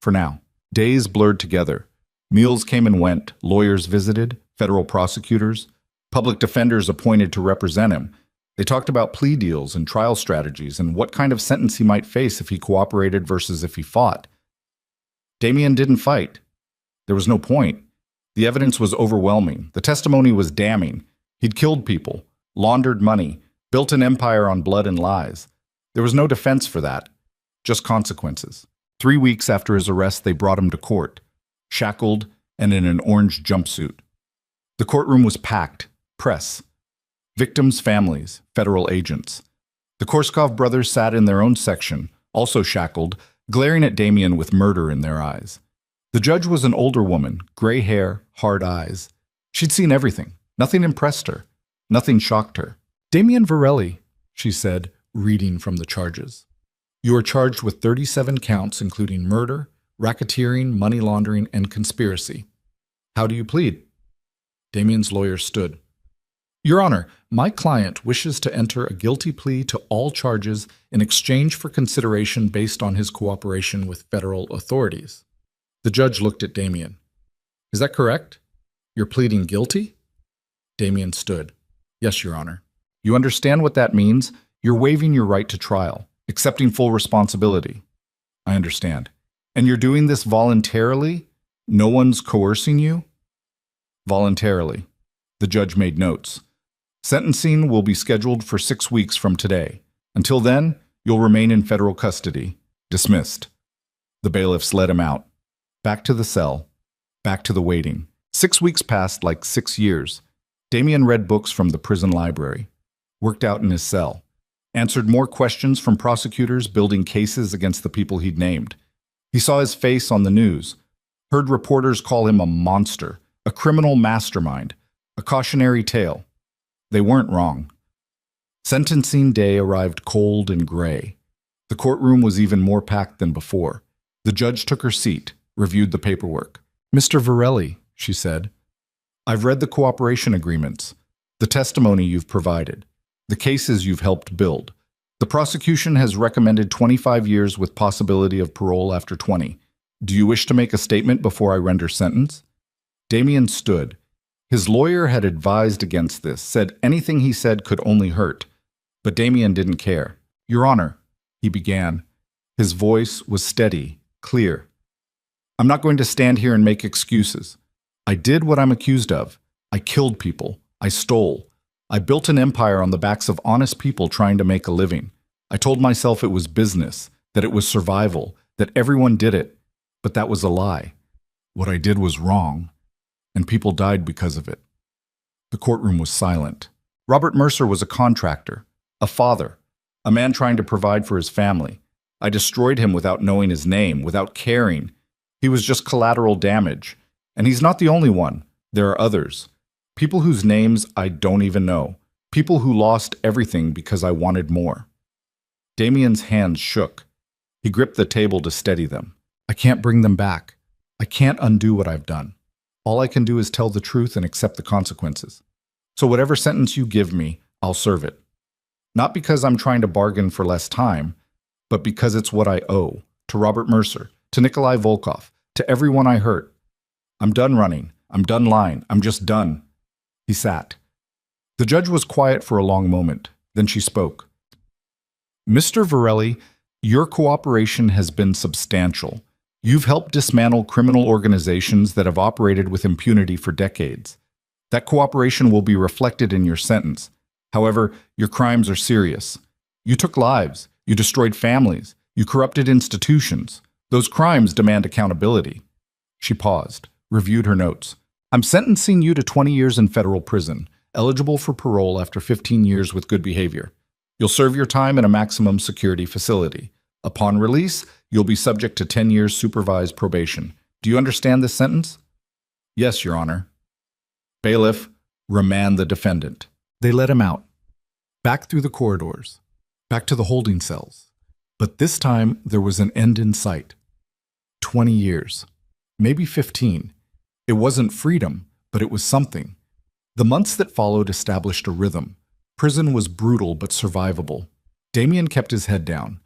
S1: For now. Days blurred together. Meals came and went. Lawyers visited. Federal prosecutors. Public defenders appointed to represent him. They talked about plea deals and trial strategies and what kind of sentence he might face if he cooperated versus if he fought. Damien didn't fight. There was no point. The evidence was overwhelming. The testimony was damning. He'd killed people, laundered money, built an empire on blood and lies. There was no defense for that, just consequences. 3 weeks after his arrest, they brought him to court, shackled and in an orange jumpsuit. The courtroom was packed, press, victims' families, federal agents. The Korskov brothers sat in their own section, also shackled, glaring at Damien with murder in their eyes. The judge was an older woman, gray hair, hard eyes. She'd seen everything. Nothing impressed her. Nothing shocked her. "Damien Varelli," she said, reading from the charges. "You are charged with 37 counts, including murder, racketeering, money laundering, and conspiracy. How do you plead?" Damien's lawyer stood. "Your Honor, my client wishes to enter a guilty plea to all charges in exchange for consideration based on his cooperation with federal authorities." The judge looked at Damien. "Is that correct? You're pleading guilty?" Damien stood. "Yes, Your Honor." "You understand what that means? You're waiving your right to trial, accepting full responsibility." "I understand." "And you're doing this voluntarily? No one's coercing you?" "Voluntarily." The judge made notes. "Sentencing will be scheduled for 6 weeks from today. Until then, you'll remain in federal custody. Dismissed." The bailiffs let him out. Back to the cell. Back to the waiting. 6 weeks passed like 6 years. Damien read books from the prison library. Worked out in his cell. Answered more questions from prosecutors building cases against the people he'd named. He saw his face on the news. Heard reporters call him a monster, a criminal mastermind, a cautionary tale. They weren't wrong. Sentencing day arrived cold and gray. The courtroom was even more packed than before. The judge took her seat, reviewed the paperwork. "Mr. Varelli," she said, "I've read the cooperation agreements, the testimony you've provided, the cases you've helped build. The prosecution has recommended 25 years with possibility of parole after 20. Do you wish to make a statement before I render sentence?" Damien stood. His lawyer had advised against this, said anything he said could only hurt. But Damien didn't care. "Your Honor," he began. His voice was steady, clear. "I'm not going to stand here and make excuses. I did what I'm accused of. I killed people. I stole. I built an empire on the backs of honest people trying to make a living. I told myself it was business, that it was survival, that everyone did it. But that was a lie. What I did was wrong, and people died because of it." The courtroom was silent. Robert Mercer was a contractor, a father, a man trying to provide for his family. I destroyed him without knowing his name, without caring. He was just collateral damage. And he's not the only one. There are others. People whose names I don't even know. People who lost everything because I wanted more. Damien's hands shook. He gripped the table to steady them. "I can't bring them back. I can't undo what I've done. All I can do is tell the truth and accept the consequences. So whatever sentence you give me, I'll serve it. Not because I'm trying to bargain for less time, but because it's what I owe to Robert Mercer, to Nikolai Volkov, to everyone I hurt. I'm done running. I'm done lying. I'm just done." He sat. The judge was quiet for a long moment. Then she spoke. "Mr. Varelli, your cooperation has been substantial. You've helped dismantle criminal organizations that have operated with impunity for decades. That cooperation will be reflected in your sentence. However, your crimes are serious. You took lives. You destroyed families. You corrupted institutions. Those crimes demand accountability." She paused, reviewed her notes. "I'm sentencing you to 20 years in federal prison, eligible for parole after 15 years with good behavior. You'll serve your time in a maximum security facility. Upon release, you'll be subject to 10 years supervised probation. Do you understand this sentence?" "Yes, Your Honor." "Bailiff, remand the defendant." They let him out, back through the corridors, back to the holding cells. But this time there was an end in sight. 20 years, maybe 15. It wasn't freedom, but it was something. The months that followed established a rhythm. Prison was brutal but survivable. Damien kept his head down,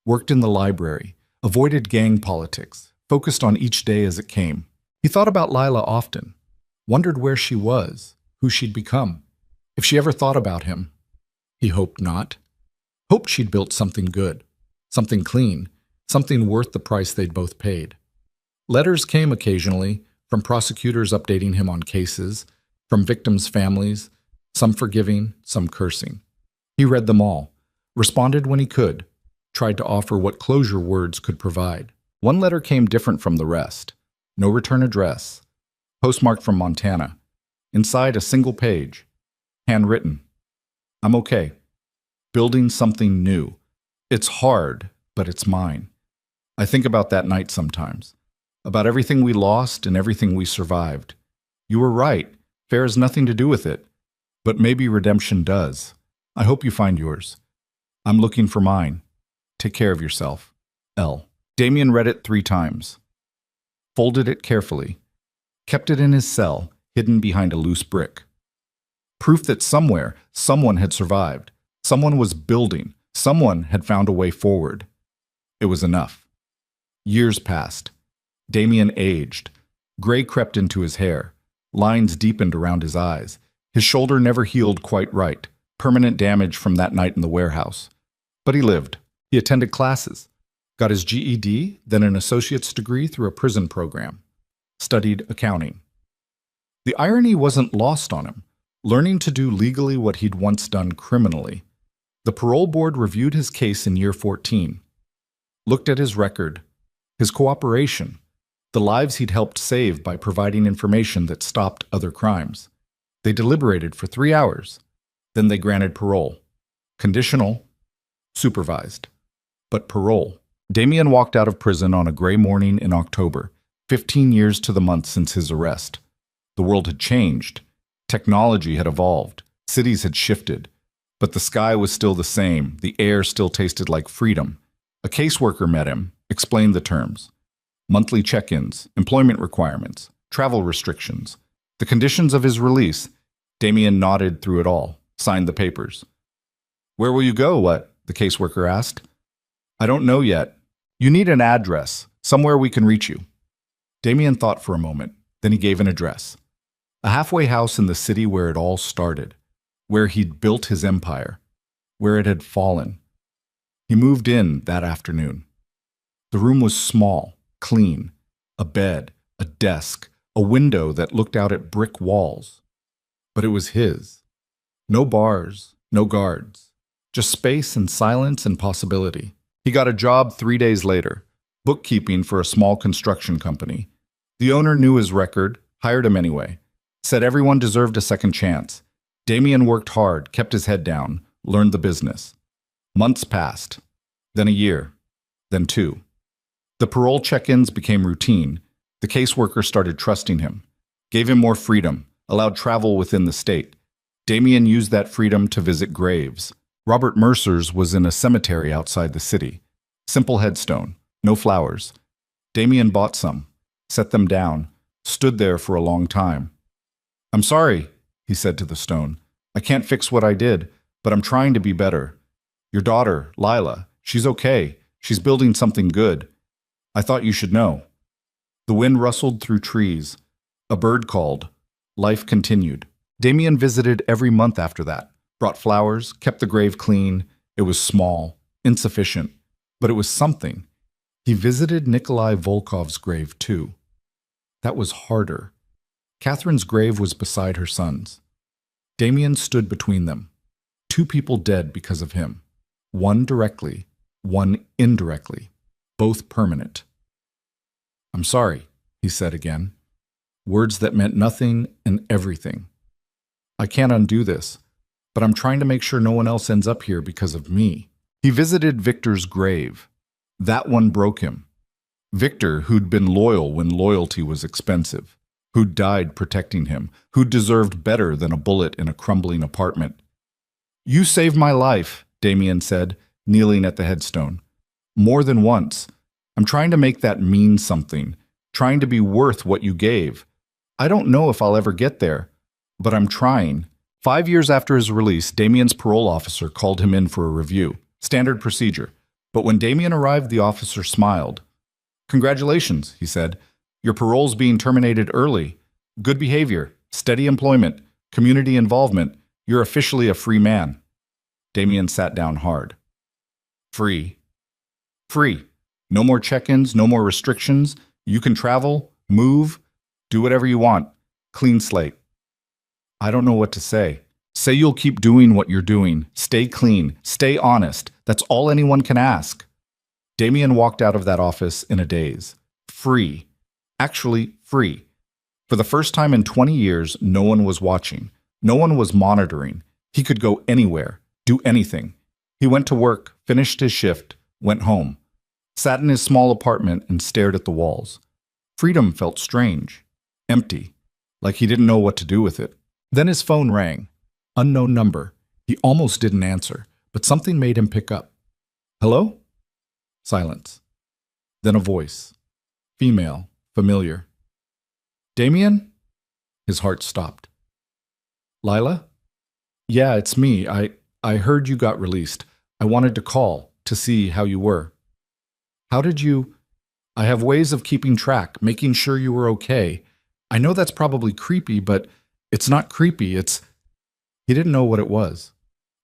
S1: worked in the library, avoided gang politics, focused on each day as it came. He thought about Lila often, wondered where she was, who she'd become, if she ever thought about him. He hoped not. Hoped she'd built something good, something clean, something worth the price they'd both paid. Letters came occasionally, from prosecutors updating him on cases, from victims' families, some forgiving, some cursing. He read them all, responded when he could, tried to offer what closure words could provide. One letter came different from the rest. No return address. Postmarked from Montana. Inside a single page. Handwritten. I'm okay. Building something new. It's hard, but it's mine. I think about that night sometimes. About everything we lost and everything we survived. You were right. Fair has nothing to do with it. But maybe redemption does. I hope you find yours. I'm looking for mine. Take care of yourself. L. Damien read it 3 times. Folded it carefully. Kept it in his cell, hidden behind a loose brick. Proof that somewhere, someone had survived. Someone was building. Someone had found a way forward. It was enough. Years passed. Damien aged. Gray crept into his hair. Lines deepened around his eyes. His shoulder never healed quite right. Permanent damage from that night in the warehouse. But he lived. He attended classes. Got his GED, then an associate's degree through a prison program. Studied accounting. The irony wasn't lost on him. Learning to do legally what he'd once done criminally. The parole board reviewed his case in year 14. Looked at his record, his cooperation, the lives he'd helped save by providing information that stopped other crimes. They deliberated for 3 hours. Then they granted parole. Conditional, supervised. But parole. Damien walked out of prison on a gray morning in October, 15 years to the month since his arrest. The world had changed. Technology had evolved. Cities had shifted. But the sky was still the same. The air still tasted like freedom. A caseworker met him, explained the terms. Monthly check-ins, employment requirements, travel restrictions. The conditions of his release. Damien nodded through it all, signed the papers. Where will you go, what? The caseworker asked. I don't know yet. You need an address, somewhere we can reach you. Damien thought for a moment, then he gave an address. A halfway house in the city where it all started, where he'd built his empire, where it had fallen. He moved in that afternoon. The room was small, clean, a bed, a desk, a window that looked out at brick walls. But it was his. No bars, no guards, just space and silence and possibility. He got a job 3 days later, bookkeeping for a small construction company. The owner knew his record, hired him anyway, said everyone deserved a second chance. Damien worked hard, kept his head down, learned the business. Months passed, then a year, then 2. The parole check-ins became routine. The caseworker started trusting him, gave him more freedom, allowed travel within the state. Damien used that freedom to visit graves. Robert Mercer's was in a cemetery outside the city. Simple headstone, no flowers. Damien bought some, set them down, stood there for a long time. I'm sorry, he said to the stone. I can't fix what I did, but I'm trying to be better. Your daughter, Lila, she's okay. She's building something good. I thought you should know. The wind rustled through trees. A bird called. Life continued. Damien visited every month after that. Brought flowers, kept the grave clean. It was small, insufficient, but it was something. He visited Nikolai Volkov's grave too. That was harder. Catherine's grave was beside her son's. Damien stood between them. 2 people dead because of him. One directly, one indirectly. Both permanent. I'm sorry, he said again. Words that meant nothing and everything. I can't undo this, but I'm trying to make sure no one else ends up here because of me. He visited Victor's grave. That one broke him. Victor, who'd been loyal when loyalty was expensive, who'd died protecting him, who deserved better than a bullet in a crumbling apartment. "You saved my life," Damien said, kneeling at the headstone. "More than once. I'm trying to make that mean something, trying to be worth what you gave. I don't know if I'll ever get there, but I'm trying." 5 years after his release, Damien's parole officer called him in for a review. Standard procedure. But when Damien arrived, the officer smiled. "Congratulations," he said. "Your parole's being terminated early. Good behavior, steady employment, community involvement. You're officially a free man." Damien sat down hard. Free. Free. No more check-ins, no more restrictions. You can travel, move, do whatever you want. Clean slate. "I don't know what to say." "Say you'll keep doing what you're doing. Stay clean. Stay honest. That's all anyone can ask." Damien walked out of that office in a daze. Free. Actually, free. For the first time in 20 years, no one was watching. No one was monitoring. He could go anywhere, do anything. He went to work, finished his shift, went home, sat in his small apartment and stared at the walls. Freedom felt strange, empty, like he didn't know what to do with it. Then his phone rang. Unknown number. He almost didn't answer, but something made him pick up. "Hello?" Silence. Then a voice. Female, familiar. "Damien?" His heart stopped. "Lila?" "Yeah, it's me. I heard you got released. I wanted to call to see how you were." "How did you—" "I have ways of keeping track, making sure you were okay. I know that's probably creepy, but it's not creepy, it's—" He didn't know what it was.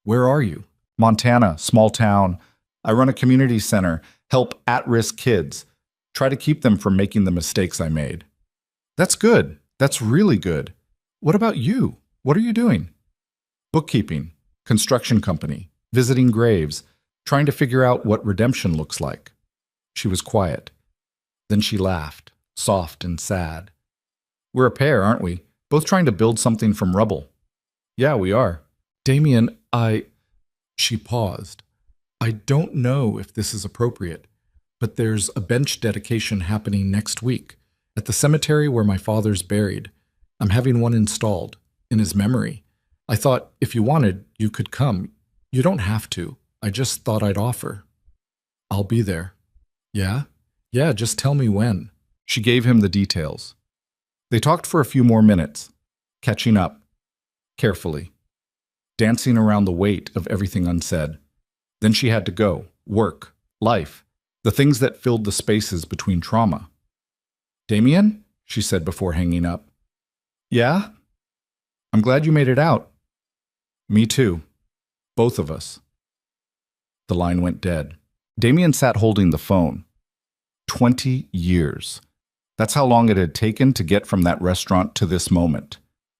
S1: "Where are you?" "Montana, small town. I run a community center, help at-risk kids, try to keep them from making the mistakes I made." "That's good. That's really good. What about you? What are you doing?" "Bookkeeping, construction company, visiting graves, trying to figure out what redemption looks like." She was quiet. Then she laughed, soft and sad. "We're a pair, aren't we? Both trying to build something from rubble." "Yeah, we are." "Damien, She paused. "I don't know if this is appropriate, but there's a bench dedication happening next week at the cemetery where my father's buried. I'm having one installed, in his memory. I thought if you wanted, you could come. You don't have to. I just thought I'd offer." "I'll be there." "Yeah? Yeah, just tell me when." She gave him the details. They talked for a few more minutes, catching up, carefully, dancing around the weight of everything unsaid. Then she had to go. Work, life, the things that filled the spaces between trauma. "Damien?" she said before hanging up. "Yeah? I'm glad you made it out." "Me too. Both of us." The line went dead. Damien sat holding the phone. 20 years. That's how long it had taken to get from that restaurant to this moment.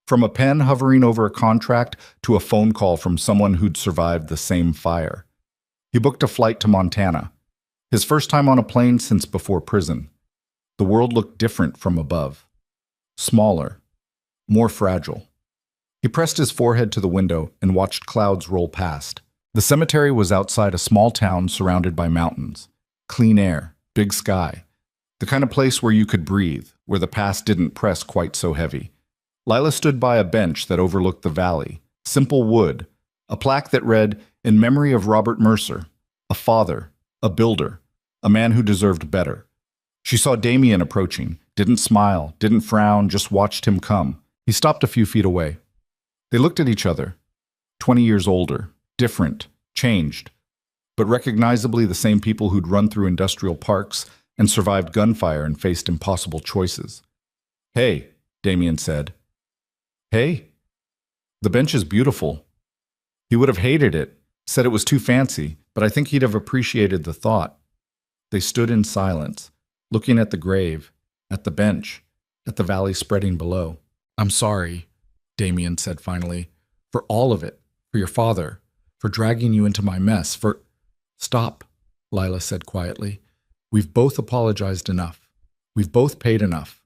S1: From a pen hovering over a contract to a phone call from someone who'd survived the same fire. He booked a flight to Montana. His first time on a plane since before prison. The world looked different from above. Smaller. More fragile. He pressed his forehead to the window and watched clouds roll past. The cemetery was outside a small town surrounded by mountains. Clean air, big sky. The kind of place where you could breathe, where the past didn't press quite so heavy. Lila stood by a bench that overlooked the valley. Simple wood. A plaque that read, "In memory of Robert Mercer, a father, a builder, a man who deserved better." She saw Damien approaching, didn't smile, didn't frown, just watched him come. He stopped a few feet away. They looked at each other. 20 years older, different, changed, but recognizably the same people who'd run through industrial parks and survived gunfire and faced impossible choices. "Hey," Damien said. "Hey." "The bench is beautiful." He would have hated it, said it was too fancy, but I think he'd have appreciated the thought. They stood in silence, looking at the grave, at the bench, at the valley spreading below. "I'm sorry," Damien said finally, "for all of it, for your father, for dragging you into my mess, for—" "Stop," Lila said quietly. "We've both apologized enough. We've both paid enough.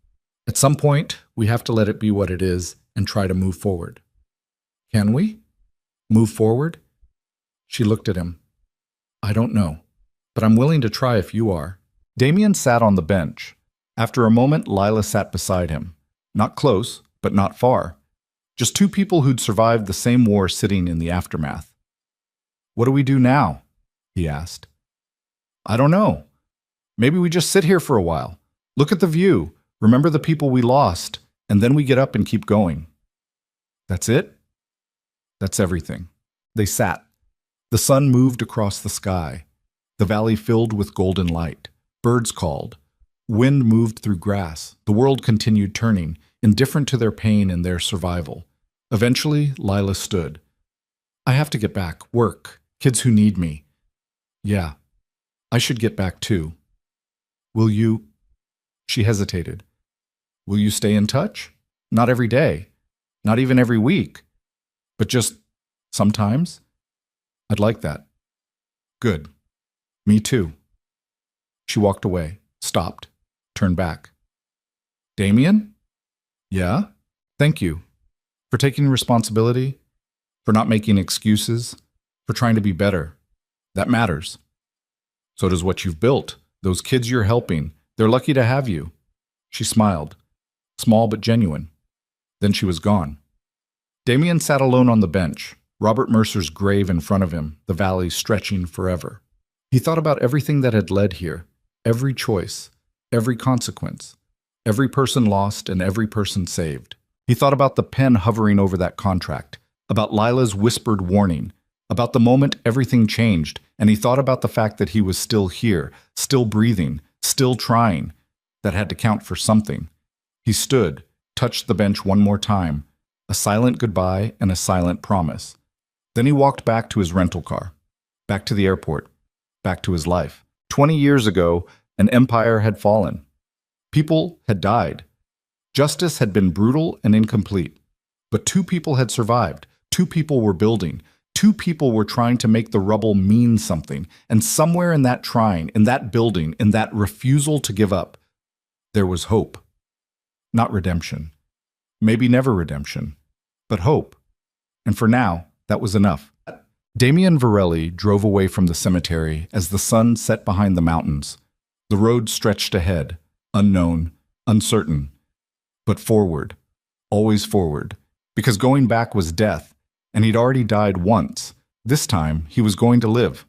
S1: At some point, we have to let it be what it is and try to move forward." "Can we? Move forward?" She looked at him. "I don't know, but I'm willing to try if you are." Damien sat on the bench. After a moment, Lila sat beside him. Not close, but not far. Just two people who'd survived the same war sitting in the aftermath. "What do we do now?" he asked. "I don't know. Maybe we just sit here for a while. Look at the view, remember the people we lost, and then we get up and keep going." "That's it?" "That's everything." They sat. The sun moved across the sky. The valley filled with golden light. Birds called. Wind moved through grass. The world continued turning, indifferent to their pain and their survival. Eventually, Lila stood. "I have to get back. Work. Kids who need me." "Yeah. I should get back too." "Will you—" She hesitated. "Will you stay in touch? Not every day. Not even every week. But just sometimes?" "I'd like that." "Good. Me too." She walked away, stopped, turned back. "Damien?" "Yeah? Thank you. For taking responsibility, for not making excuses, for trying to be better. That matters. So does what you've built. Those kids you're helping, they're lucky to have you." She smiled, small but genuine. Then she was gone. Damien sat alone on the bench, Robert Mercer's grave in front of him, the valley stretching forever. He thought about everything that had led here, every choice, every consequence, every person lost and every person saved. He thought about the pen hovering over that contract, about Lila's whispered warning, about the moment everything changed, and he thought about the fact that he was still here, still breathing, still trying. That had to count for something. He stood, touched the bench one more time, a silent goodbye and a silent promise. Then he walked back to his rental car, back to the airport, back to his life. 20 years ago, an empire had fallen. People had died. Justice had been brutal and incomplete. But two people had survived. Two people were building. Two people were trying to make the rubble mean something. And somewhere in that trying, in that building, in that refusal to give up, there was hope. Not redemption. Maybe never redemption. But hope. And for now, that was enough. Damien Varelli drove away from the cemetery as the sun set behind the mountains. The road stretched ahead, unknown, uncertain. But forward. Always forward. Because going back was death, and he'd already died once. This time, he was going to live.